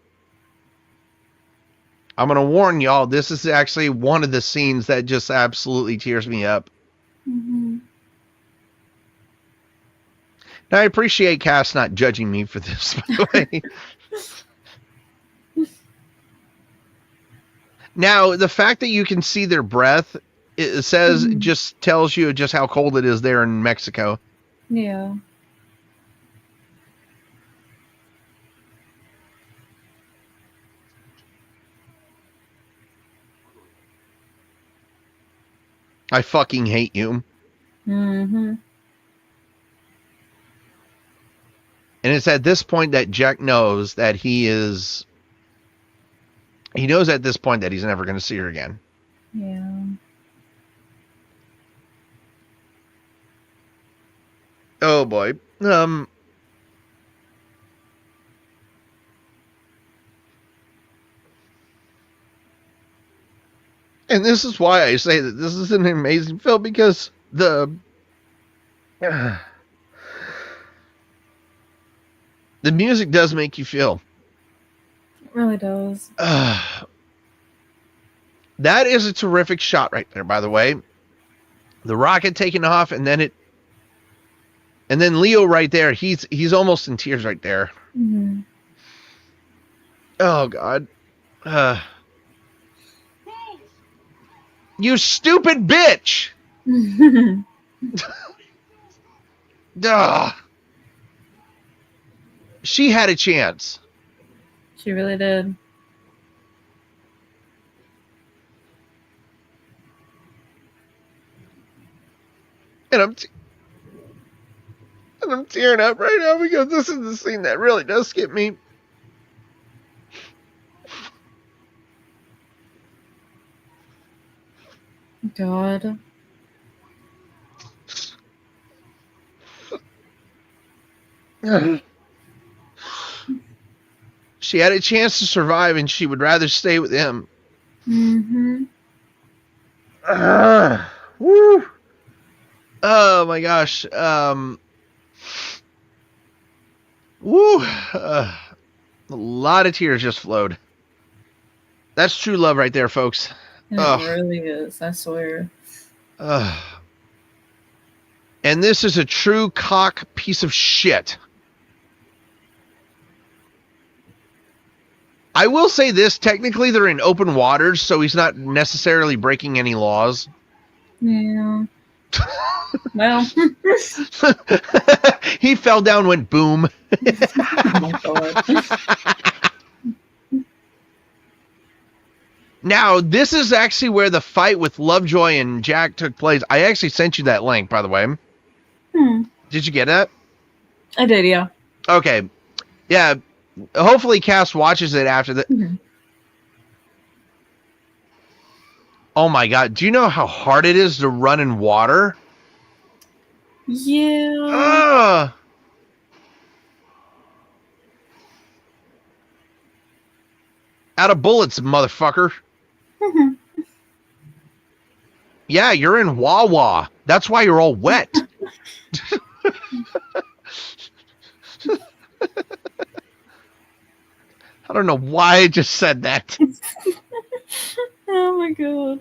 going to warn y'all, this is actually one of the scenes that just absolutely tears me up. Now, I appreciate Cass not judging me for this, by the way. Now, the fact that you can see their breath, it says, just tells you just how cold it is there in Mexico. Yeah. I fucking hate you. Mm-hmm. And it's at this point that Jack knows that he knows at this point that he's never going to see her again. Yeah. Oh boy. And this is why I say that this is an amazing film, because the music does make you feel. It really does. That is a terrific shot right there, by the way. The rocket taking off, and then Leo right there. He's almost in tears right there. Oh God. You stupid bitch! Duh. She had a chance. She really did. And I'm tearing up right now because this is the scene that really does get me. God. She had a chance to survive, and she would rather stay with him. Woo. Oh my gosh. Woo. A lot of tears just flowed. That's true love right there, folks. It really is, I swear. And this is a true cock piece of shit. I will say this, technically they're in open waters, so he's not necessarily breaking any laws. Yeah. Well, He fell down, went boom. oh my god. Now, this is actually where the fight with Lovejoy and Jack took place. I actually sent you that link, by the way. Did you get that? I did, yeah. Okay. Yeah. Hopefully Cass watches it after the... Mhm. Oh my god. Do you know how hard it is to run in water? Yeah. Ugh. Out of bullets, motherfucker. Yeah, you're in Wawa. That's why you're all wet. I don't know why I just said that. Oh my god.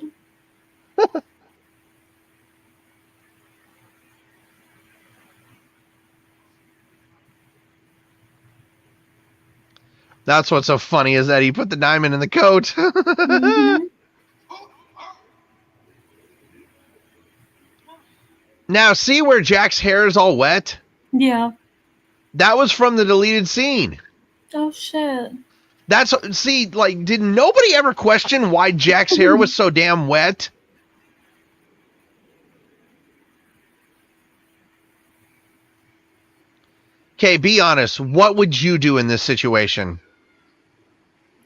That's what's so funny is that he put the diamond in the coat. Mhm. Now, see where Jack's hair is all wet? Yeah. That was from the deleted scene. Oh shit. That's, see, like, did nobody ever question why Jack's hair was so damn wet? Okay, be honest. What would you do in this situation?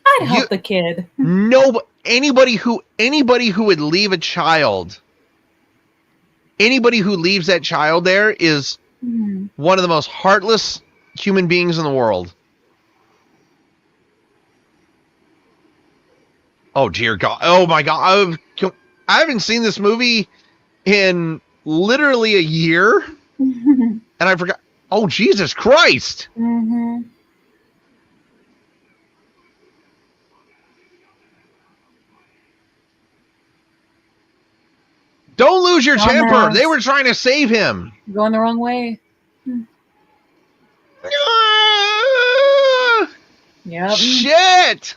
I'd help the kid. No, anybody who would leave a child, anybody who leaves that child there is one of the most heartless human beings in the world. Oh dear God! Oh my God! I haven't seen this movie in literally a year, and I forgot. Oh Jesus Christ! Don't lose your temper. Dumbass. They were trying to save him. Going the wrong way. Yep. Shit!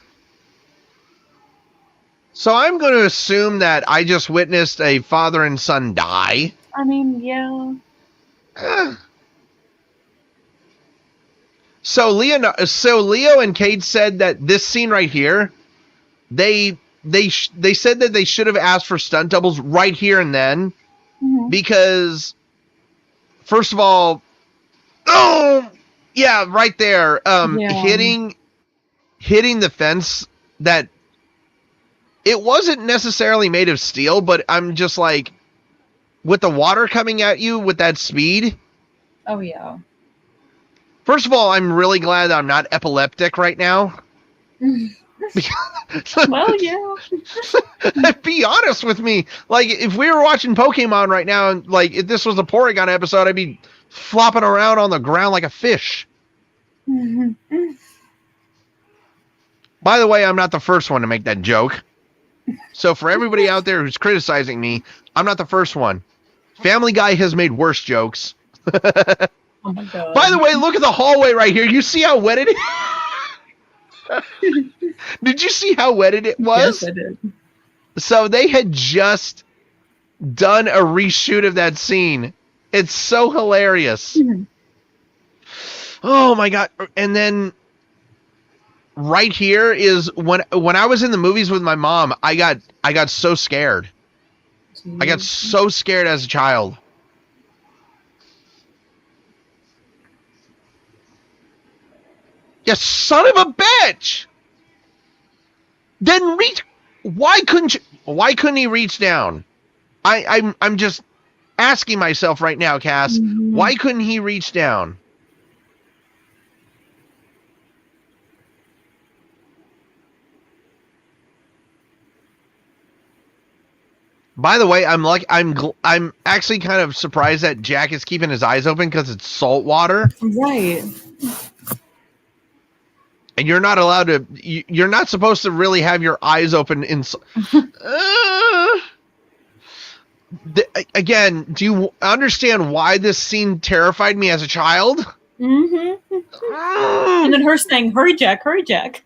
So I'm going to assume that I just witnessed a father and son die. I mean, yeah. So Leo and Kate said that this scene right here, they said that they should have asked for stunt doubles right here and then, because first of all, oh yeah, right there, hitting the fence, that it wasn't necessarily made of steel, but I'm just like, with the water coming at you with that speed. Oh yeah. First of all, I'm really glad that I'm not epileptic right now. Well, yeah. Be honest with me. Like, if we were watching Pokemon right now, and like if this was a Porygon episode, I'd be flopping around on the ground like a fish. By the way, I'm not the first one to make that joke. So for everybody out there who's criticizing me, I'm not the first one. Family Guy has made worse jokes. Oh my god. By the way, look at the hallway right here. You see how wet it is? Did you see how wet it was? Yes, I did. So they had just done a reshoot of that scene. It's so hilarious. Oh my god. And then right here is when I was in the movies with my mom, I got so scared. I got so scared as a child. You son of a bitch! Then reach. Why couldn't he reach down? I'm just asking myself right now, Cass. Why couldn't he reach down? By the way, I'm actually kind of surprised that Jack is keeping his eyes open because it's salt water. Right. And you're not allowed to. You're not supposed to really have your eyes open in. Again, do you understand why this scene terrified me as a child? And then her saying, "Hurry, Jack! Hurry, Jack!"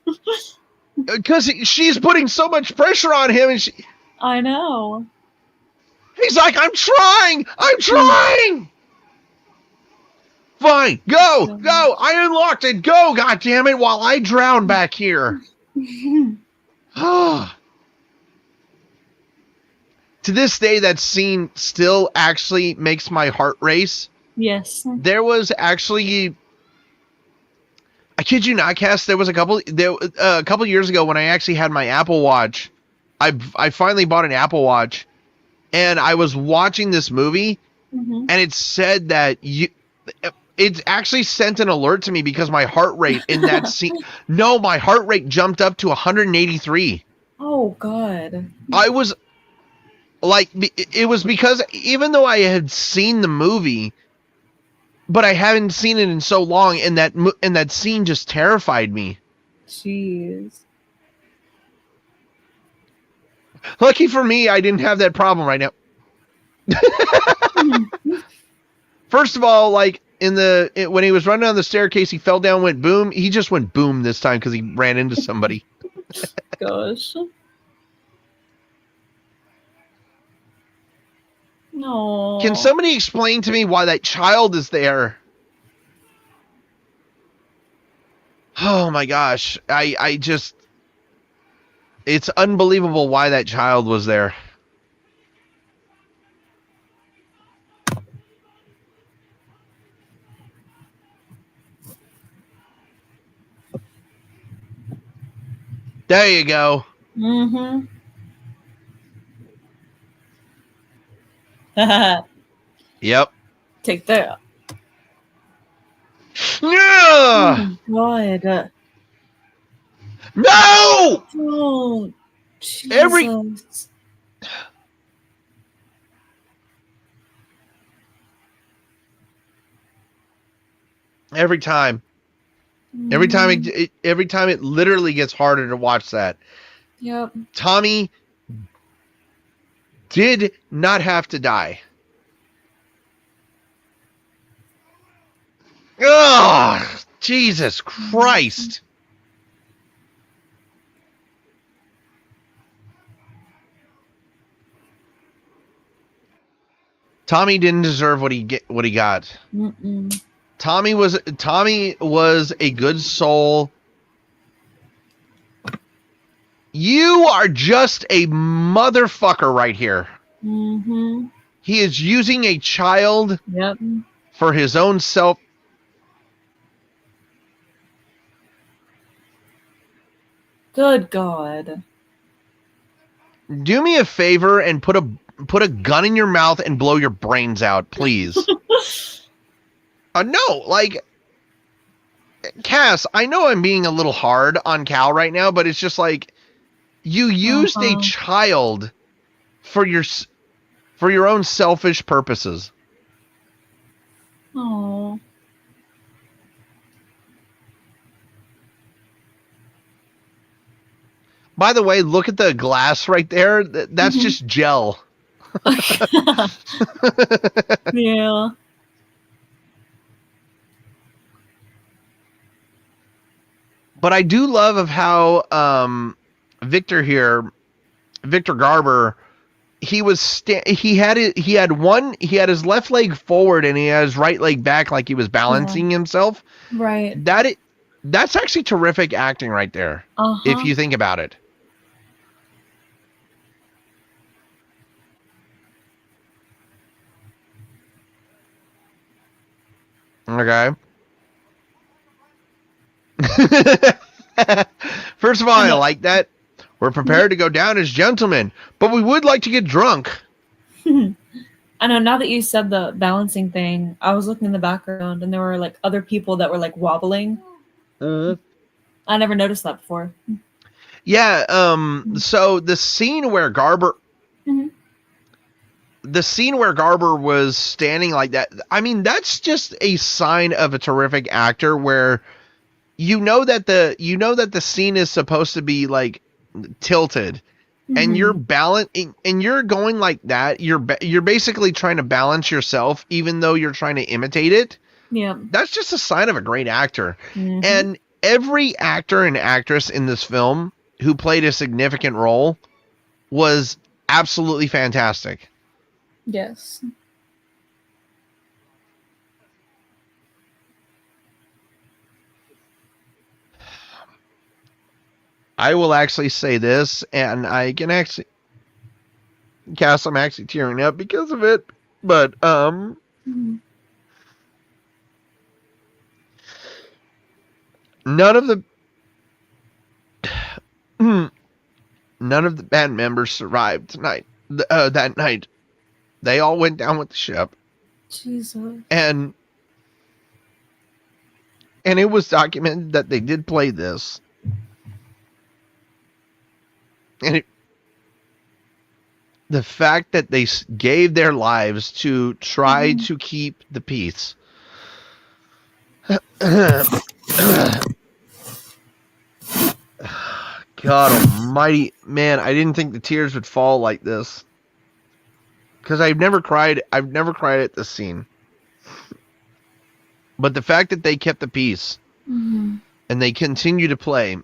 Because she's putting so much pressure on him, and I know. He's like, I'm trying. Fine, go. I unlocked it. Go, goddammit, while I drown back here. To this day, that scene still actually makes my heart race. Yes. There was actually, I kid you not, Cass, there was a couple years ago when I actually had my Apple Watch. I finally bought an Apple Watch, and I was watching this movie, and it said that it actually sent an alert to me because my heart rate in that scene, my heart rate jumped up to 183. Oh, God. I was like, it was because even though I had seen the movie, but I haven't seen it in so long, and that scene just terrified me. Jeez. Lucky for me, I didn't have that problem right now. First of all, like when he was running down the staircase, he fell down, went boom. He just went boom this time because he ran into somebody. Gosh. No. Can somebody explain to me why that child is there? Oh my gosh. I just, it's unbelievable why that child was there. There you go. Mm-hmm. Yep. Take that. Yeah! Oh, God. No! Oh, Jesus. Every time it literally gets harder to watch that. Yep. Tommy did not have to die. Oh, Jesus Christ. Tommy didn't deserve what he got. Mm-mm. Tommy was a good soul. You are just a motherfucker right here. Mm-hmm. He is using a child Yep. for his own self. Good God. Do me a favor and put a gun in your mouth and blow your brains out, please. No, like, Cass, I know I'm being a little hard on Cal right now, but it's just like, you used a child for your own selfish purposes. Oh. By the way, look at the glass right there. That's just gel. Yeah. But I do love of how Victor Garber, he had his left leg forward and he had his right leg back like he was balancing himself. Right. That's actually terrific acting right there. If you think about it. Okay. First of all, I like that. We're prepared to go down as gentlemen, but we would like to get drunk. I know, now that you said the balancing thing, I was looking in the background and there were like other people that were like wobbling. I never noticed that before. Yeah, so the scene where Garber was standing like that, I mean, that's just a sign of a terrific actor where you know that the scene is supposed to be like tilted and you're balancing and you're going like that. You're basically trying to balance yourself even though you're trying to imitate it. Yeah. That's just a sign of a great actor. And every actor and actress in this film who played a significant role was absolutely fantastic. Yes. I will actually say this, and I can actually, Cass, I'm actually tearing up because of it. But Mhm. none of the none of the band members survived tonight. That night, they all went down with the ship, Jesus. and it was documented that they did play this, and the fact that they gave their lives to try to keep the peace. God almighty, man, I didn't think the tears would fall like this. Because I've never cried at this scene. But the fact that they kept the peace and they continue to play.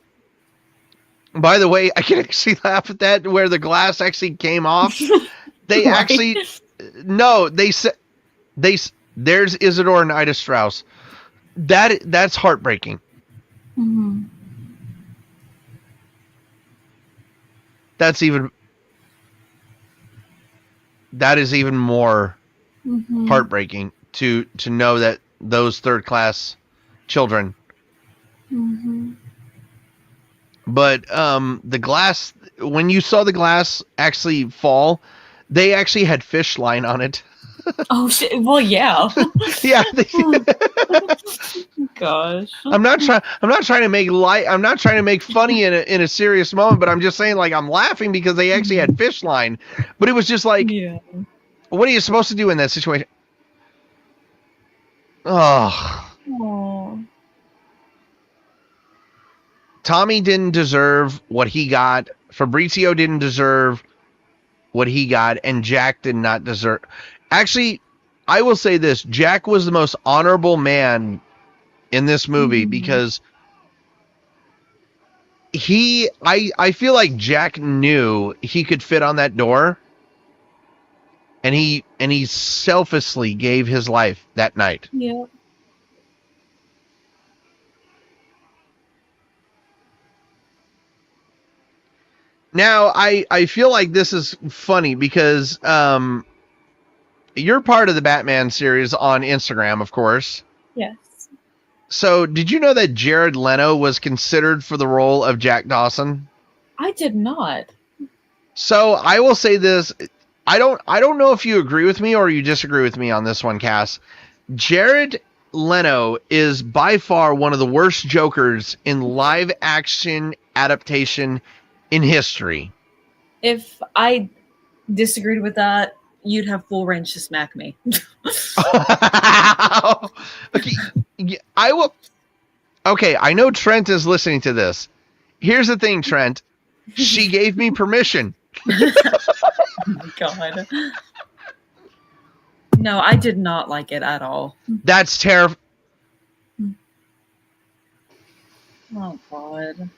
By the way, I can actually laugh at that where the glass actually came off. They Right. actually they said there's Isidore and Ida Strauss. That's heartbreaking. Mhm. That is even more Mhm. heartbreaking to know that those third class children. Mhm. But the glass, when you saw the glass actually fall, they actually had fish line on it. Oh shit. Well, yeah. Yeah. Gosh. I'm not trying to make light. I'm not trying to make funny in a serious moment, but I'm just saying, like, I'm laughing because they actually had fish line. But it was just like, Yeah. what are you supposed to do in that situation? Oh, Aw. Tommy didn't deserve what he got. Fabrizio didn't deserve what he got, and Jack did not deserve. Actually, I will say this: Jack was the most honorable man in this movie because I feel like Jack knew he could fit on that door, and he selflessly gave his life that night. Yeah. Now, I feel like this is funny because you're part of the Batman series on Instagram, of course. Yes. So, did you know that Jared Leto was considered for the role of Jack Dawson? I did not. So, I will say this. I don't know if you agree with me or you disagree with me on this one, Cass. Jared Leto is by far one of the worst Jokers in live action adaptation in history. If I disagreed with that, you'd have full range to smack me. Okay, I will. Okay, I know Trent is listening to this. Here's the thing, Trent. She gave me permission. Oh my god. No, I did not like it at all. That's terrible. Oh god.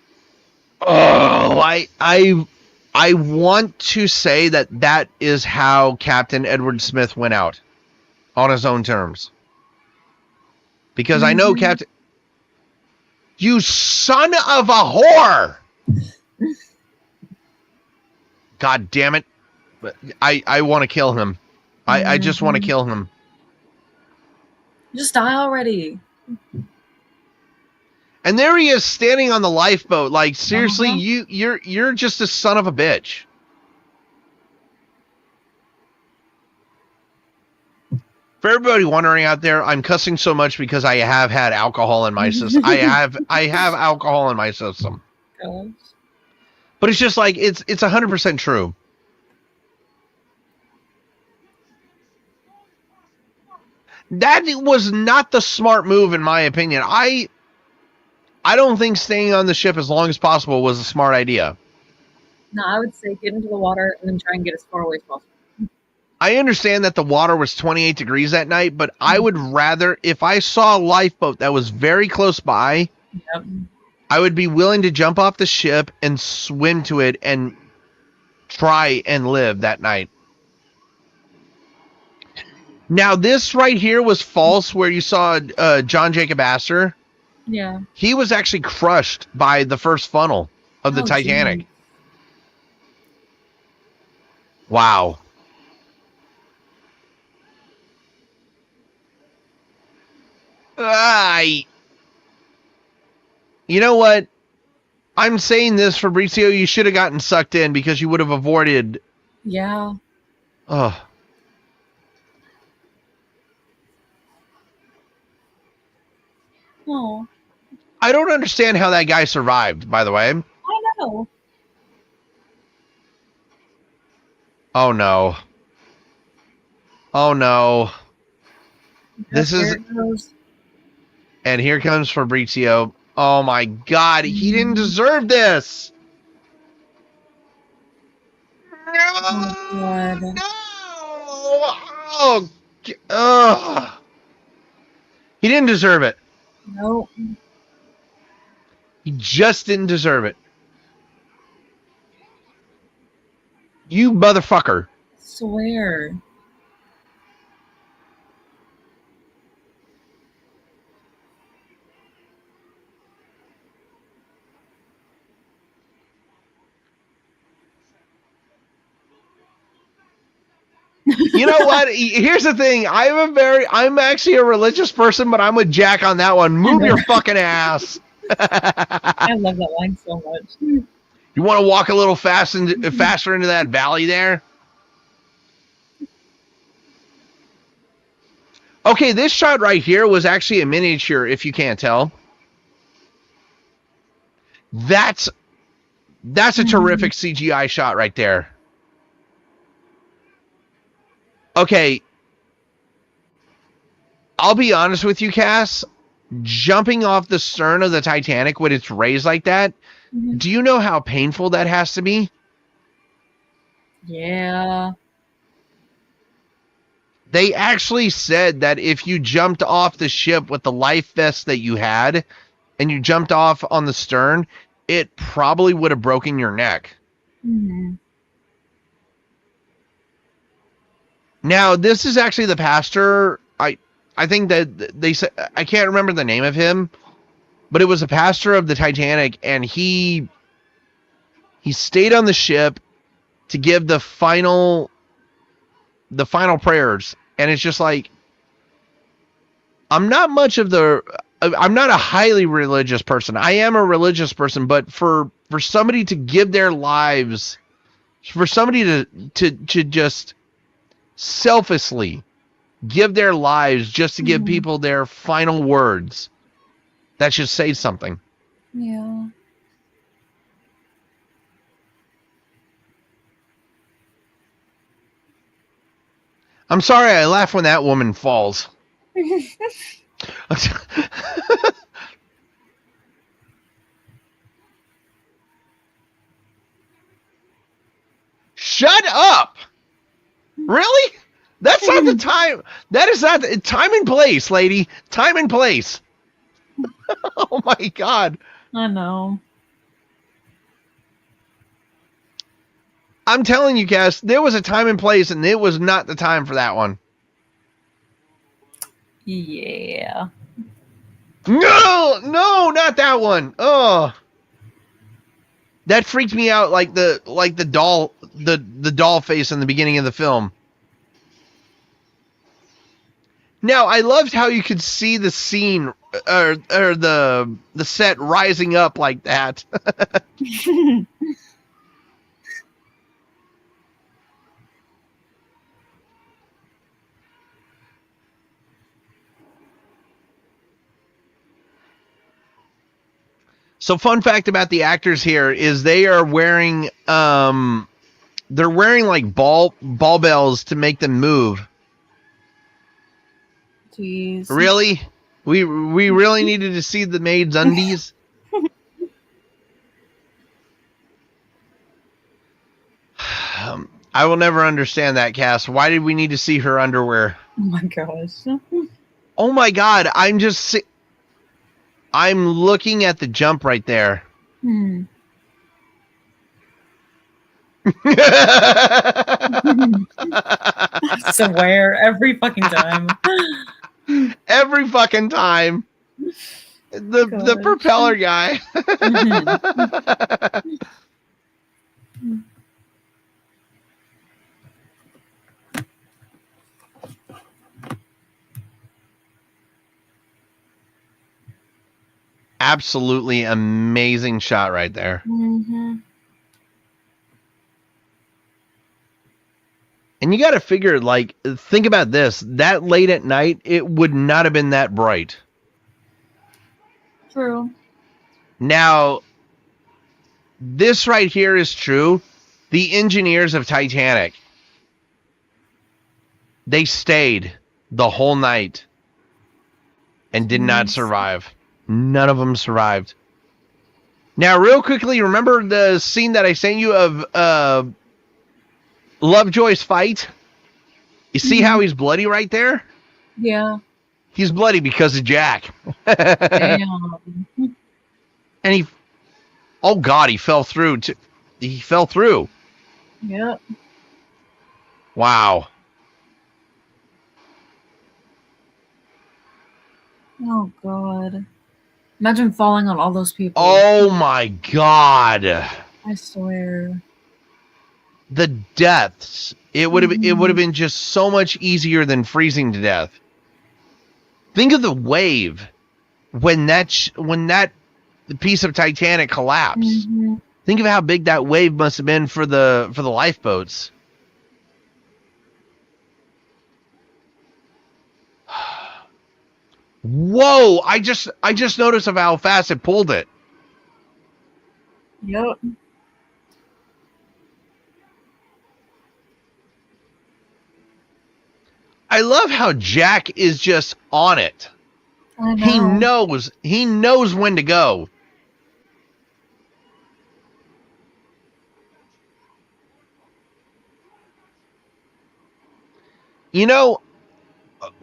Oh, I want to say that is how Captain Edward Smith went out, on his own terms. Because I know Captain... You son of a whore! God damn it. I want to kill him. I just want to kill him. Just die already. And there he is standing on the lifeboat. Like, seriously, you're just a son of a bitch. For everybody wondering out there, I'm cussing so much because I have had alcohol in my system. I have alcohol in my system. Gosh. But it's just like it's 100% true. That was not the smart move, in my opinion. I don't think staying on the ship as long as possible was a smart idea. No, I would say get into the water and then try and get as far away as possible. I understand that the water was 28 degrees that night, but I would rather, if I saw a lifeboat that was very close by, Yep. I would be willing to jump off the ship and swim to it and try and live that night. Now, this right here was false, where you saw John Jacob Astor. Yeah. He was actually crushed by the first funnel of the Titanic. Geez. Wow. You know what? I'm saying this, Fabrizio, you should have gotten sucked in because you would have avoided... Yeah. Ugh. Oh. I don't understand how that guy survived, by the way. I know. Oh, no. Oh, no. This is... And here comes Fabrizio. Oh, my God. He didn't deserve this. Oh, God. No. Oh, ugh. He didn't deserve it. Nope. He just didn't deserve it. You motherfucker. Swear. You know what? Here's the thing. I'm actually a religious person, but I'm with Jack on that one. Move your fucking ass. I love that line so much. You want to walk a little faster into that valley there? Okay, this shot right here was actually a miniature, if you can't tell. That's a terrific CGI shot right there. Okay. I'll be honest with you, Cass. Jumping off the stern of the Titanic when it's raised like that, do you know how painful that has to be? Yeah. They actually said that if you jumped off the ship with the life vest that you had and you jumped off on the stern, it probably would have broken your neck. Mm-hmm. Now, this is actually the pastor. I think that they said, I can't remember the name of him, but it was a pastor of the Titanic, and he stayed on the ship to give the final prayers. And it's just like, I'm not a highly religious person. I am a religious person, but for somebody to give their lives, for somebody to just selflessly give their lives just to give people their final words, that should say something. Yeah. I'm sorry I laugh when that woman falls. Shut up! Really? That's not the time. That is not the time and place, lady. Time and place. Oh my God. I know. I'm telling you, Cass, there was a time and place, and it was not the time for that one. Yeah. No, not that one. Oh, that freaked me out like the doll face in the beginning of the film. Now, I loved how you could see the scene or the set rising up like that. So, fun fact about the actors here is they are wearing they're wearing like ball bells to make them move. Jeez. Really? We really needed to see the maid's undies? I will never understand that, Cass. Why did we need to see her underwear? Oh my gosh. Oh my God, I'm looking at the jump right there. swear every fucking time. Every fucking time. The Gosh. propeller guy. Absolutely amazing shot right there. Mm-hmm. And you got to figure, like, think about this. That late at night, it would not have been that bright. True. Now, this right here is true. The engineers of Titanic, they stayed the whole night and did not survive. None of them survived. Now, real quickly, remember the scene that I sent you of Lovejoy's fight? You see how he's bloody right there? Yeah. He's bloody because of Jack. Damn. And he, oh God, he fell through. He fell through. Yep. Wow. Oh God. Imagine falling on all those people. Oh my God. I swear. The deaths. It would have been just so much easier than freezing to death. Think of the wave when that piece of Titanic collapsed. Mm-hmm. Think of how big that wave must have been for the lifeboats. Whoa! I just noticed of how fast it pulled it. Yep. I love how Jack is just on it. I know. He knows when to go. You know,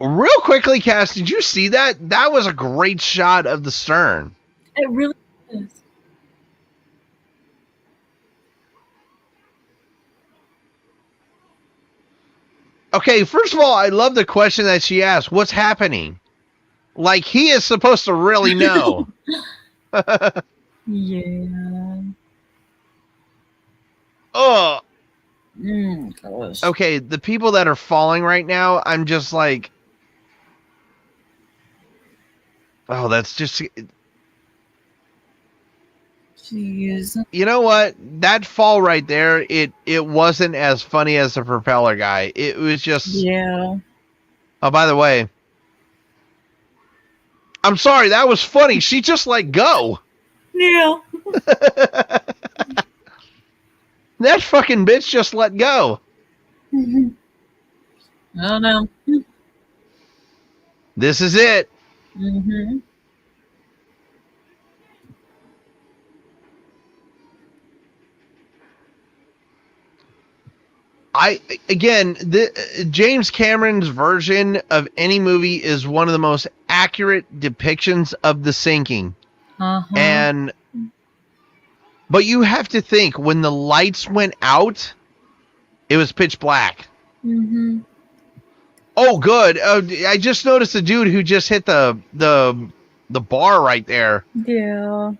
real quickly, Cass, did you see that? That was a great shot of the stern. It really is. Okay, first of all, I love the question that she asked. What's happening? Like, he is supposed to really know. Yeah. Oh. Gosh. Okay, the people that are falling right now, I'm just like, oh, that's just, Jeez. you know what? That fall right there, it wasn't as funny as the propeller guy. It was just, Yeah. oh, by the way, I'm sorry, that was funny. She just let go. Yeah. That fucking bitch just let go. I don't know. This is it. Mm-hmm. James Cameron's version of any movie is one of the most accurate depictions of the sinking. Uh-huh. But you have to think, when the lights went out, it was pitch black. Mm-hmm. Oh, good. I just noticed the dude who just hit the bar right there. Yeah.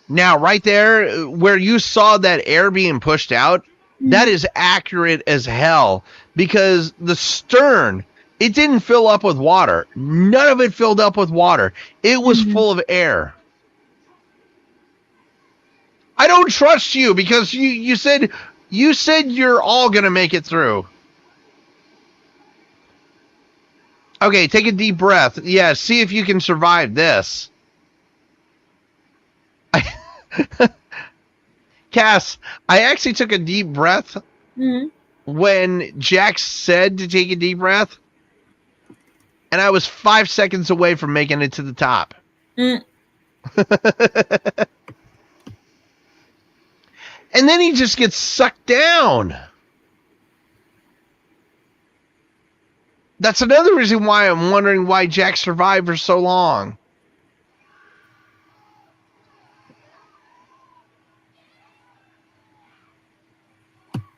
Now, right there, where you saw that air being pushed out, that is accurate as hell, because the stern, it didn't fill up with water. None of it filled up with water. It was full of air. I don't trust you, because you said you're all going to make it through. Okay, take a deep breath. Yeah, see if you can survive this. Cass, I actually took a deep breath when Jack said to take a deep breath, and I was 5 seconds away from making it to the top. And then he just gets sucked down. That's another reason why I'm wondering why Jack survived for so long.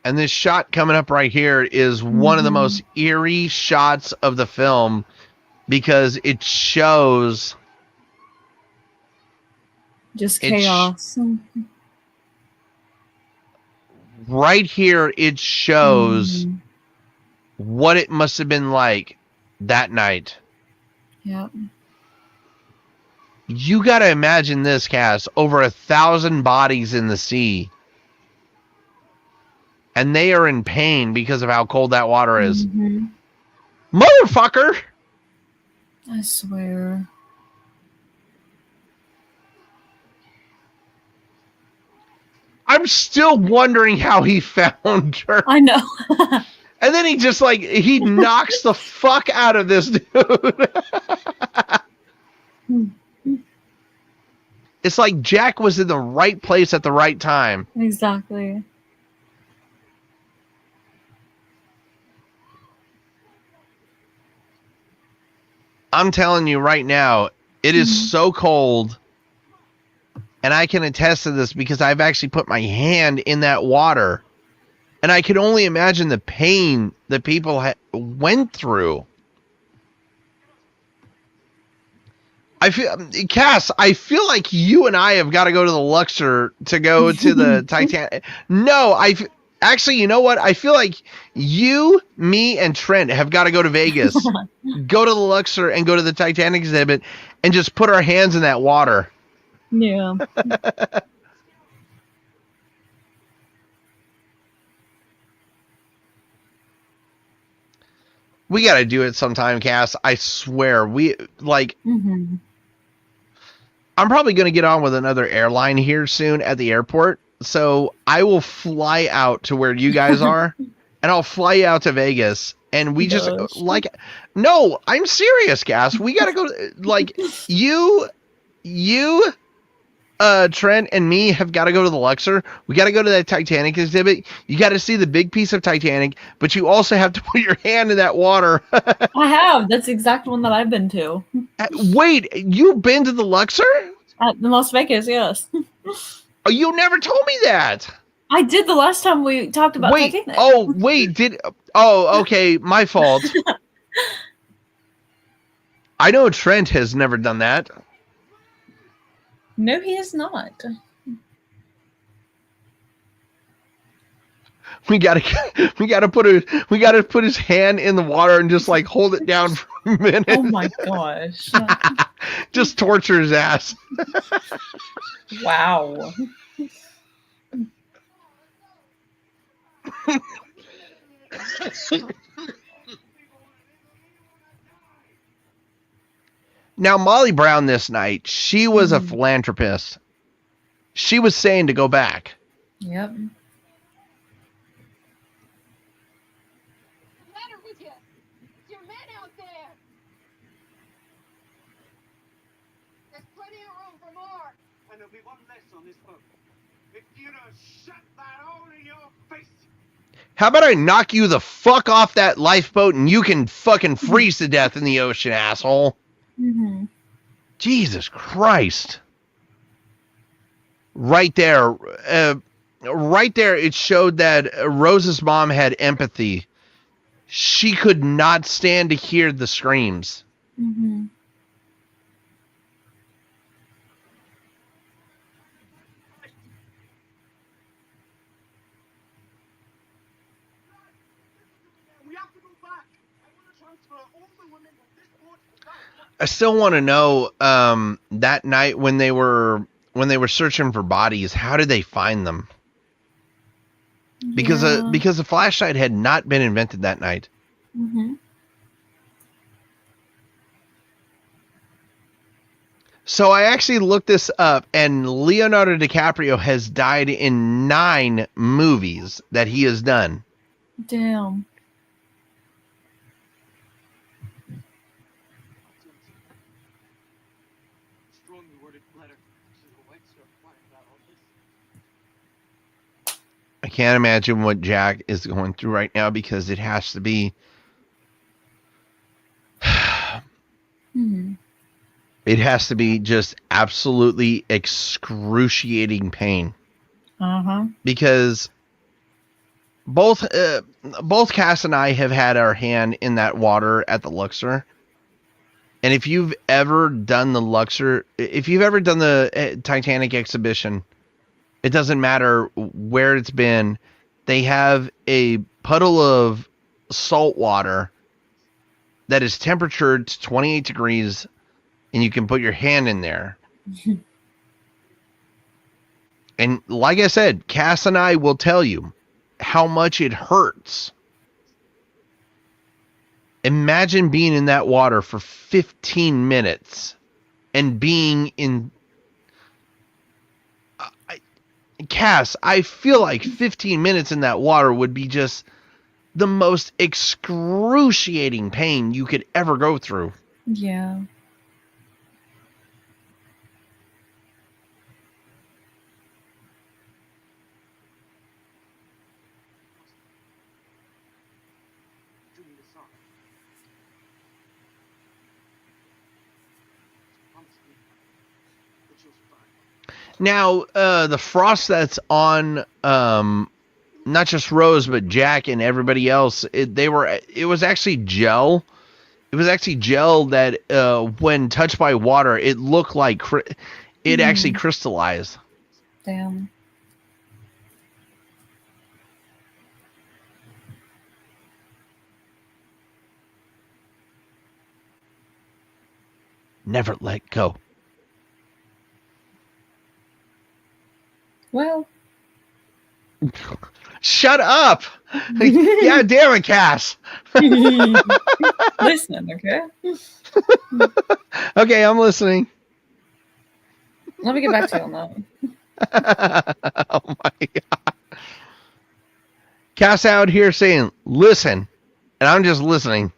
And this shot coming up right here is one of the most eerie shots of the film because it shows just chaos. Right here, it shows what it must have been like that night. Yeah. You got to imagine this, Cass. Over 1,000 bodies in the sea. And they are in pain because of how cold that water is. Motherfucker! I swear. I'm still wondering how he found her. I know. And then he just like, he knocks the fuck out of this dude. It's like Jack was in the right place at the right time. Exactly. I'm telling you right now, it is so cold. And I can attest to this because I've actually put my hand in that water. And I can only imagine the pain that people went through. Cass, I feel like you and I have got to go to the Luxor to go to the Titanic. No, actually, you know what? I feel like you, me, and Trent have got to go to Vegas, go to the Luxor and go to the Titanic exhibit and just put our hands in that water. Yeah. We got to do it sometime, Cass. I swear. I'm probably going to get on with another airline here soon at the airport. So I will fly out to where you guys are and I'll fly out to Vegas and we just no, I'm serious, Cass. We got to go you, Trent and me have got to go to the Luxor. We got to go to that Titanic exhibit. You got to see the big piece of Titanic, but you also have to put your hand in that water. I have. That's the exact one that I've been to. Wait, you've been to the Luxor? In Las Vegas, yes. Oh, you never told me that. I did the last time we talked about Titanic. Okay, my fault. I know Trent has never done that. No, he is not. We gotta put his hand in the water and just like hold it down for a minute. Oh my gosh. Just torture his ass. Wow. Now, Molly Brown this night, she was a philanthropist. She was saying to go back. Yep. How about I knock you the fuck off that lifeboat and you can fucking freeze to death in the ocean, asshole? Jesus Christ. Right there, it showed that Rose's mom had empathy. She could not stand to hear the screams. I still want to know that night when they were searching for bodies, how did they find them? Because the flashlight had not been invented that night. So I actually looked this up, and Leonardo DiCaprio has died in 9 movies that he has done. Damn. I can't imagine what Jack is going through right now because it has to be Hmm. It has to be just absolutely excruciating pain. Uh-huh. Because both Cass and I have had our hand in that water at the Luxor. And if you've ever done the Luxor, if you've ever done the Titanic exhibition, it doesn't matter where it's been. They have a puddle of salt water that is temperatured to 28 degrees, and you can put your hand in there. And like I said, Cass and I will tell you how much it hurts. Imagine being in that water for 15 minutes and being in... Cass, I feel like 15 minutes in that water would be just the most excruciating pain you could ever go through. Yeah. Doing the song. Promise me that you'll survive. Now, the frost that's on not just Rose but Jack and everybody else, it was actually gel. It was actually gel that when touched by water, it looked like it actually crystallized. Damn. Never let go. Well. Shut up! Yeah, damn it, Cass. Listen, okay? Okay, I'm listening. Let me get back to you on that. Oh my god. Cass out here saying, listen, and I'm just listening.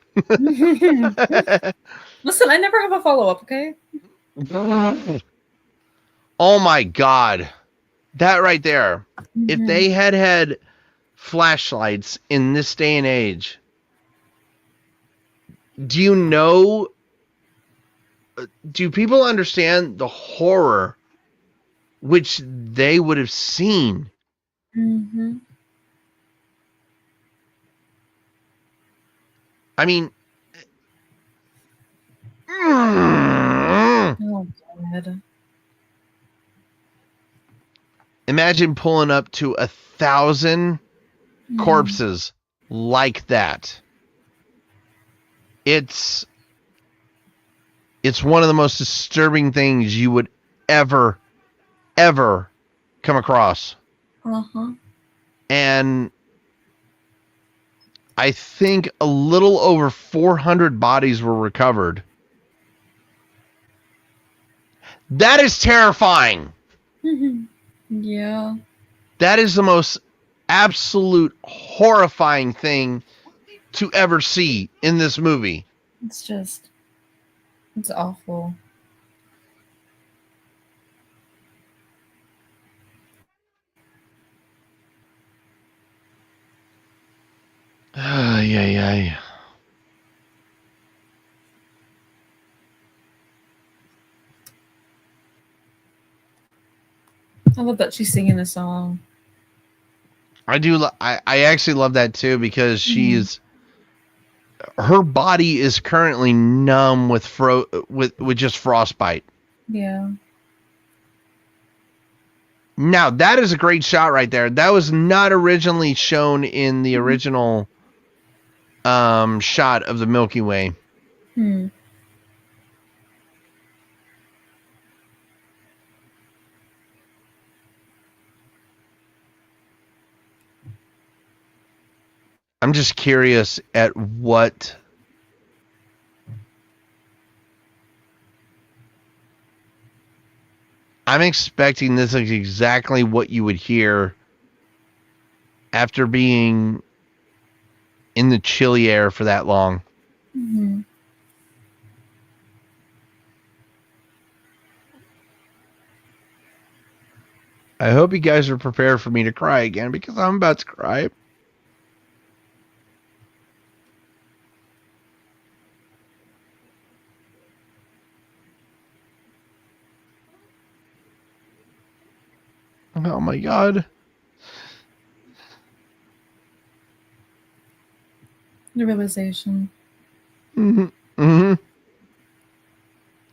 Listen, I never have a follow-up, okay? Oh my god. That right there. If they had flashlights in this day and age, do people understand the horror which they would have seen? Mm-hmm. I mean, Oh, God. imagine pulling up to 1,000 corpses like that. It's one of the most disturbing things you would ever come across. Uh-huh. And I think a little over 400 bodies were recovered. That is terrifying. Yeah. That is the most absolute horrifying thing to ever see in this movie. It's awful. Yeah. I love that she's singing the song. I do. I actually love that too, because her body is currently numb with just frostbite. Yeah. Now that is a great shot right there. That was not originally shown in the original shot of the Milky Way. I'm just curious at what I'm expecting. This is exactly what you would hear after being in the chilly air for that long. I hope you guys are prepared for me to cry again, because I'm about to cry. Oh my god. The realization. Mm-hmm. Mm-hmm.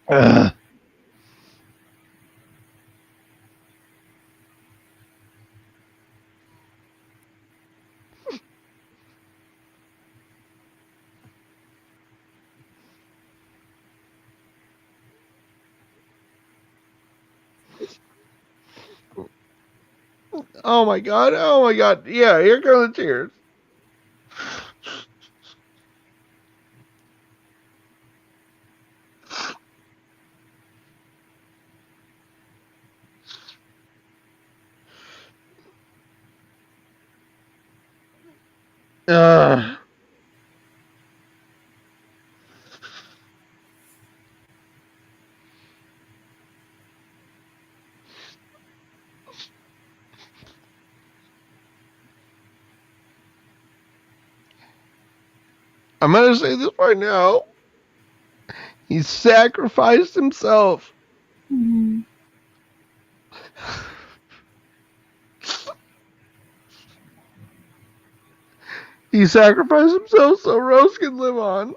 Ugh. Oh my god. Oh my god. Yeah, here come the tears. Ugh. I'm gonna say this right now. He sacrificed himself. Mm-hmm. He sacrificed himself so Rose can live on.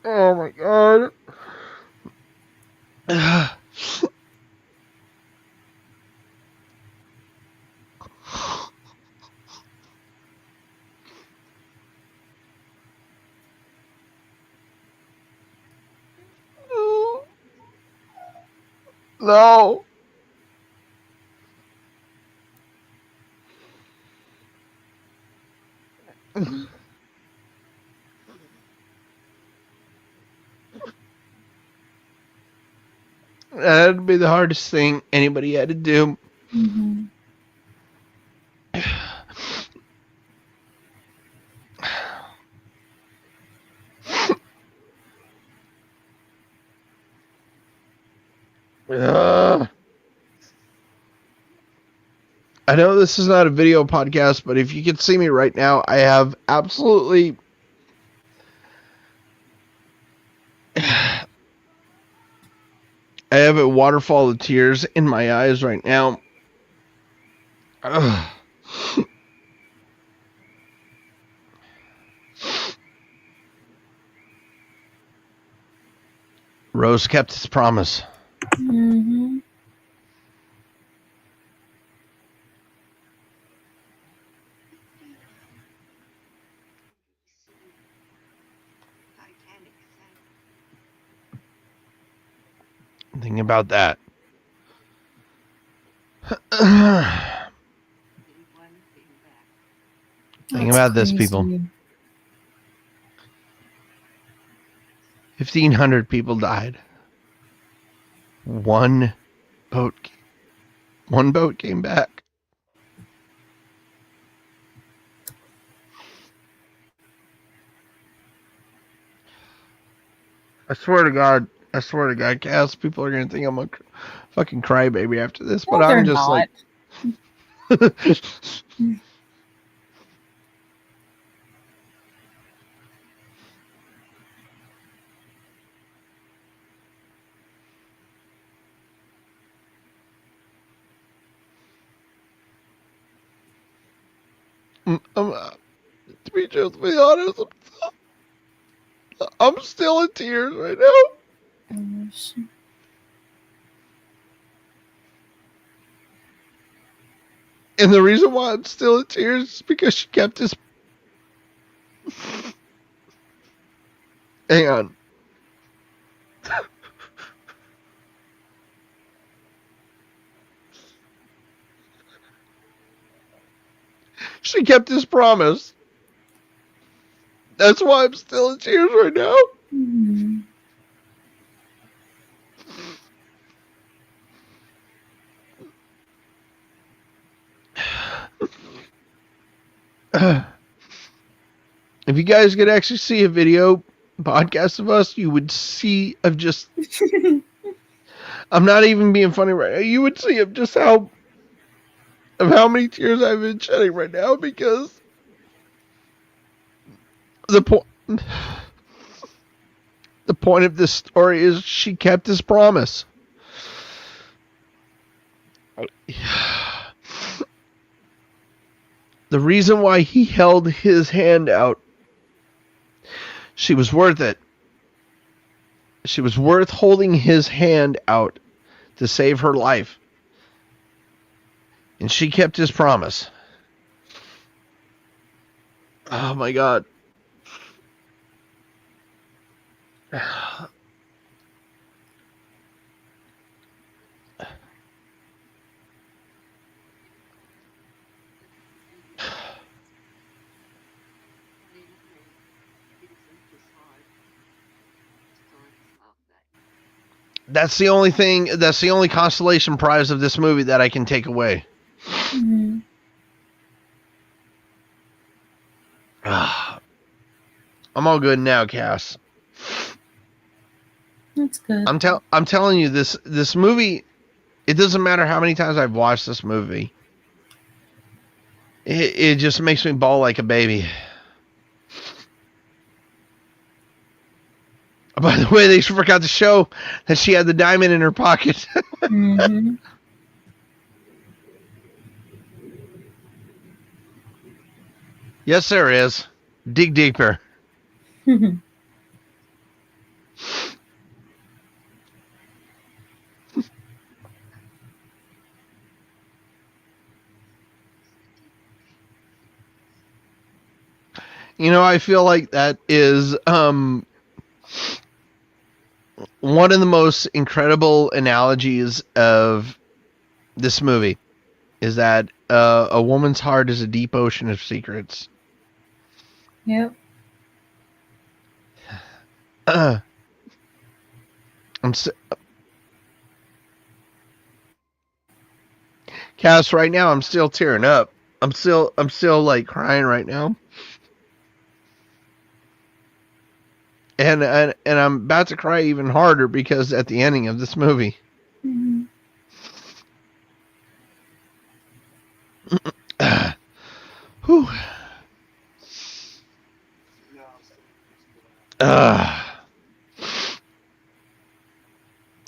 Oh my god. No. That had to be the hardest thing anybody had to do. Mm-hmm. I know this is not a video podcast, but if you could see me right now, I have absolutely I have a waterfall of tears in my eyes right now. Ugh. Rose kept his promise. Mm-hmm. Titanic sank. Think about that. Anyone came back. Think about this, people. 1,500 people died. One boat came back. I swear to God, Cass, people are gonna think I'm a fucking crybaby after this, but No, I'm they're just not. To be truthfully honest, I'm still in tears right now. Gosh. And the reason why I'm still in tears is because she kept his. Hang on. She kept his promise. That's why I'm still in tears right now. Mm-hmm. If you guys could actually see a video podcast of us, you would see of just. I'm not even being funny right now. You would see of just how of how many tears I've been shedding right now because the point of this story is she kept his promise. The reason why he held his hand out, she was worth it. She was worth holding his hand out to save her life. And she kept his promise. Oh my God. That's the only thing, that's the only consolation prize of this movie that I can take away. Mm-hmm. I'm all good now, Cass. That's good. I'm telling you, this movie, it doesn't matter how many times I've watched this movie. It just makes me bawl like a baby. By the way, they forgot to show that she had the diamond in her pocket. Mm-hmm. Yes, there is. Dig deeper. You know, I feel like that is one of the most incredible analogies of this movie is that a woman's heart is a deep ocean of secrets. Yep. Cass, right now I'm still tearing up. I'm still like crying right now. And I'm about to cry even harder because at the ending of this movie. Mm-hmm. Whew.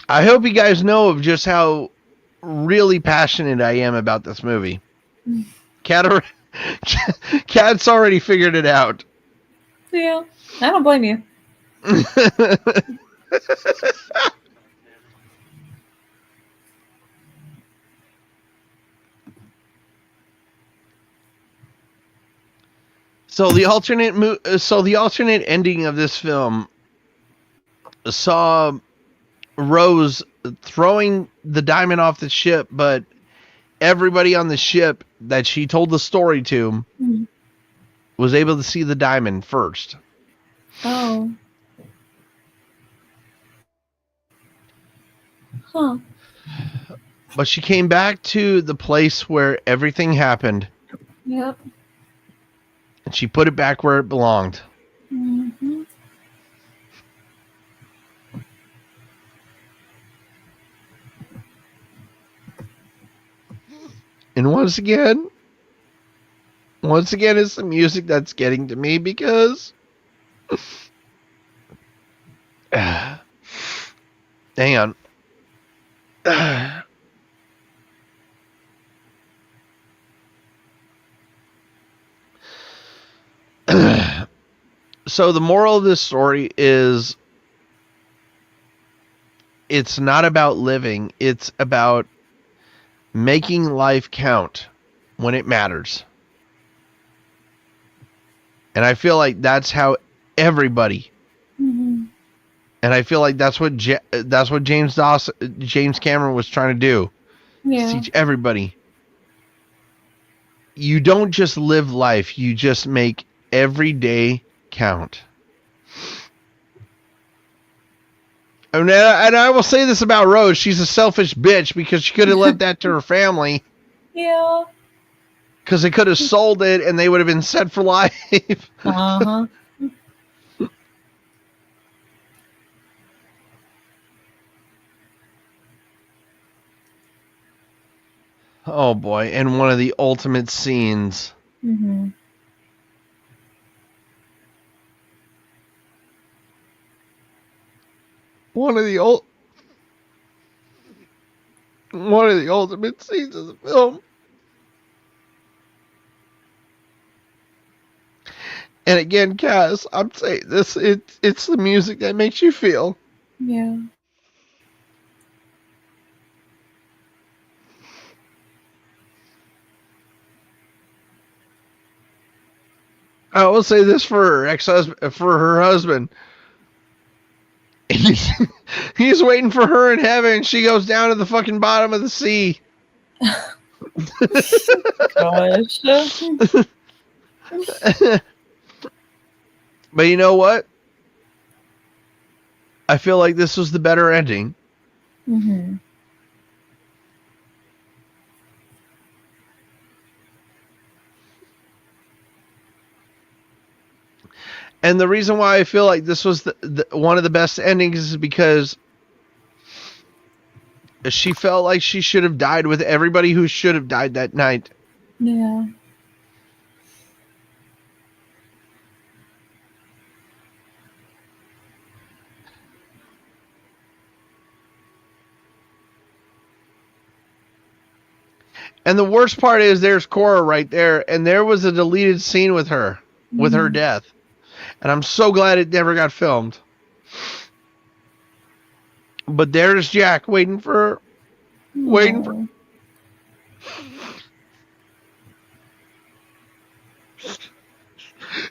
I hope you guys know of just how really passionate I am about this movie. Cat's already figured it out. Yeah, I don't blame you. So the alternate ending of this film saw Rose throwing the diamond off the ship, but everybody on the ship that she told the story to was able to see the diamond first. Oh. Huh. But she came back to the place where everything happened. Yep. And she put it back where it belonged. Mm-hmm. And once again, it's the music that's getting to me because hang on. So the moral of this story is it's not about living, it's about making life count when it matters. And I feel like that's how everybody, and I feel like that's what James Cameron was trying to do. Yeah. Teach everybody. You don't just live life, you just make every day count. And I will say this about Rose, she's a selfish bitch because she could have left that to her family. Yeah. Because they could have sold it and they would have been set for life. Uh-huh. Oh boy, and one of the ultimate scenes. Mm-hmm. One of the ultimate scenes of the film. And again, Cass, I'm saying this, it's the music that makes you feel. Yeah. I will say this for her ex-husband, for her husband. He's waiting for her in heaven, and she goes down to the fucking bottom of the sea. Gosh. But you know what? I feel like this was the better ending. Mm-hmm. And the reason why I feel like this was the one of the best endings is because she felt like she should have died with everybody who should have died that night. Yeah. And the worst part is there's Cora right there, and there was a deleted scene with her, with her death. And I'm so glad it never got filmed. But there's Jack waiting for her. Waiting for...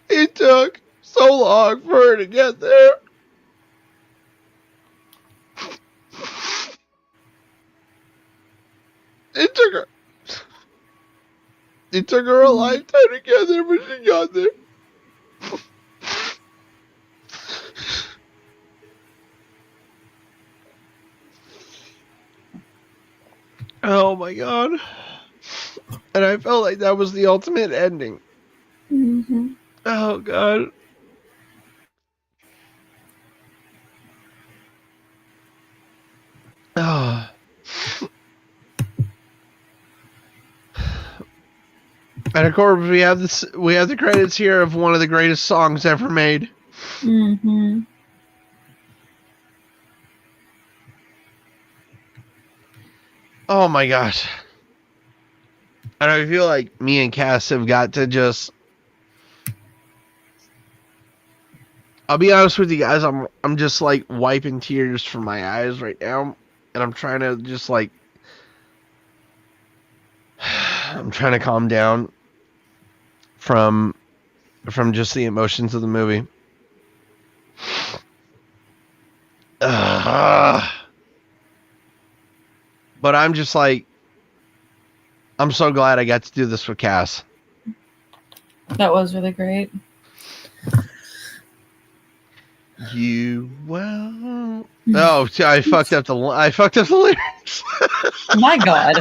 It took so long for her to get there. It took her a lifetime to get there, but she got there. Oh my god. And I felt like that was the ultimate ending. Mm-hmm. Oh god. Oh. And of course we have the credits here of one of the greatest songs ever made. Mm-hmm. Oh my gosh. And I feel like me and Cass have got to just... I'll be honest with you guys, I'm just like wiping tears from my eyes right now. And I'm trying to just like... I'm trying to calm down from just the emotions of the movie. But I'm just like, I'm so glad I got to do this with Cass. That was really great. You well. Oh, I fucked up the lyrics. My God,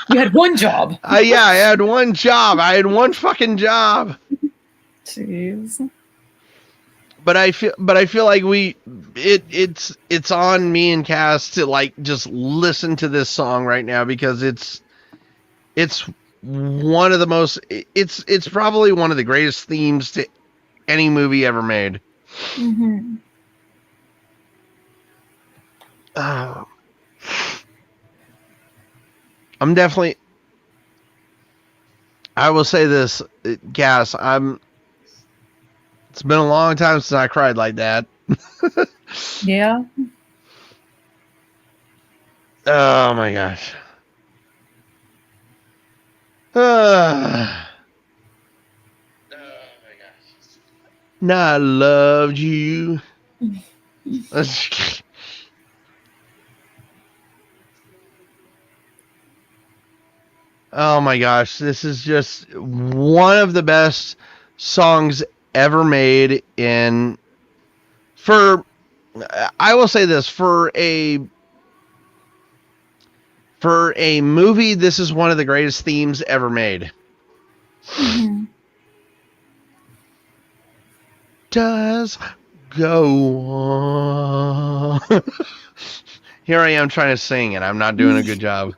you had one job. I had one job. I had one fucking job. Jeez. But I feel like it's on me and Cass to like just listen to this song right now because it's one of the most it's probably one of the greatest themes to any movie ever made. Mm-hmm. I'm definitely. I will say this, Cass. It's been a long time since I cried like that. Yeah. Oh my gosh. Oh my gosh. I loved you. Oh my gosh, this is just one of the best songs ever made I will say this, for a movie, this is one of the greatest themes ever made. Mm-hmm. Does go on. Here I am trying to sing and I'm not doing a good job.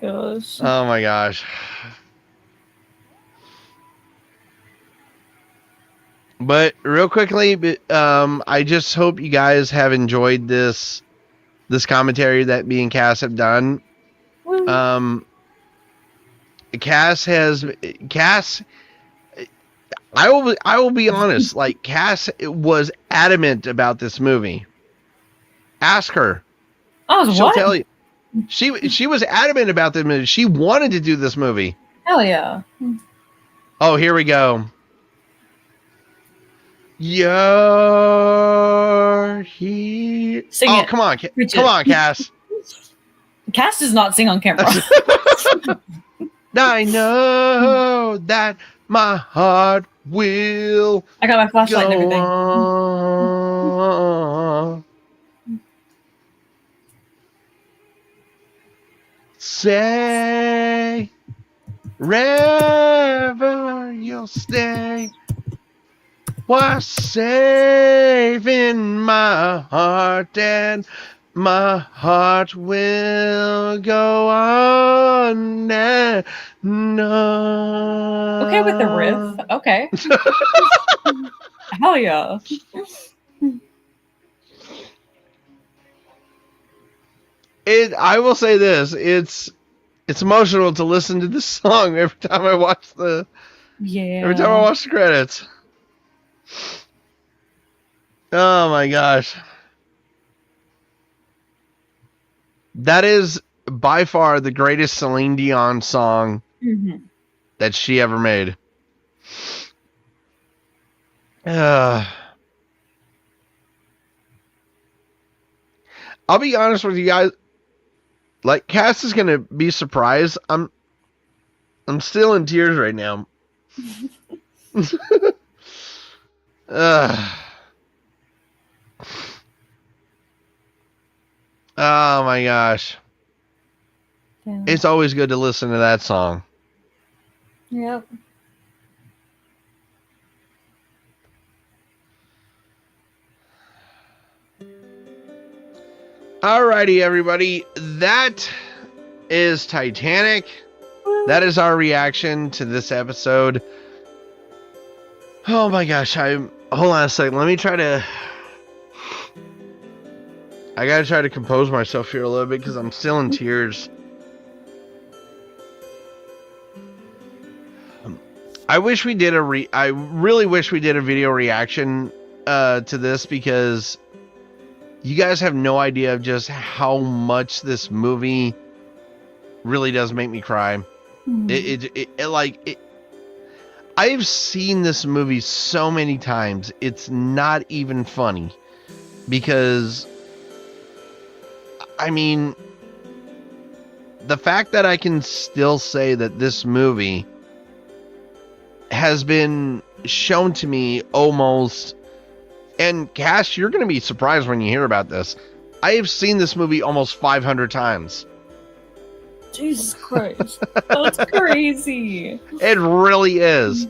Gosh. Oh my gosh. But real quickly, I just hope you guys have enjoyed this commentary that me and Cass have done. Woo. Cass, I will be honest, like Cass was adamant about this movie. Ask her. She'll tell you. She was adamant about this movie. She wanted to do this movie. Hell yeah. Oh, here we go. You're here. Sing Oh, it. come on. Preach Come it. on, Cass. Cass does not sing on camera. I know that my heart will I got my flashlight and go everything. on. Say, wherever you'll stay, was safe in my heart, and my heart will go on and on. Okay with the riff. Okay. Hell yeah. I will say this: it's emotional to listen to this song every time I watch the credits. Oh my gosh. That is by far the greatest Celine Dion song that she ever made. I'll be honest with you guys. Like, Cass is gonna be surprised. I'm still in tears right now. Oh my gosh. Yeah. It's always good to listen to that song. Yep. Alrighty, everybody. That is Titanic. That is our reaction to this episode. Oh my gosh. Hold on a second. Let me try to... I gotta try to compose myself here a little bit because I'm still in tears. I wish we did I really wish we did a video reaction to this, because you guys have no idea of just how much this movie really does make me cry. I've seen this movie so many times, it's not even funny. Because, I mean, the fact that I can still say that this movie has been shown to me almost, and Cash, you're going to be surprised when you hear about this. I have seen this movie almost 500 times. Jesus Christ. That's crazy. It really is.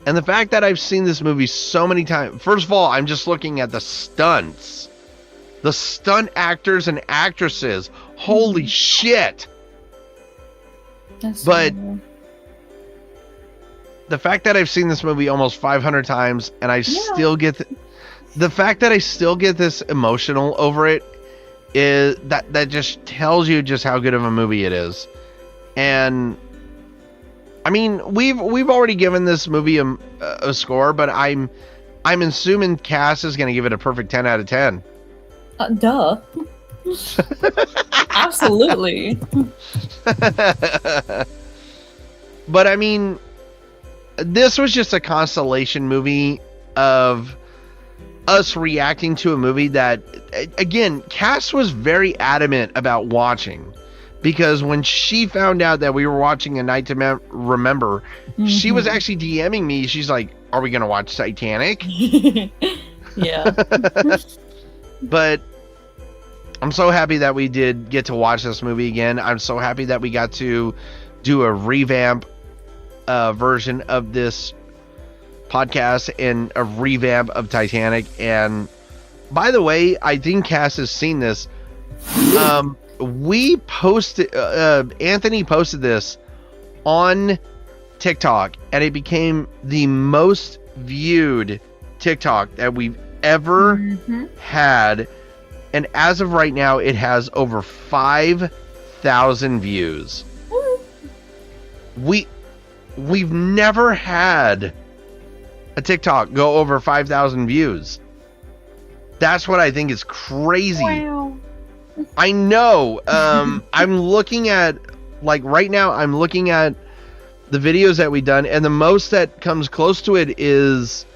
And the fact that I've seen this movie so many times, first of all, I'm just looking at the stunts. The stunt actors and actresses. Holy shit. But the fact that I've seen this movie almost 500 times and I still get the fact that I still get this emotional over it is that just tells you just how good of a movie it is. And I mean, we've already given this movie a score, but I'm assuming Cass is going to give it a perfect 10 out of 10. Duh. Absolutely. But I mean, this was just a constellation movie of us reacting to a movie that, again, Cass was very adamant about watching, because when she found out that we were watching A Night to Remember, she was actually DMing me. She's like, "Are we gonna watch Titanic?" Yeah. But I'm so happy that we did get to watch this movie again. I'm so happy that we got to do a revamp version of this podcast and a revamp of Titanic. And by the way, I think Cass has seen this. we posted, Anthony posted this on TikTok, and it became the most viewed TikTok that we've ever had. And as of right now, it has over 5,000 views. We've never had a TikTok go over 5,000 views. That's what I think is crazy. Wow. I know. I'm looking at, like, right now, I'm looking at the videos that we've done, and the most that comes close to it is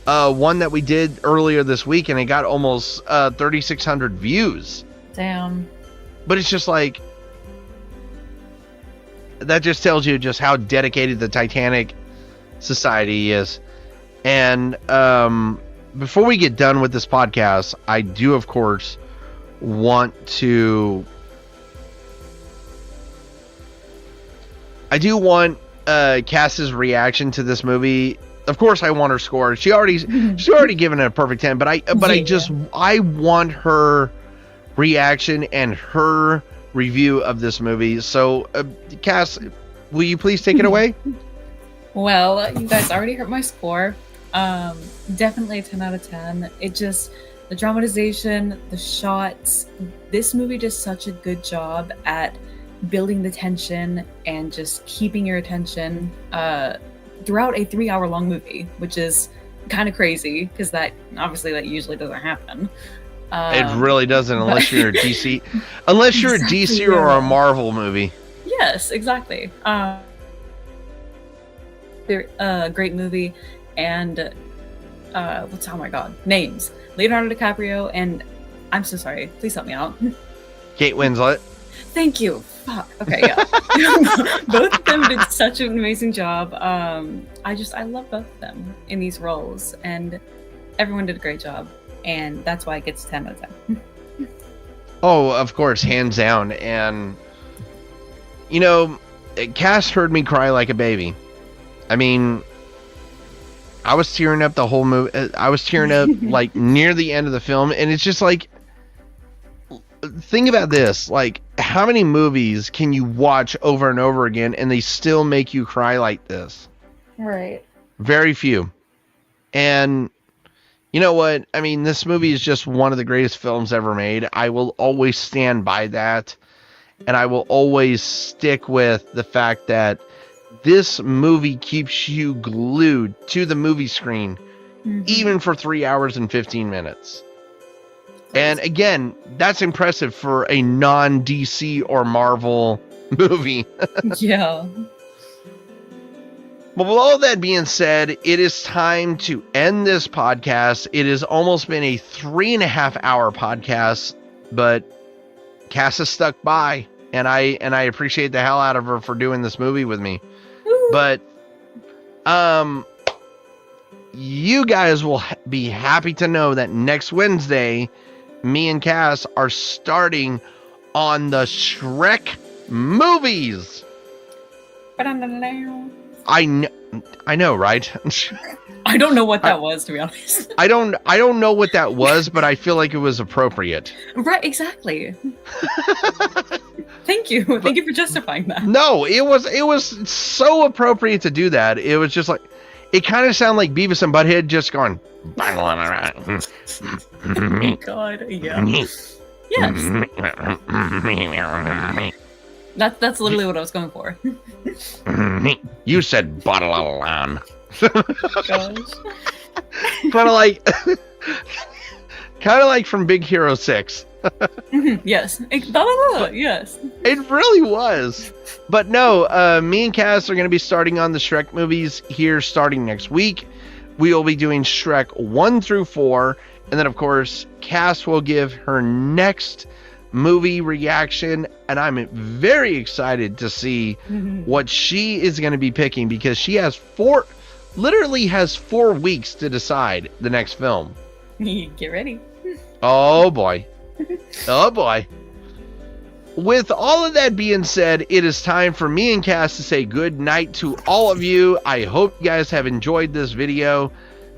one that we did earlier this week, and it got almost 3,600 views. Damn. But it's just like, that just tells you just how dedicated the Titanic Society is. And before we get done with this podcast, I do, of course, want Cass's reaction to this movie. Of course, I want her score. She's already given it a perfect 10, but I want her reaction and her review of this movie. So, Cass, will you please take it away? Well, you guys already heard my score. Definitely a 10 out of 10. It just, the dramatization, the shots, this movie does such a good job at building the tension and just keeping your attention throughout a 3-hour long movie, which is kind of crazy because that usually doesn't happen. It really doesn't, unless you're a DC, you're a DC or a Marvel movie. Yes, exactly. Great movie, and oh my god, names: Leonardo DiCaprio, and I'm so sorry. Please help me out. Kate Winslet. Thank you. Fuck. Okay, yeah. Both of them did such an amazing job. I love both of them in these roles, and everyone did a great job, and that's why it gets 10 out of 10. Oh, of course, hands down. And Cass heard me cry like a baby. I mean, I was tearing up the whole movie. I was tearing up like near the end of the film, and it's just like, think about this, like, how many movies can you watch over and over again and they still make you cry like this? Right. Very few. And you know what? I mean, this movie is just one of the greatest films ever made. I will always stand by that. And I will always stick with the fact that this movie keeps you glued to the movie screen, even for 3 hours and 15 minutes. And again, that's impressive for a non-DC or Marvel movie. Yeah. But with all that being said, it is time to end this podcast. It has almost been a 3.5-hour podcast, but Cass has stuck by, and I appreciate the hell out of her for doing this movie with me. Woo. But you guys will be happy to know that next Wednesday, me and Cass are starting on the Shrek movies. I know, right? I don't know what that was, to be honest. I don't know what that was, but I feel like it was appropriate. Right, exactly. Thank you for justifying that. No, it was so appropriate to do that. It was just like, it kind of sounded like Beavis and Butthead just going. Oh God, yeah. Yes. That's literally what I was going for. You said bottle on. Gosh. kind of like from Big Hero 6. Yes. Yes. It really was. But no, me and Cass are going to be starting on the Shrek movies here starting next week. We will be doing Shrek 1 through 4. And then, of course, Cass will give her next movie reaction. And I'm very excited to see what she is going to be picking, because she has literally has 4 weeks to decide the next film. Get ready. Oh, boy. Oh, boy. With all of that being said, it is time for me and Cass to say good night to all of you. I hope you guys have enjoyed this video.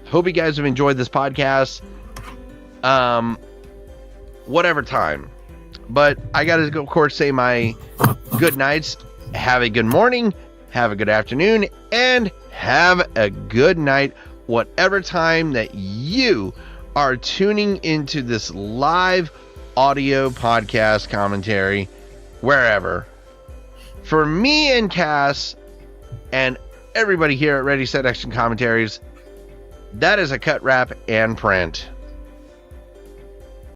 Hope you guys have enjoyed this podcast. Whatever time. But I gotta, of course, say my good nights. Have a good morning, have a good afternoon, and have a good night, whatever time that you are tuning into this live audio podcast commentary, wherever. For me and Cass and everybody here at Ready Set Action Commentaries, that is a cut, wrap, and print.